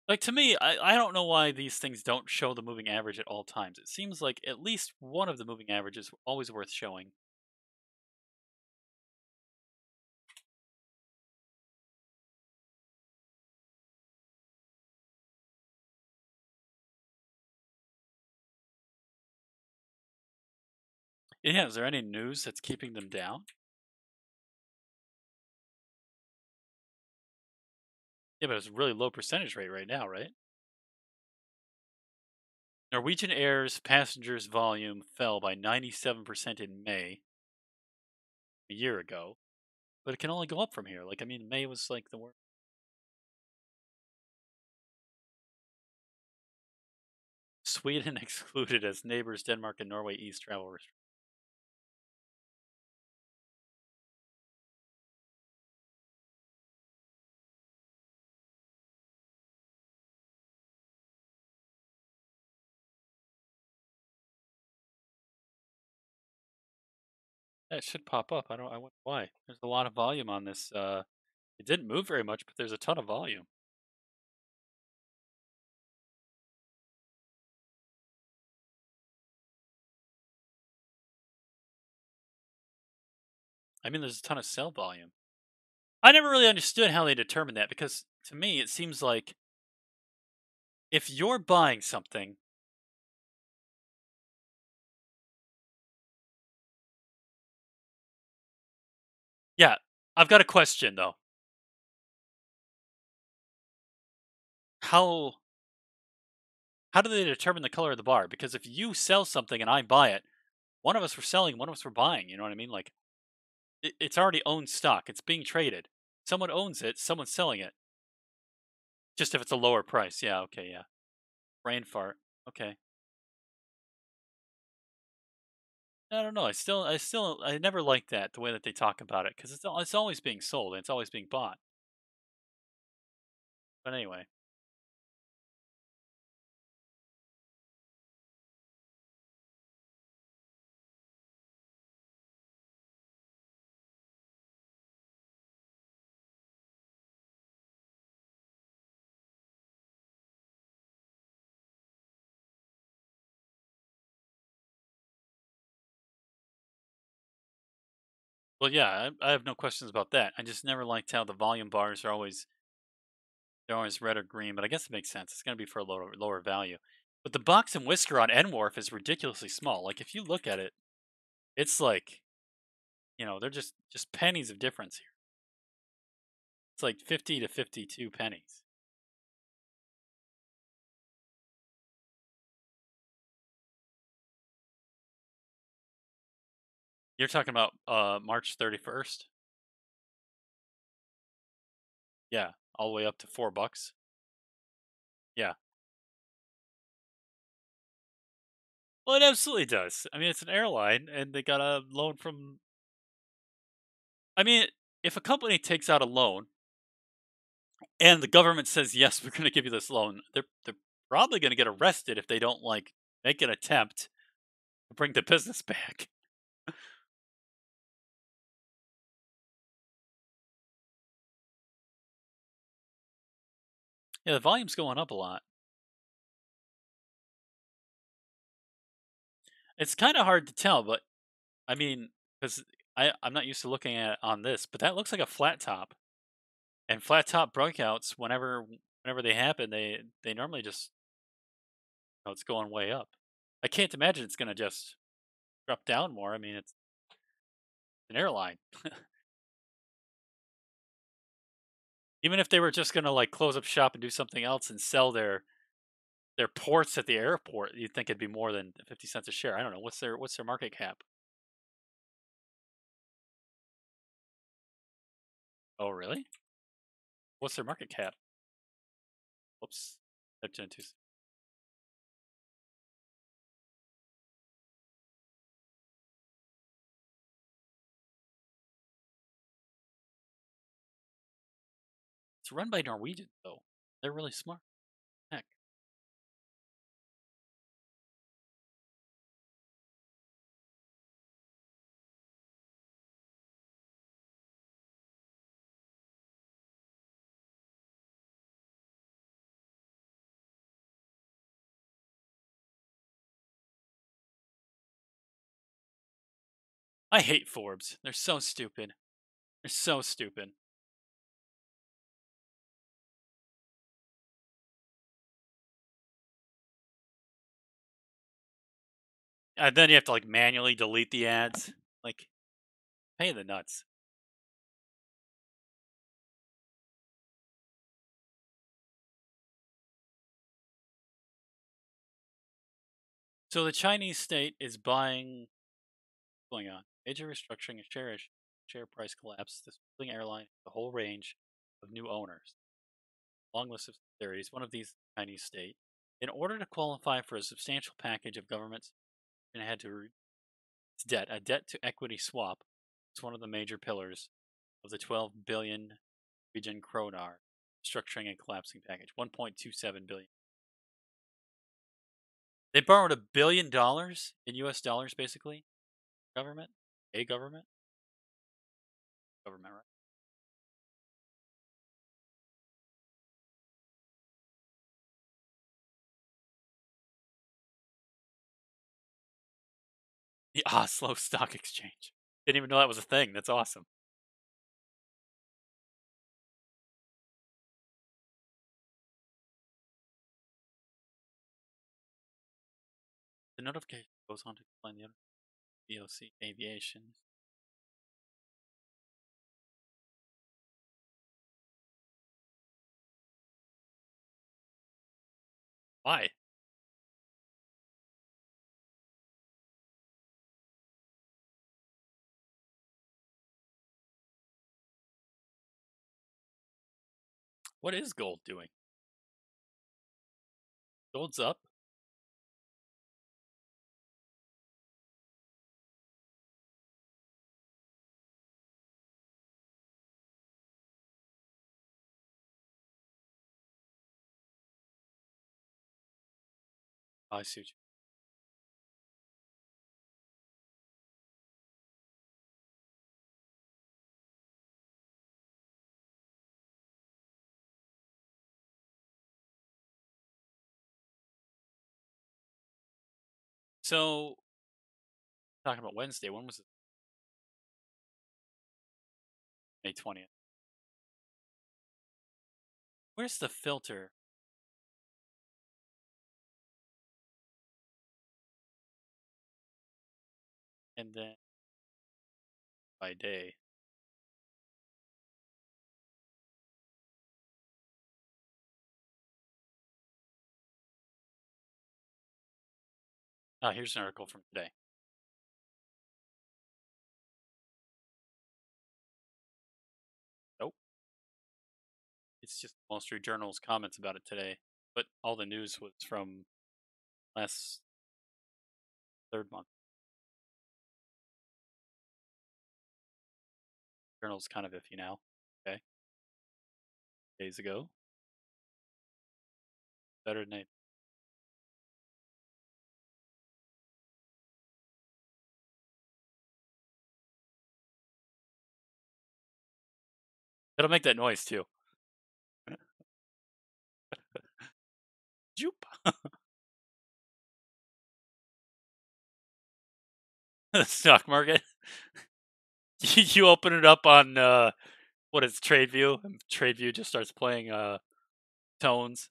Like to me, I don't know why these things don't show the moving average at all times. It seems like at least one of the moving averages always worth showing. Yeah, is there any news that's keeping them down? Yeah, but it's a really low percentage rate right now, right? Norwegian Air's passengers volume fell by 97% in May, a year ago, but it can only go up from here. Like, I mean, May was like the worst. Sweden excluded as neighbors Denmark and Norway ease travel restrictions. That should pop up. I wonder why. There's a lot of volume on this. It didn't move very much, but there's a ton of volume. I mean, there's a ton of sell volume. I never really understood how they determined that because to me, it seems like if you're buying something, yeah, I've got a question though. how how do they determine the color of the bar? Because if you sell something and I buy it, one of us for selling, one of us for buying. You know what I mean? Like it's already owned stock. It's being traded. Someone owns it. Someone's selling it. Just if it's a lower price. Yeah. Okay. Yeah. Brain fart. Okay. I don't know. I never liked that the way that they talk about it because it's always being sold and it's always being bought. But anyway, well, yeah, I have no questions about that. I just never liked how the volume bars they're always red or green, but I guess it makes sense. It's going to be for a lower value. But the box and whisker on Enwharf is ridiculously small. Like if you look at it, it's like they're just pennies of difference here. It's like 50 to 52 pennies. You're talking about March 31st? Yeah, all the way up to $4. Yeah. Well, it absolutely does. I mean, it's an airline, and they got a loan from. I mean, if a company takes out a loan and the government says yes, we're going to give you this loan, they're probably going to get arrested if they don't like make an attempt to bring the business back. Yeah, the volume's going up a lot. It's kind of hard to tell, but I mean, because I'm not used to looking at it on this, but that looks like a flat top. And flat top breakouts, whenever they happen, they normally just it's going way up. I can't imagine it's going to just drop down more. I mean, it's an airline. Even if they were just going to like close up shop and do something else and sell their ports at the airport, you'd think it'd be more than 50 cents a share. I don't know what's their market cap. Oh, really? What's their market cap? Whoops. Typed in It's run by Norwegian though. They're really smart. Heck. I hate Forbes. They're so stupid. They're so stupid. And then you have to like manually delete the ads. Like, pay the nuts. So the Chinese state is buying. What's going on? Major restructuring and share price collapse. This building airline has a whole range of new owners. Long list of subsidiaries. One of these Chinese state. In order to qualify for a substantial package of governments, it had to its debt, a debt to equity swap. It's one of the major pillars of the 12 billion Norwegian kroner structuring and collapsing package. 1.27 billion. They borrowed $1 billion in US dollars, basically. Government? A government? Government, right? The Oslo Stock Exchange. Didn't even know that was a thing. That's awesome. The notification goes on to explain the DOC aviation. Why? What is gold doing? Gold's up. I see what you. So talking about Wednesday. When was it? May 20th. Where's the filter? And then by day. Ah, here's an article from today. Nope. It's just Wall Street Journal's comments about it today. But all the news was from last third month. Journal's kind of iffy now. Okay. Days ago. Better than it. It'll make that noise too. Joop. The stock market. You open it up on what is TradeView, and TradeView just starts playing tones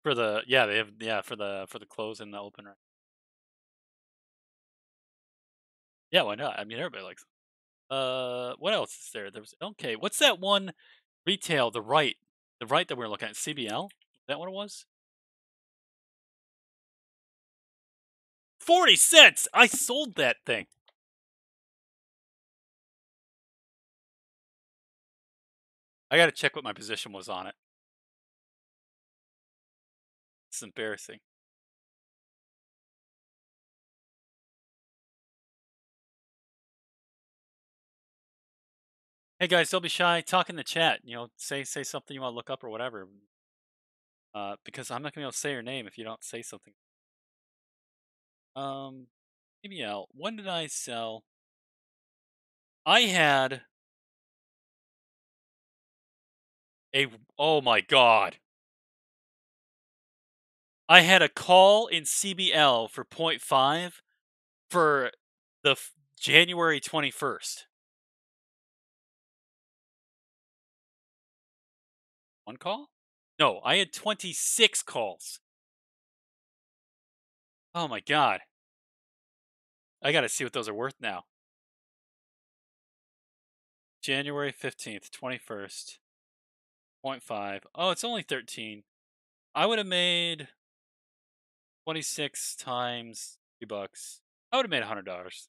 for the they have for the close and the open. Right. Yeah, why not? I mean, everybody likes them. What else is there? There was okay. What's that one retail? The right that we were looking at, CBL. Is that what it was? 40 cents. I sold that thing. I got to check what my position was on it. It's embarrassing. Hey guys, don't be shy. Talk in the chat. Say something you want to look up or whatever. Because I'm not gonna be able to say your name if you don't say something. Um, CBL. When did I sell? I had a. Oh my god! I had a call in CBL for point 0.5 for the January 21st. One call? No, I had 26 calls. Oh my god! I got to see what those are worth now. January 15th, 21st, point 0.5. Oh, it's only 13. I would have made 26 times $3. I would have made $100.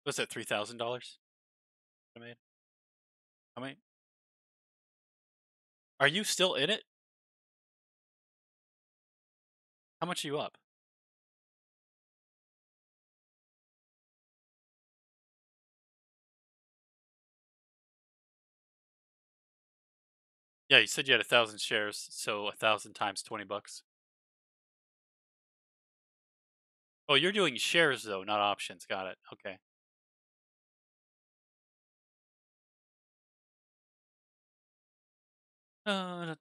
Was that $3,000? I made. How many? Are you still in it? How much are you up? Yeah, you said you had 1,000 shares, so 1,000 times $20. Oh, you're doing shares though, not options. Got it. Okay. What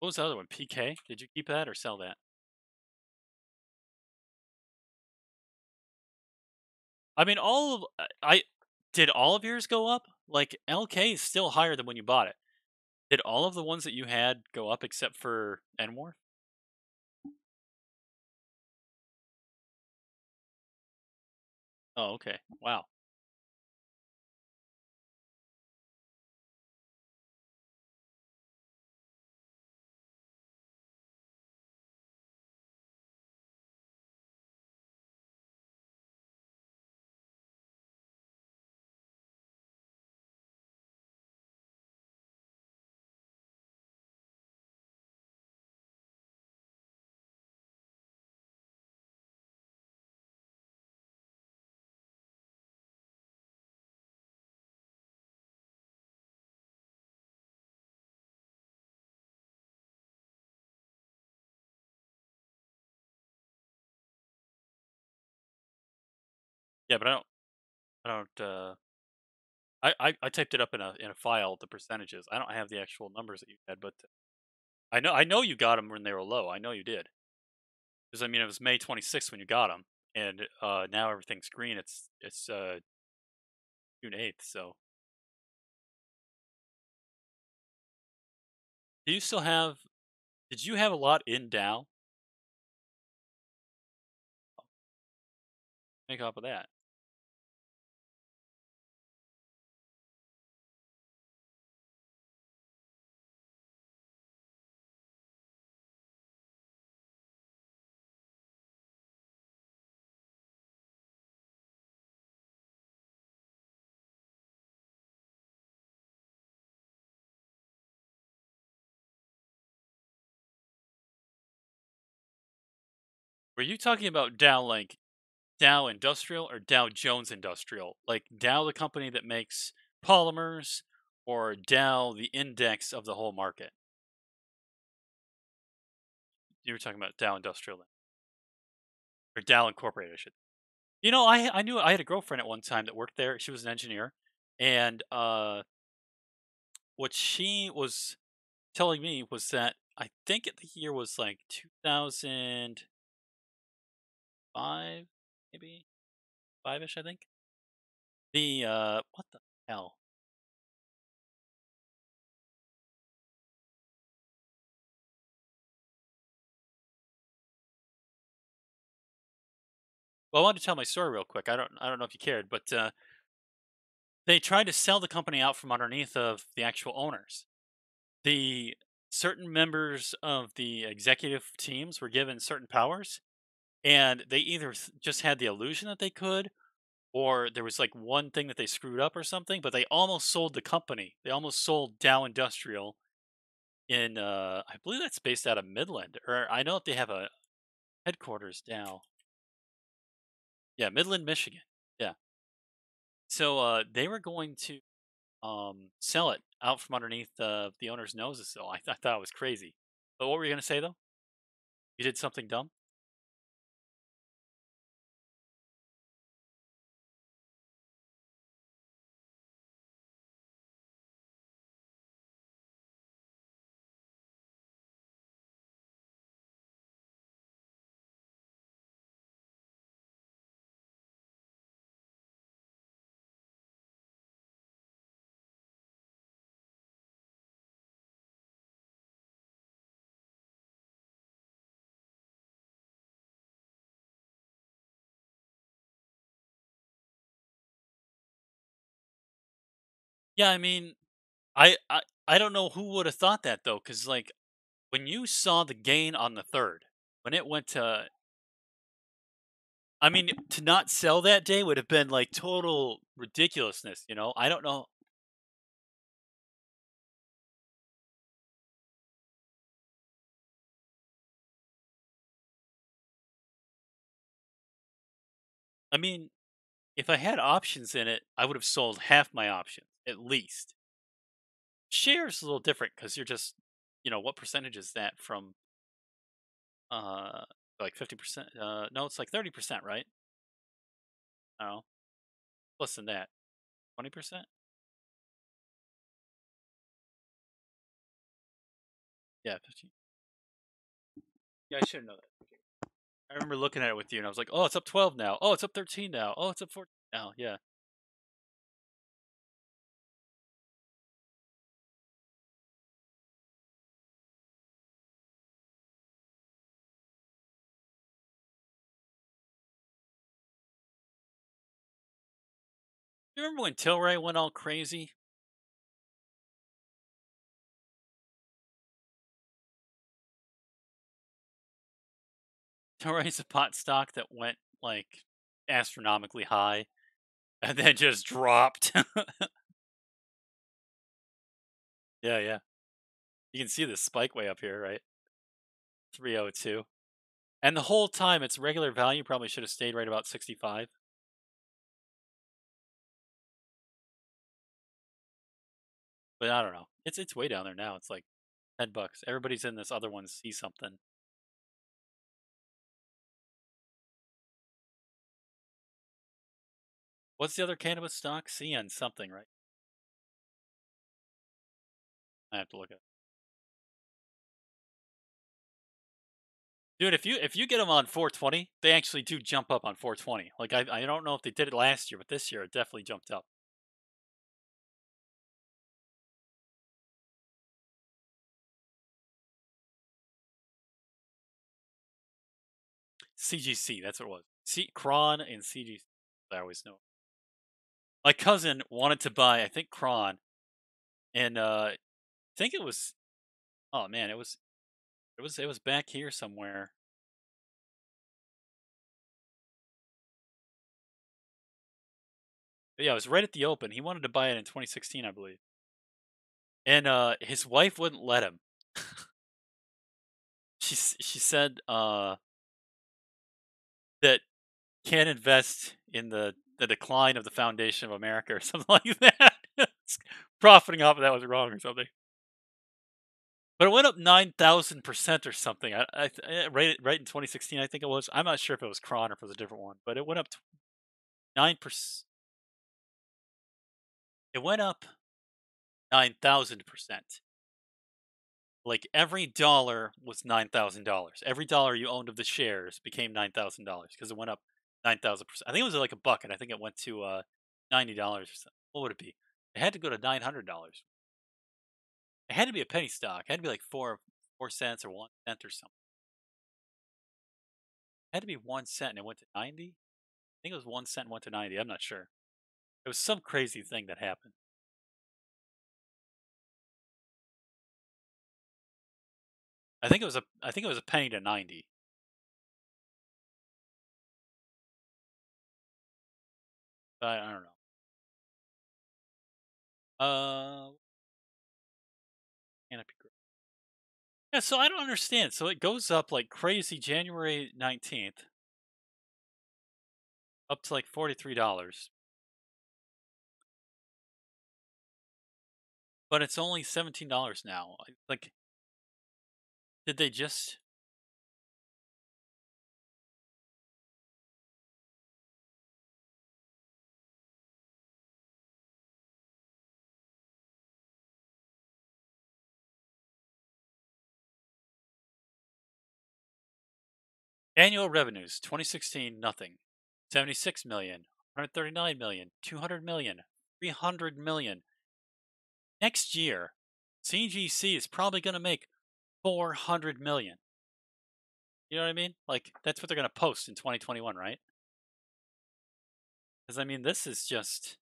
was the other one? PK? Did you keep that or sell that? I mean, I did all of yours go up? Like LK is still higher than when you bought it. Did all of the ones that you had go up except for Enmore? Oh, okay. Wow. Yeah, but I don't. I typed it up in a file, the percentages. I don't have the actual numbers that you had, but I know you got them when they were low. I know you did, because I mean it was May 26th when you got them, and now everything's green. It's June 8th. So do you still have? Did you have a lot in Dow? Make off of that. Were you talking about Dow like Dow Industrial or Dow Jones Industrial? Like Dow, the company that makes polymers, or Dow, the index of the whole market? You were talking about Dow Industrial then, or Dow Incorporated, I should. You know, I knew I had a girlfriend at one time that worked there. She was an engineer, and what she was telling me was that I think the year was like 2005, maybe 5ish. I think the what the hell? Well, I wanted to tell my story real quick. I don't know if you cared, but they tried to sell the company out from underneath of the actual owners. The certain members of the executive teams were given certain powers, and they either just had the illusion that they could, or there was like one thing that they screwed up or something. But they almost sold the company. They almost sold Dow Industrial in, I believe that's based out of Midland, or I know that they have a headquarters Dow. Yeah, Midland, Michigan. Yeah. So they were going to sell it out from underneath the owner's noses. So I thought it was crazy. But what were you gonna say though? You did something dumb? Yeah, I mean, I don't know who would have thought that though, because like when you saw the gain on the third, when it went to, I mean, to not sell that day would have been like total ridiculousness. You know, I don't know. I mean, if I had options in it, I would have sold half my options at least. Shares a little different because you're just, what percentage is that from? Uh, like 50%. No, it's like 30%, right? No, less than that. 20%. Yeah, 15. Yeah, I should know that. I remember looking at it with you, and I was like, "Oh, it's up 12 now. Oh, it's up 13 now. Oh, it's up 14 now." Yeah. You remember when Tilray went all crazy? Tilray's a pot stock that went like astronomically high and then just dropped. Yeah, yeah. You can see the spike way up here, right? 302. And the whole time its regular value probably should have stayed right about 65. But I don't know. It's way down there now. It's like $10. Everybody's in this other one to see something. What's the other cannabis stock? CN something, right? I have to look at. Dude, if you get them on 420, they actually do jump up on 420. Like I don't know if they did it last year, but this year it definitely jumped up. CGC, that's what it was. C Cron and CGC. I always know. My cousin wanted to buy, I think Cron, and I think it was. Oh man, it was back here somewhere. But yeah, it was right at the open. He wanted to buy it in 2016, I believe, and his wife wouldn't let him. She said that can't invest in the decline of the foundation of America or something like that. Profiting off of that was wrong or something. But it went up 9,000% or something. Right in 2016, I think it was. I'm not sure if it was Cron or if it was a different one, but it went up 9%. It went up 9,000%. Like every dollar was $9,000. Every dollar you owned of the shares became $9,000 because it went up 9,000%. I think it was like a buck, and I think it went to $90 or something. What would it be? It had to go to $900. It had to be a penny stock. It had to be like 4 cents or 1 cent or something. It had to be 1 cent and it went to 90. I think it was 1 cent and went to 90. I'm not sure. It was some crazy thing that happened. I think it was a penny to 90. I don't know. Canopy Growth. Yeah, so I don't understand. So it goes up like crazy January 19th, up to like $43, but it's only $17 now. Like, did they just annual revenues 2016 nothing, 76 million, 139 million, 200 million, 300 million. Next year, CGC is probably going to make 400 million. You know what I mean? Like that's what they're going to post in 2021, right? Because I mean, this is just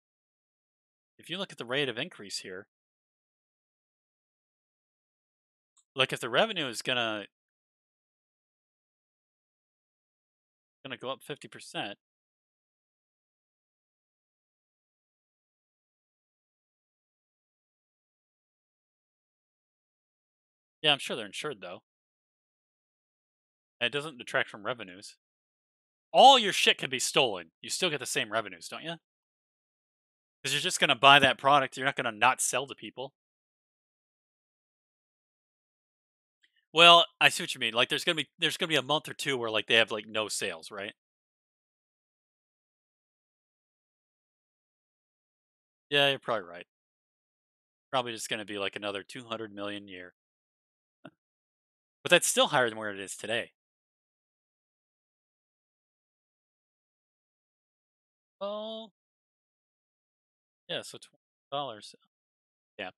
if you look at the rate of increase here, like if the revenue is gonna go up 50%. Yeah, I'm sure they're insured though. And it doesn't detract from revenues. All your shit can be stolen. You still get the same revenues, don't you? Because you're just gonna buy that product. You're not gonna not sell to people. Well, I see what you mean. Like there's gonna be a month or two where like they have like no sales, right? Yeah, you're probably right. Probably just gonna be like another 200 million a year. But that's still higher than where it is today. Oh, yeah. So $20 cap.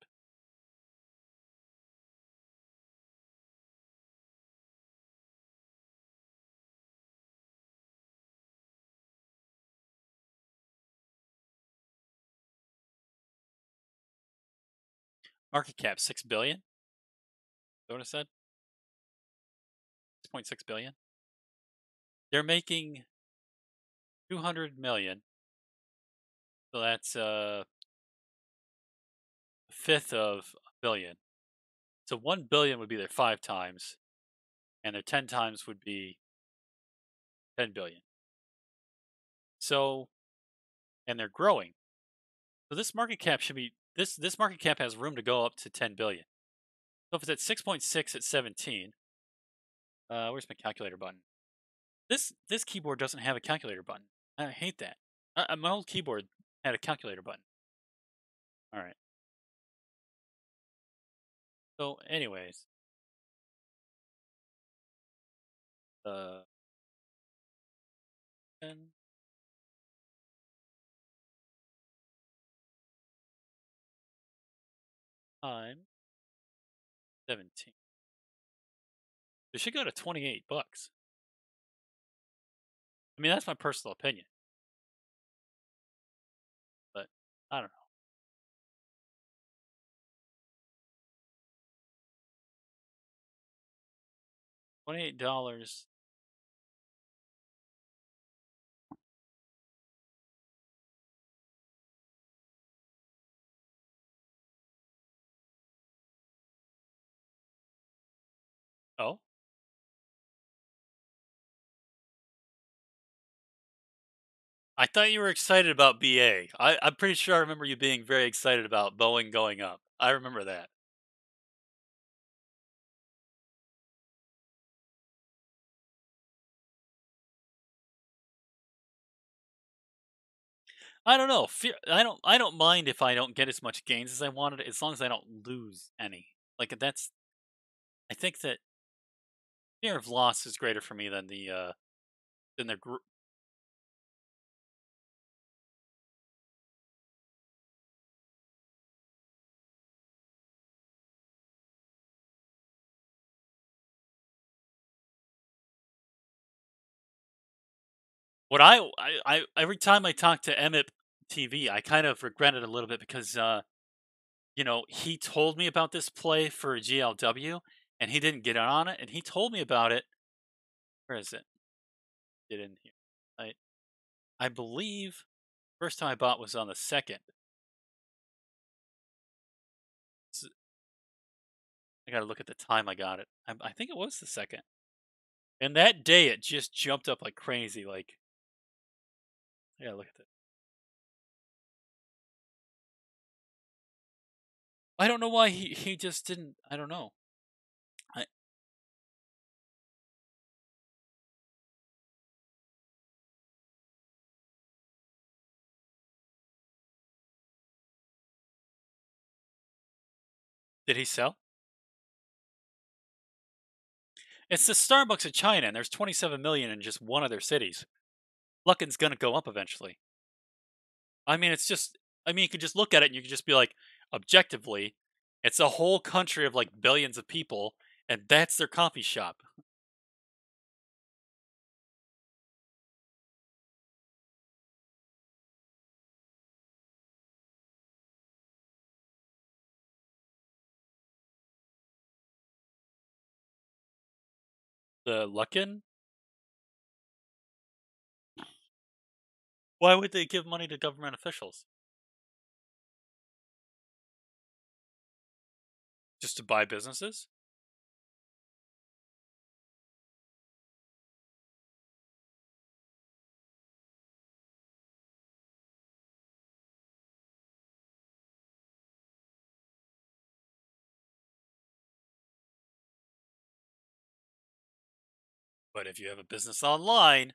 Market cap 6 billion. Is that what it said? 6.6 billion. They're making 200 million. So that's a fifth of a billion. So 1 billion would be their 5 times, and their 10 times would be 10 billion. So, and they're growing. So this market cap should be this market cap has room to go up to 10 billion. So if it's at 6.6 at 17, where's my calculator button? This keyboard doesn't have a calculator button. I hate that. My old keyboard had a calculator button. All right. So, anyways, uh, 10 times 17. It should go to $28. I mean, that's my personal opinion, but I don't know. $28. Oh, I thought you were excited about BA. I'm pretty sure I remember you being very excited about Boeing going up. I remember that. I don't know. I don't mind if I don't get as much gains as I wanted, as long as I don't lose any. Like that's. I think that fear of loss is greater for me than the group. What I every time I talk to Emmett TV, I kind of regret it a little bit because he told me about this play for GLW and he didn't get on it, and he told me about it. Where is it? Get in here. I believe first time I bought was on the second. I got to look at the time I got it. I think it was the second. And that day it just jumped up like crazy. Like I gotta look at it. I don't know why he just didn't. I don't know. I, did he sell? It's the Starbucks of China, and there's 27 million in just one of their cities. Luckin's gonna go up eventually. I mean, it's just. I mean, you could just look at it and you could just be like, objectively, it's a whole country of like billions of people, and that's their coffee shop. The Luckin. Why would they give money to government officials? Just to buy businesses? But if you have a business online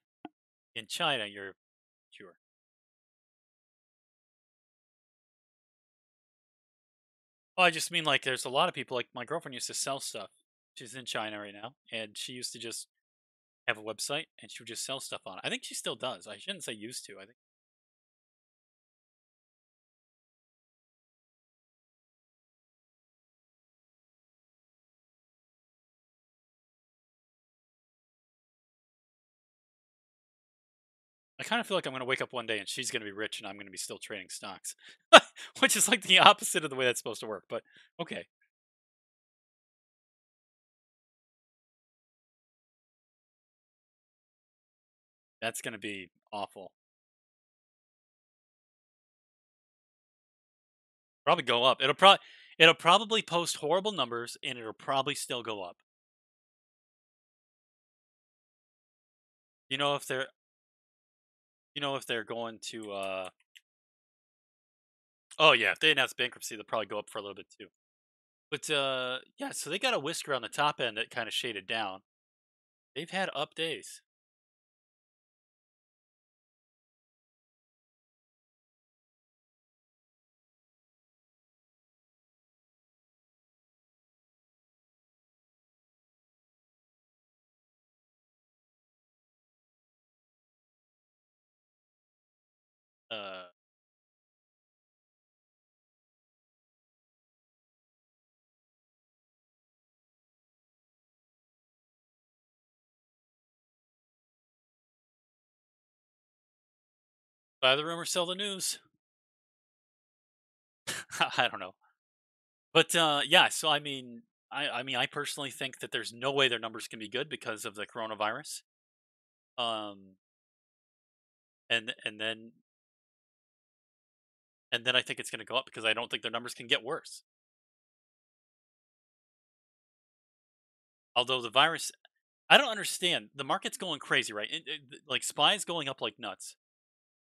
in China, you're secure. Well, I just mean like there's a lot of people. Like my girlfriend used to sell stuff. She's in China right now, and she used to just have a website and she would just sell stuff on it. I think she still does. I shouldn't say used to. I think I kind of feel like I'm going to wake up one day and she's going to be rich and I'm going to be still trading stocks, which is like the opposite of the way that's supposed to work. But okay, that's going to be awful. Probably go up. It'll probably post horrible numbers and it'll probably still go up. You know if they're if they're going to oh yeah, if they announce bankruptcy, they'll probably go up for a little bit too. But yeah, so they got a whisker on the top end that kind of shaded down. They've had up days. Uh Buy the rumor, sell the news. I don't know. But yeah, so I mean I personally think that there's no way their numbers can be good because of the coronavirus. Um and and then and then I think it's going to go up because I don't think their numbers can get worse. Although the virus, I don't understand. The market's going crazy, right? Like SPY's going up like nuts.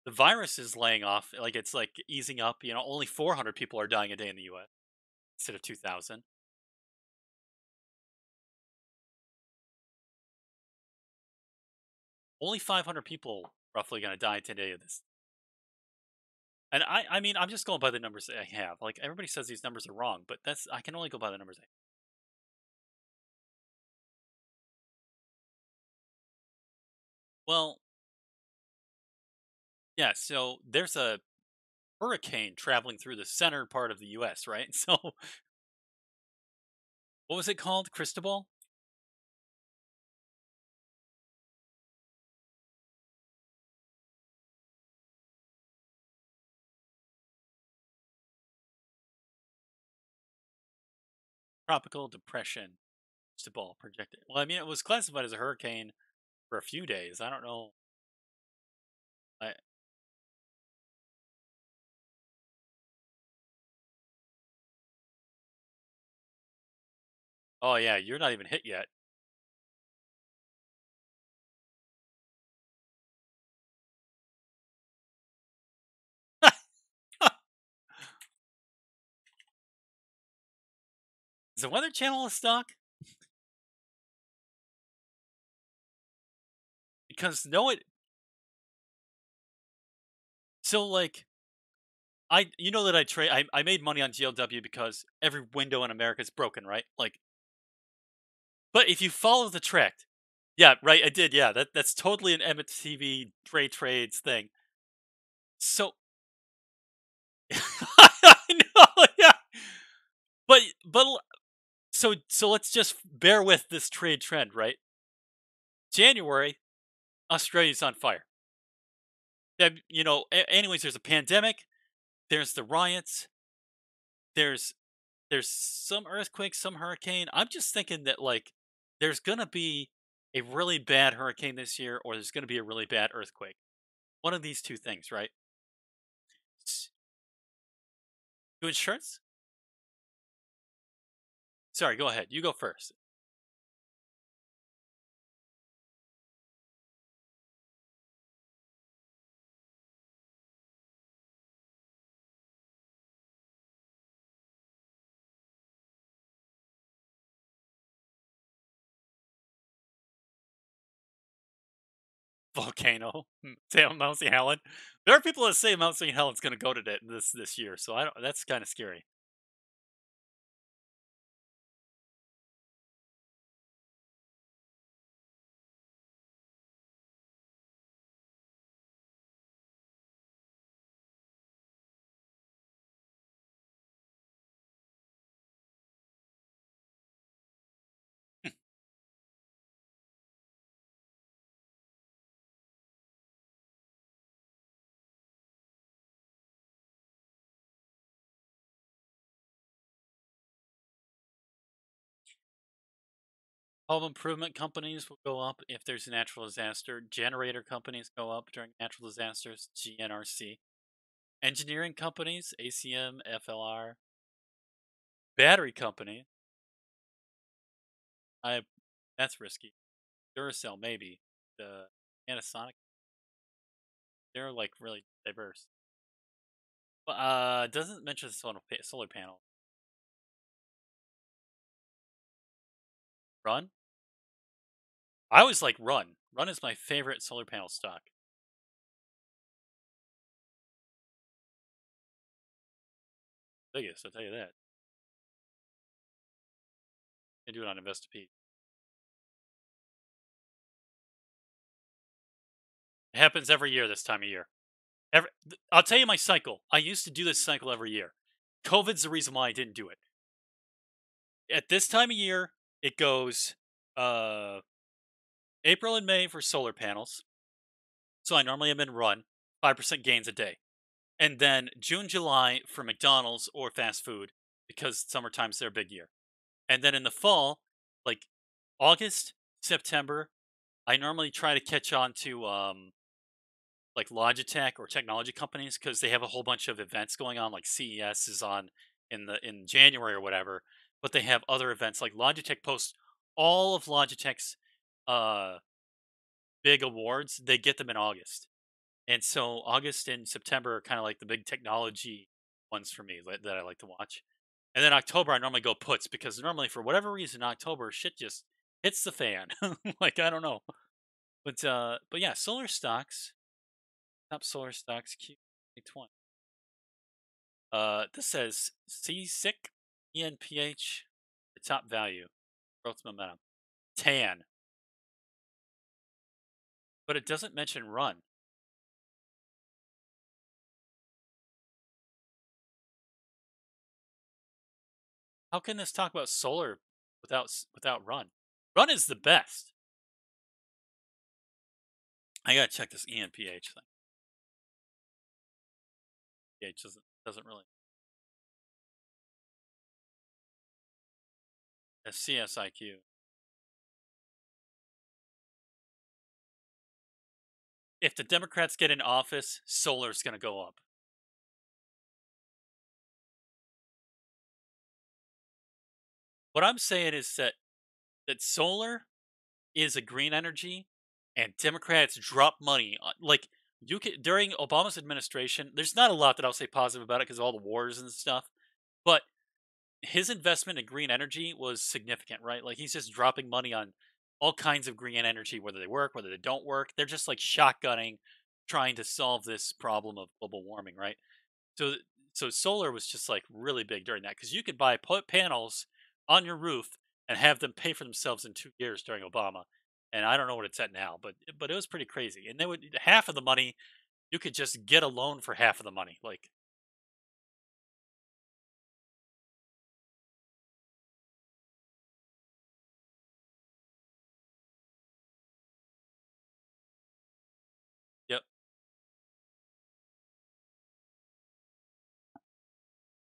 The virus is laying off, like it's like easing up. Only 400 people are dying a day in the U.S. instead of 2,000. Only 500 people roughly going to die today of this. And I mean, I'm just going by the numbers that I have. Like everybody says these numbers are wrong, but I can only go by the numbers. Well, yeah. So there's a hurricane traveling through the center part of the U.S. Right? So what was it called? Cristobal? Tropical depression. Cristobal projected. Well, I mean, it was classified as a hurricane for a few days. I don't know. I, oh yeah, you're not even hit yet. Is the Weather Channel a stock? Because no, it. So like, you know that I trade. I made money on GLW because every window in America is broken, right? Like, but if you follow the track, yeah, right, I did. Yeah, that's totally an Emmett TV trades thing. So I know, yeah, but so let's just bear with this trade trend, right? January, Australia's on fire. Anyways, there's a pandemic. There's the riots. There's there's some earthquake, some hurricane. I'm just thinking that like there's gonna be a really bad hurricane this year, or there's gonna be a really bad earthquake. One of these two things, right? To insurance? Sorry, go ahead. You go first. Volcano, Mount St. Helen. There are people that say Mount St. Helen's going to go to this year, so I don't. That's kind of scary. Home improvement companies will go up if there's a natural disaster. Generator companies go up during natural disasters, GNRC. Engineering companies, ACM, FLR. Battery company, I that's risky. Duracell maybe. The Panasonic, they're like really diverse. But it doesn't mention solar panel. Run? I always like Run. Run is my favorite solar panel stock. Biggest, I'll tell you that. They do it on Investopede. It happens every year this time of year. I'll tell you my cycle. I used to do this cycle every year. COVID's the reason why I didn't do it. At this time of year, it goes uh, April and May for solar panels. So I normally am in Run, 5% gains a day. And then June, July for McDonald's or fast food because summertime's their big year. And then in the fall, like August, September, I normally try to catch on to like Logitech or technology companies because they have a whole bunch of events going on. Like CES is on in January or whatever, but they have other events like Logitech posts all of Logitech's uh, big awards. They get them in August. And so August and September are kind of like the big technology ones for me that I like to watch. And then October, I normally go puts because normally, for whatever reason, October shit just hits the fan. Like I don't know, but yeah, solar stocks, top solar stocks Q2020. This says CSIC ENPH, the top value, growth momentum, tan, but it doesn't mention run. How can this talk about solar without run? Run is the best. I gotta check this ENPH thing. PH doesn't really. A CSIQ. If the Democrats get in office, solar's gonna go up. What I'm saying is that solar is a green energy, and Democrats drop money. Like you can during Obama's administration, there's not a lot that I'll say positive about it because of all the wars and stuff. But his investment in green energy was significant, right? Like he's just dropping money on all kinds of green energy, whether they work, whether they don't work. They're just like shotgunning, trying to solve this problem of global warming, right? So, so solar was just like really big during that because you could buy panels on your roof and have them pay for themselves in 2 years during Obama. And I don't know what it's at now, but it was pretty crazy. And they would half of the money you could just get a loan for half of the money. Like, yep,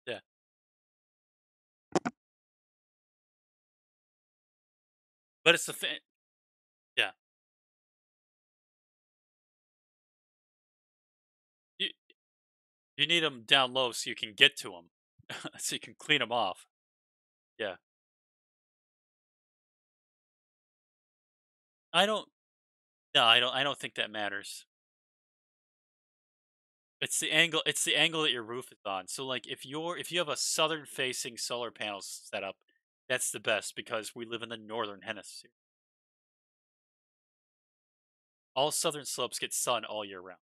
yeah, but it's the thing. Yeah, you you need them down low so you can get to them, so you can clean them off. Yeah, I don't. No, I don't. I don't think that matters. It's the angle that your roof is on. So like if you have a southern facing solar panel setup, that's the best because we live in the northern hemisphere. All southern slopes get sun all year round.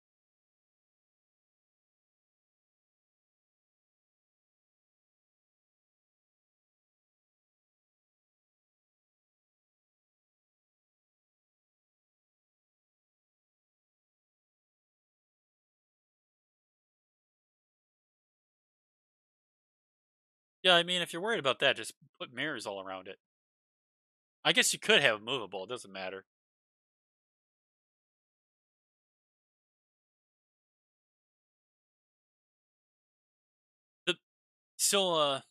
Yeah, I mean if you're worried about that, just put mirrors all around it. I guess you could have it movable, it doesn't matter. The so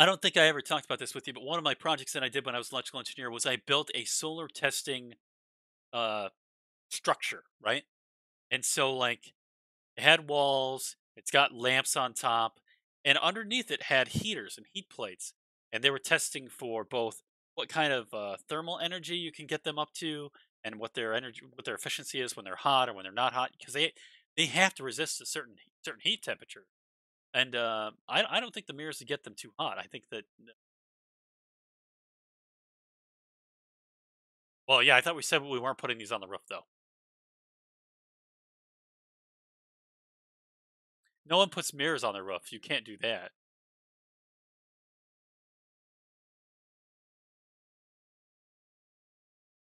I don't think I ever talked about this with you, but one of my projects that I did when I was an electrical engineer was I built a solar testing uh, structure, right? And so, like, it had walls, it's got lamps on top, and underneath it had heaters and heat plates. And they were testing for both what kind of thermal energy you can get them up to, and what their efficiency is when they're hot or when they're not hot, because they have to resist a certain heat temperature. And I don't think the mirrors would get them too hot. I think that well, yeah, I thought we said we weren't putting these on the roof though. No one puts mirrors on their roof. You can't do that.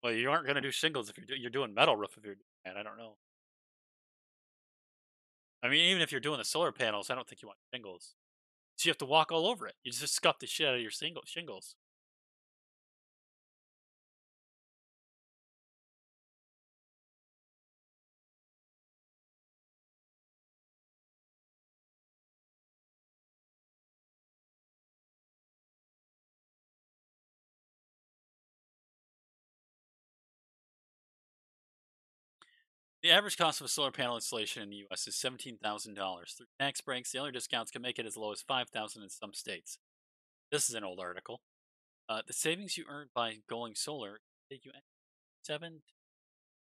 Well, you aren't going to do shingles if you're doing metal roof if you're doing that. I don't know. I mean, even if you're doing the solar panels, I don't think you want shingles. So you have to walk all over it. You just scuff the shit out of your shingles. The average cost of a solar panel installation in the U.S. is $17,000. Through tax breaks, the other discounts can make it as low as $5,000 in some states. This is an old article. The savings you earn by going solar take you 7 to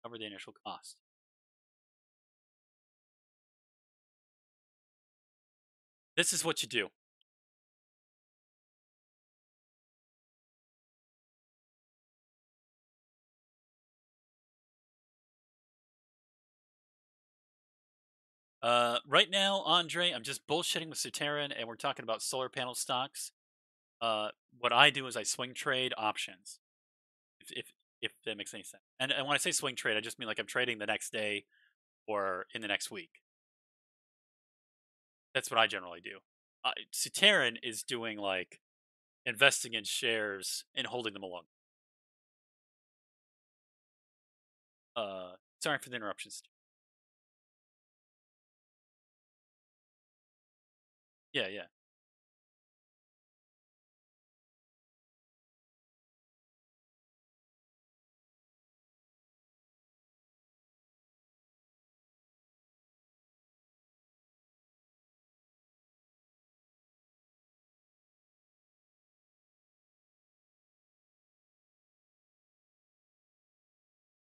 cover the initial cost. This is what you do. Right now, Andre, I'm just bullshitting with Soteran, and we're talking about solar panel stocks. What I do is I swing trade options, if if, if that makes any sense. And when I say swing trade, I just mean like I'm trading the next day or in the next week. That's what I generally do. Soteran is doing like investing in shares and holding them along. Sorry for the interruptions. Yeah, yeah.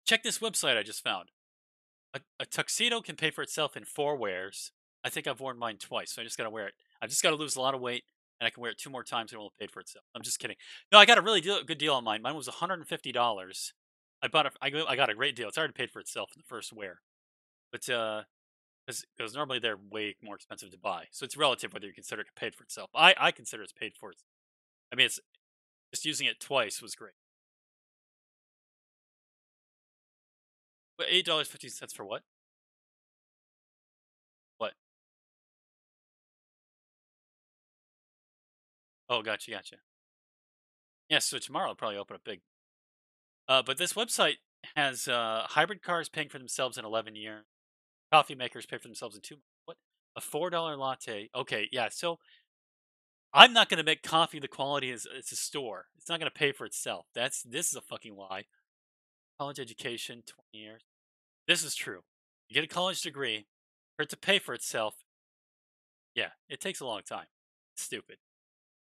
Check this website I just found. A tuxedo can pay for itself in 4 wears. I think I've worn mine twice, so I just gotta wear it. I've just gotta lose a lot of weight, and I can wear it 2 more times, and it will pay for itself. I'm just kidding. No, I got a really good deal on mine. Mine was $150. I got a great deal. It's already paid for itself in the first wear, but because normally they're way more expensive to buy, so it's relative whether you consider it paid for itself. I consider it's paid for. I mean, it's just using it twice was great. But $8.50 for what? What? Oh, gotcha, gotcha. Yeah, so tomorrow I'll probably open up big. But this website has hybrid cars paying for themselves in 11 years. Coffee makers pay for themselves in 2 months. What? A $4 latte. Okay, yeah. So I'm not going to make coffee the quality as it's a store. It's not going to pay for itself. This is a fucking lie. College education, 20 years. This is true. You get a college degree for it to pay for itself. Yeah, it takes a long time. It's stupid.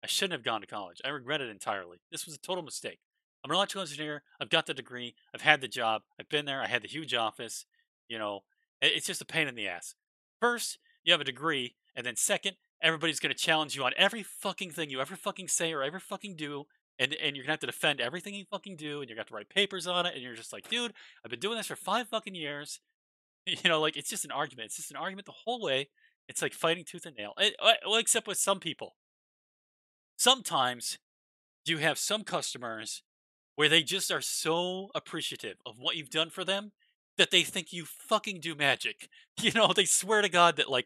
I shouldn't have gone to college. I regret it entirely. This was a total mistake. I'm an electrical engineer. I've got the degree. I've had the job. I've been there. I had the huge office. You know, it's just a pain in the ass. First, you have a degree, and then second, everybody's going to challenge you on every fucking thing you ever fucking say or ever fucking do, and you're gonna have to defend everything you fucking do, and you're gonna have to write papers on it, and you're just like, dude, I've been doing this for 5 fucking years. Like it's just an argument. It's just an argument the whole way. It's like fighting tooth and nail. Well, except with some people. Sometimes you have some customers where they just are so appreciative of what you've done for them that they think you fucking do magic. They swear to God that like,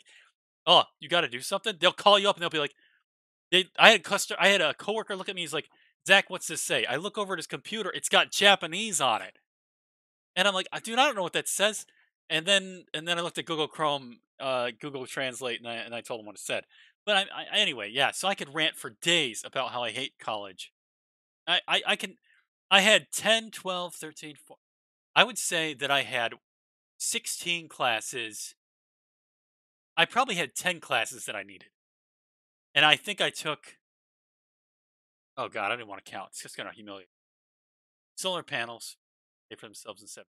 oh, you got to do something. They'll call you up and they'll be like, I had a coworker look at me. He's like, Zach, what's this say? I look over at his computer. It's got Japanese on it, and I'm like, dude, I don't know what that says. And then I looked at Google Chrome, Google Translate, and I told him what it said. But anyway, yeah. So I could rant for days about how I hate college. I can. I had 10, 12, 13. I would say that I had 16 classes. I probably had 10 classes that I needed. And I think I took, oh God, I didn't want to count. It's just going to humiliate. Solar panels, pay for themselves in 7.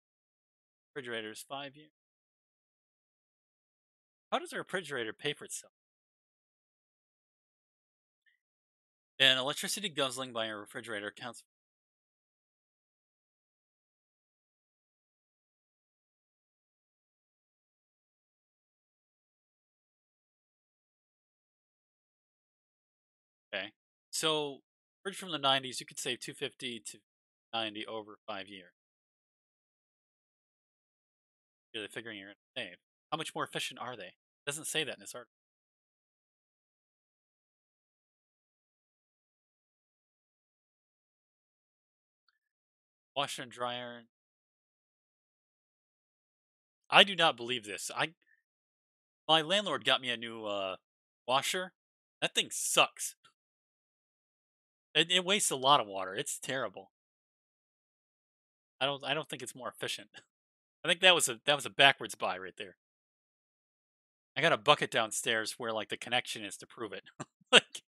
Refrigerators, 5 years. How does a refrigerator pay for itself? And electricity guzzling by a refrigerator counts. Okay. So, fridge from the 90s, you could save 250 to 90 over 5 years. You're figuring you're going to save. How much more efficient are they? Doesn't say that in this article. Washer and dryer. I do not believe this. My landlord got me a new washer. That thing sucks. It wastes a lot of water. It's terrible. I don't think it's more efficient. I think that was a backwards buy right there. I got a bucket downstairs where like the connection is to prove it. Like,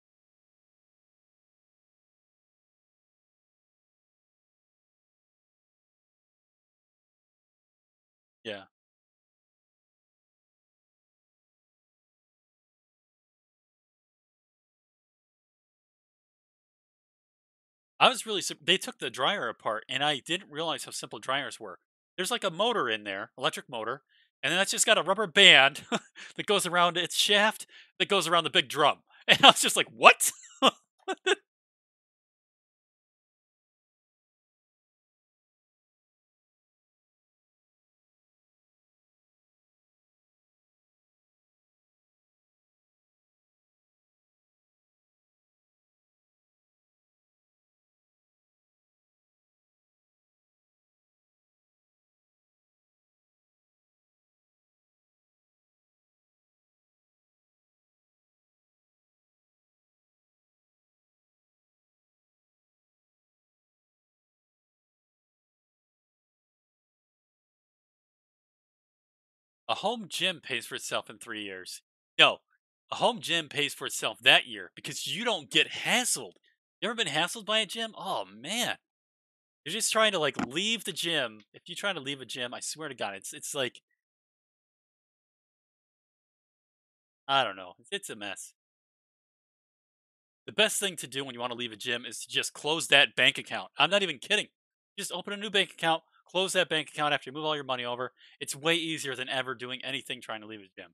yeah. I was really they took the dryer apart and I didn't realize how simple dryers were. There's like a motor in there, electric motor, and then that's just got a rubber band that goes around its shaft that goes around the big drum. And I was just like, "What?" A home gym pays for itself in 3 years. No, a home gym pays for itself that year because you don't get hassled. You ever been hassled by a gym? Oh man. You're just trying to like leave the gym. If you try to leave a gym, I swear to God, it's like I don't know. It's a mess. The best thing to do when you want to leave a gym is to just close that bank account. I'm not even kidding. Just open a new bank account, close that bank account after you move all your money over. It's way easier than ever doing anything trying to leave a gym.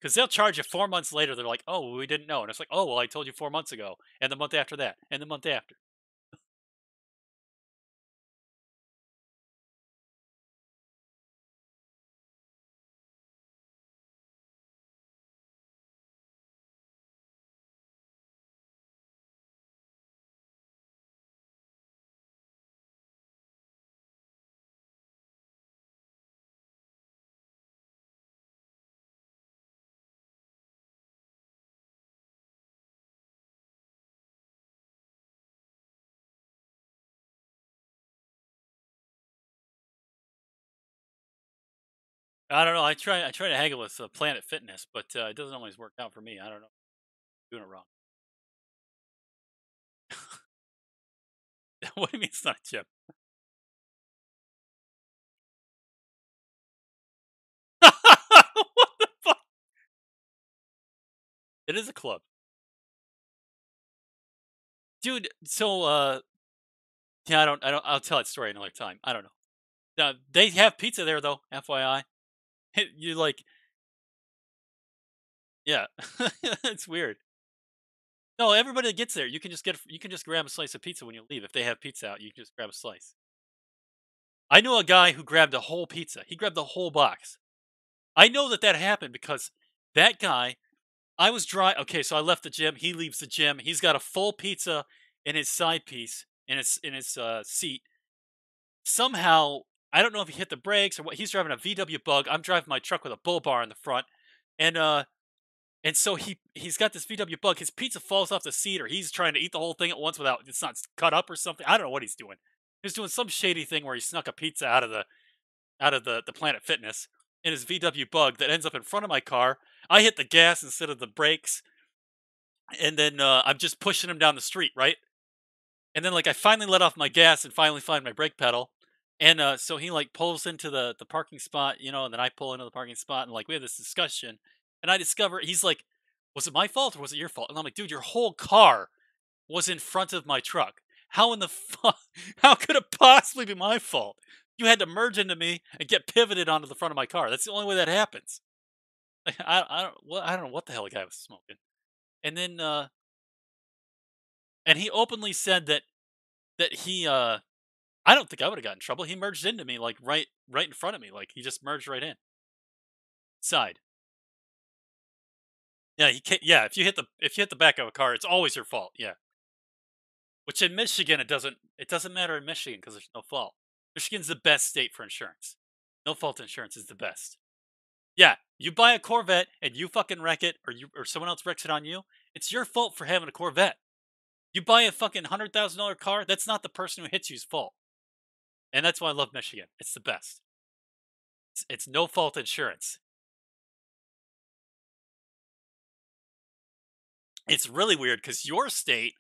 Because they'll charge you 4 months later. They're like, "Oh, well, we didn't know," and it's like, "Oh, well, I told you 4 months ago, and the month after that, and the month after." I don't know. I try to haggle with Planet Fitness, but it doesn't always work out for me. I don't know. I'm doing it wrong. What do you mean it's not a gym? What the fuck? It is a club, dude. So, yeah, I don't. I'll tell that story another time. I don't know. They have pizza there though. FYI, you like, yeah, it's weird. No, everybody that gets there, you can just grab a slice of pizza when you leave. If they have pizza out, you can just grab a slice. I know a guy who grabbed a whole pizza. He grabbed the whole box. I know that that happened because that guy. I was dry. Okay, so I left the gym. He leaves the gym. He's got a full pizza in his side piece in his seat. Somehow, I don't know if he hit the brakes or what. He's driving a VW Bug. I'm driving my truck with a bull bar in the front, and And so he's got this VW Bug. His pizza falls off the seat, or he's trying to eat the whole thing at once without it's not cut up or something. I don't know what he's doing. He's doing some shady thing where he snuck a pizza out of the Planet Fitness in his VW Bug that ends up in front of my car. I hit the gas instead of the brakes, and then I'm just pushing him down the street, right? And then like I finally let off my gas and finally find my brake pedal. And so he like pulls into the parking spot, and then I pull into the parking spot and like we have this discussion. And I discover he's like, was it my fault or was it your fault? And I'm like, dude, your whole car was in front of my truck. How in the fuck? How could it possibly be my fault? You had to merge into me and get pivoted onto the front of my car. That's the only way that happens. Like, I don't know what the hell the guy was smoking. And then and he openly said that he I don't think I would have gotten in trouble. He merged into me like right in front of me. Like he just merged right in. Side. Yeah, he can't, yeah, if you hit the back of a car, it's always your fault. Yeah. Which in Michigan it doesn't matter in Michigan because there's no fault. Michigan's the best state for insurance. No fault insurance is the best. Yeah, you buy a Corvette and you fucking wreck it, or someone else wrecks it on you. It's your fault for having a Corvette. You buy a fucking $100,000 car. That's not the person who hits you's fault. And that's why I love Michigan. It's the best. It's no fault insurance. It's really weird because your state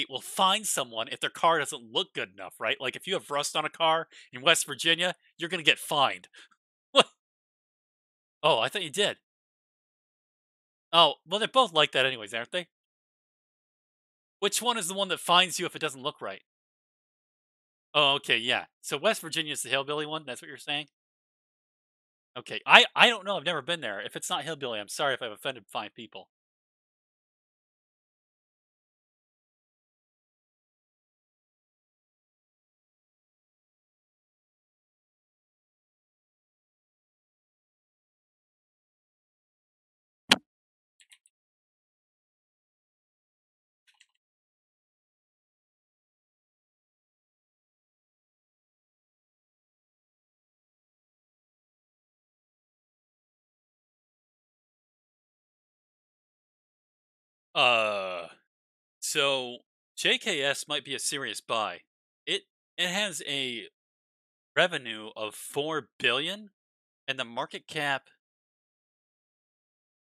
will find someone if their car doesn't look good enough, right? Like if you have rust on a car in West Virginia, you're gonna get fined. What? Oh, I thought you did. Oh, well, they're both like that, anyways, aren't they? Which one is the one that fines you if it doesn't look right? Oh, okay, yeah. So West Virginia is the hillbilly one. That's what you're saying. Okay, I don't know. I've never been there. If it's not hillbilly, I'm sorry if I've offended fine people. Uh, so JKS might be a serious buy. It it has a revenue of 4 billion and the market cap.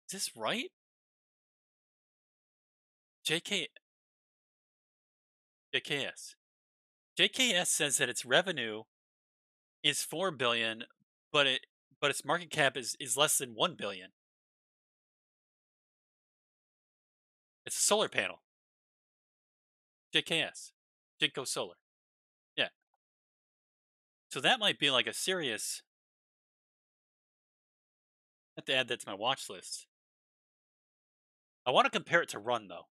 Is this right? JK JKS. JKS says that its revenue is 4 billion, but its market cap is less than 1 billion. It's a solar panel. JKS. Jinko Solar. Yeah. So that might be like a serious. I have to add that to my watch list. I want to compare it to Run though.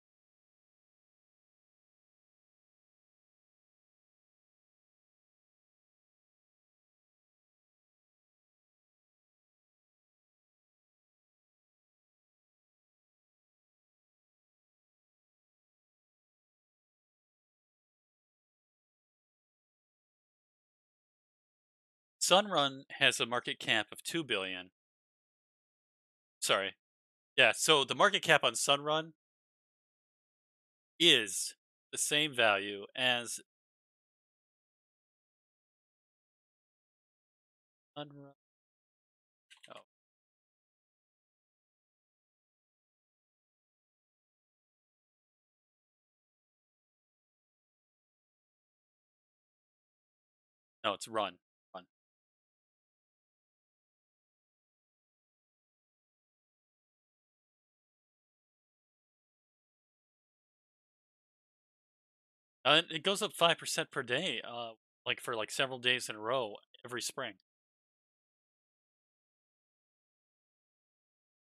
Sunrun has a market cap of 2 billion. Sorry. Yeah, so the market cap on Sunrun is the same value as Sunrun. Oh, no, it's Run. Run. And it goes up 5% per day, like for like several days in a row every spring.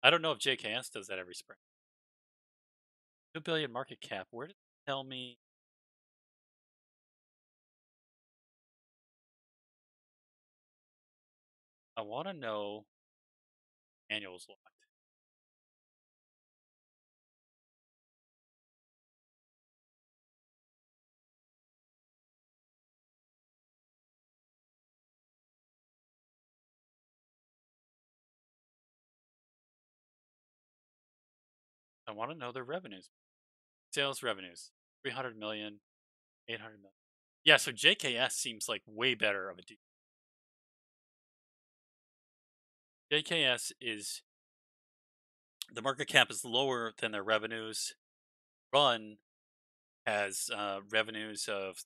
I don't know if JKS does that every spring. 2 billion market cap. Where did it tell me? I want to know annuals locked. I want to know their revenues. Sales revenues, 300 million, 800 million. Yeah, so JKS seems like way better of a deal. JKS is the market cap is lower than their revenues. Run has revenues of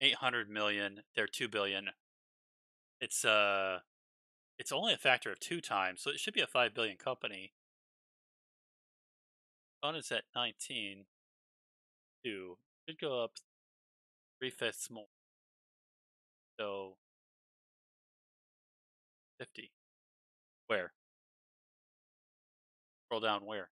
800 million. They're 2 billion. It's it's only a factor of 2 times, so it should be a 5 billion company. Run is at 19. Two should go up 3/5 more. So 50. Where? Scroll down where?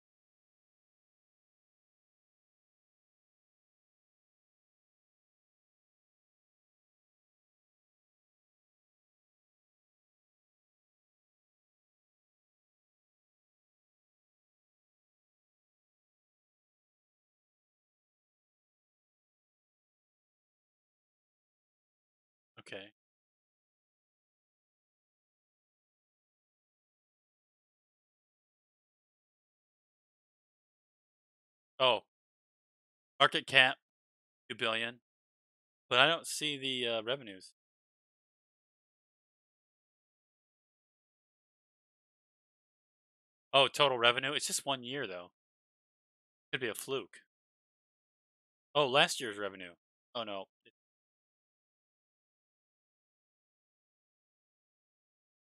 Okay. Oh, market cap 2 billion, but I don't see the revenues. Oh, total revenue. It's just 1 year though. Could be a fluke. Oh, last year's revenue. Oh no,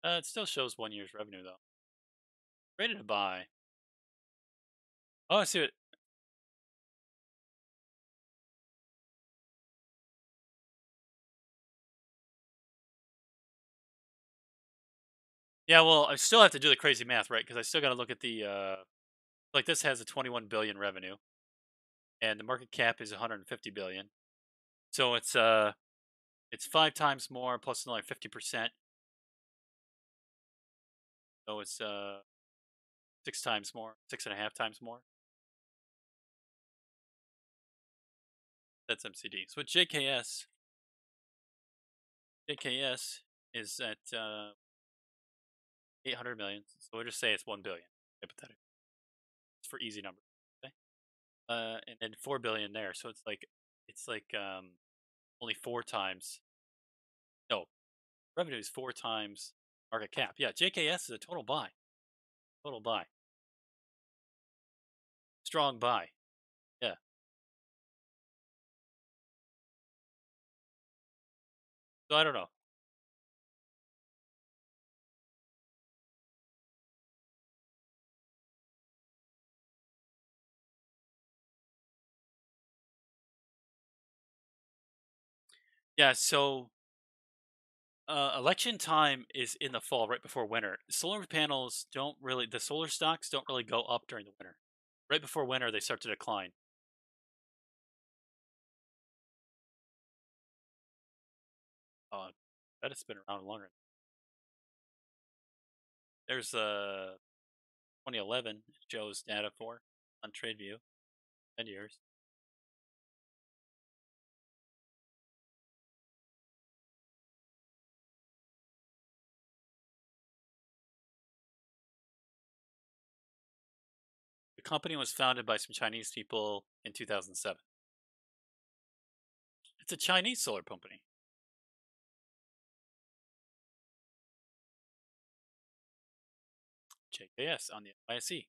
it still shows 1 year's revenue though. Rated to buy. Oh, I see it. Yeah, well, I still have to do the crazy math, right? Because I still got to look at the like this has a 21 billion revenue, and the market cap is 150 billion. So it's 5 times more plus another 50%. So it's 6 times more, 6.5 times more. That's MCD. So with JKS is at 800 million. So we'll just say it's 1 billion, hypothetically, it's for easy numbers. Okay. And then 4 billion there. So it's like only 4 times. No, revenue is 4 times market cap. Yeah, JKS is a total buy. Total buy. Strong buy. Yeah. So I don't know. Yeah. So election time is in the fall, right before winter. Solar panels don't really. The solar stocks don't really go up during the winter. Right before winter, they start to decline. That has been around longer. There's 2011 shows data for on TradeView, 10 years. The company was founded by some Chinese people in 2007. It's a Chinese solar company. JKS on the NYSE.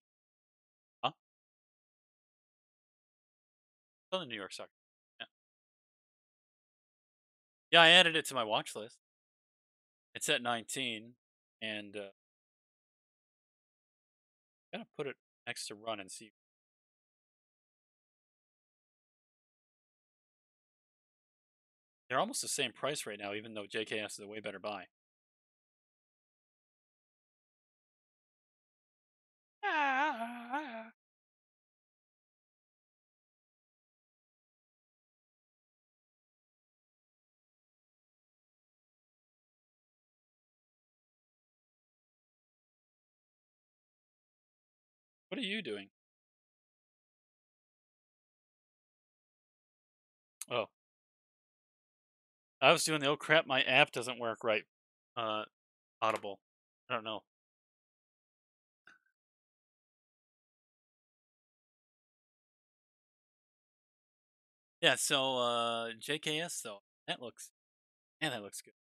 Huh? It's on the New York Stock. Yeah. Yeah, I added it to my watch list. It's at 19, and gotta put it next to Run and see. They're almost the same price right now, even though JKS is a way better buy. What are you doing? Oh, I was doing the oh crap, my app doesn't work right. Uh, Audible. I don't know. Yeah, so JKS though, that looks man, that looks good.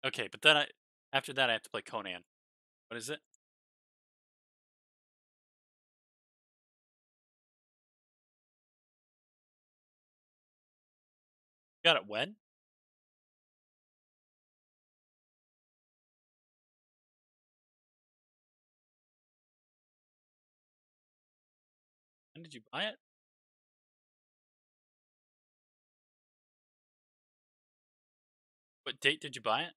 Okay, but then after that I have to play Conan. What is it? Got it when? When did you buy it? What date did you buy it?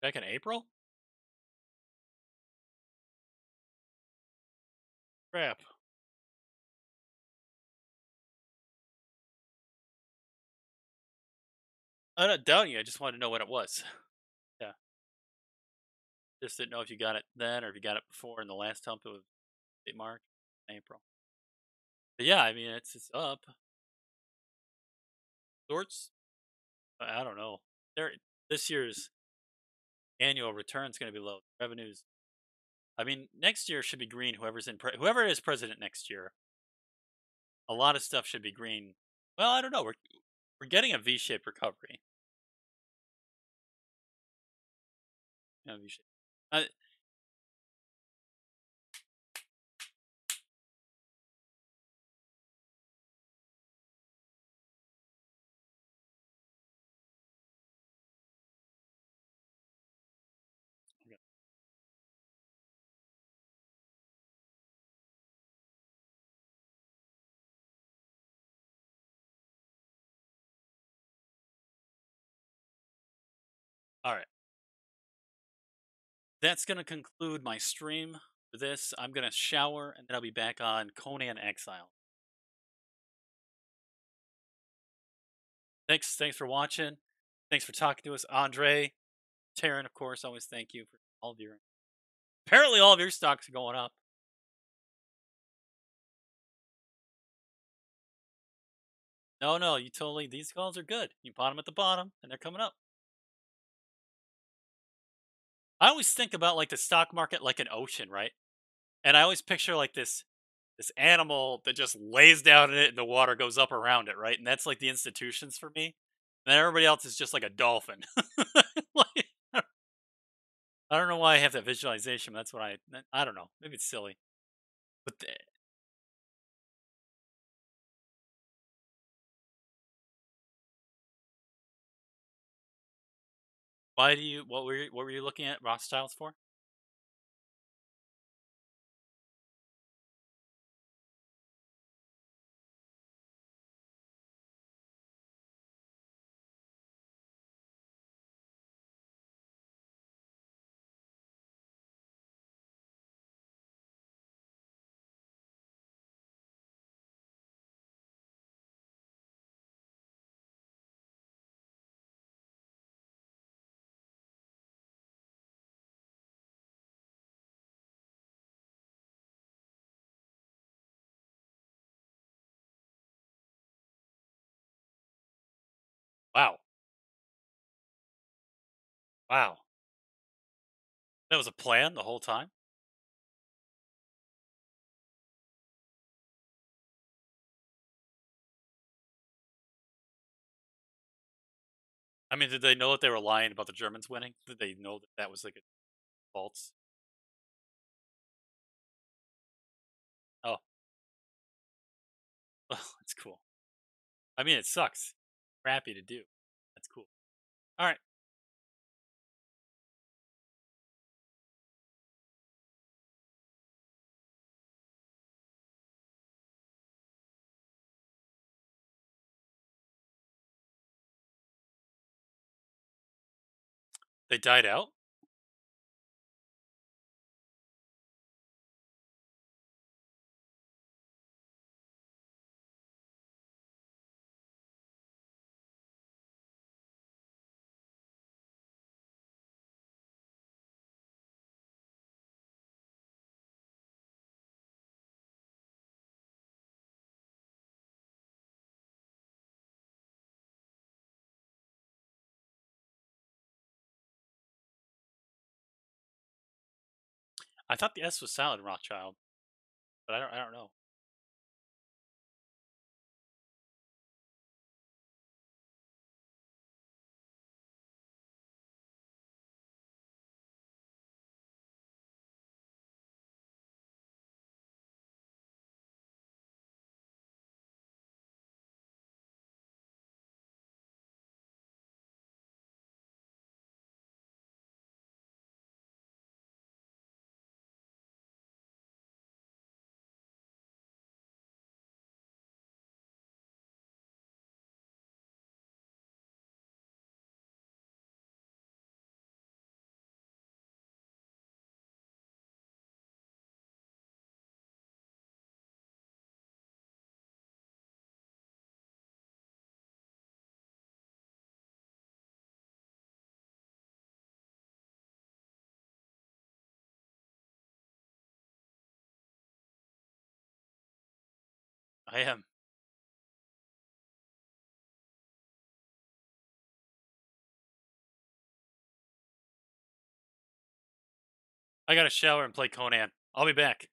Back in April? Crap. I don't doubt you. I just wanted to know when it was. Yeah. Just didn't know if you got it then or if you got it before in the last hump it was late March, April. But yeah, I mean it's up. Sorts? I don't know. There this year's annual return's going to be low. Revenues. I mean, next year should be green. Whoever is president next year, a lot of stuff should be green. Well, I don't know. We're getting a V-shaped recovery. V-shaped. Uh, okay. All right. That's going to conclude my stream for this. I'm going to shower and then I'll be back on Conan Exile. Thanks for watching. Thanks for talking to us, Andre. Taryn, of course, always thank you for all of your. Apparently, all of your stocks are going up. No, no, you totally. These calls are good. You bought them at the bottom, and they're coming up. I always think about like the stock market like an ocean, right? And I always picture like this animal that just lays down in it, and the water goes up around it, right? And that's like the institutions for me. And then everybody else is just like a dolphin. Like, I don't know why I have that visualization. But that's what I don't know. Maybe it's silly. But why do you? What were you looking at Rothschilds for? Wow, wow, that was a plan the whole time. I mean, did they know that they were lying about the Germans winning? Did they know that that was like a false? Oh, well, that's cool. I mean, it sucks. Crappy to do. That's cool. All right. They died out. I thought the S was silent in Rothschild, but I don't know. I am. I got to shower and play Conan. I'll be back.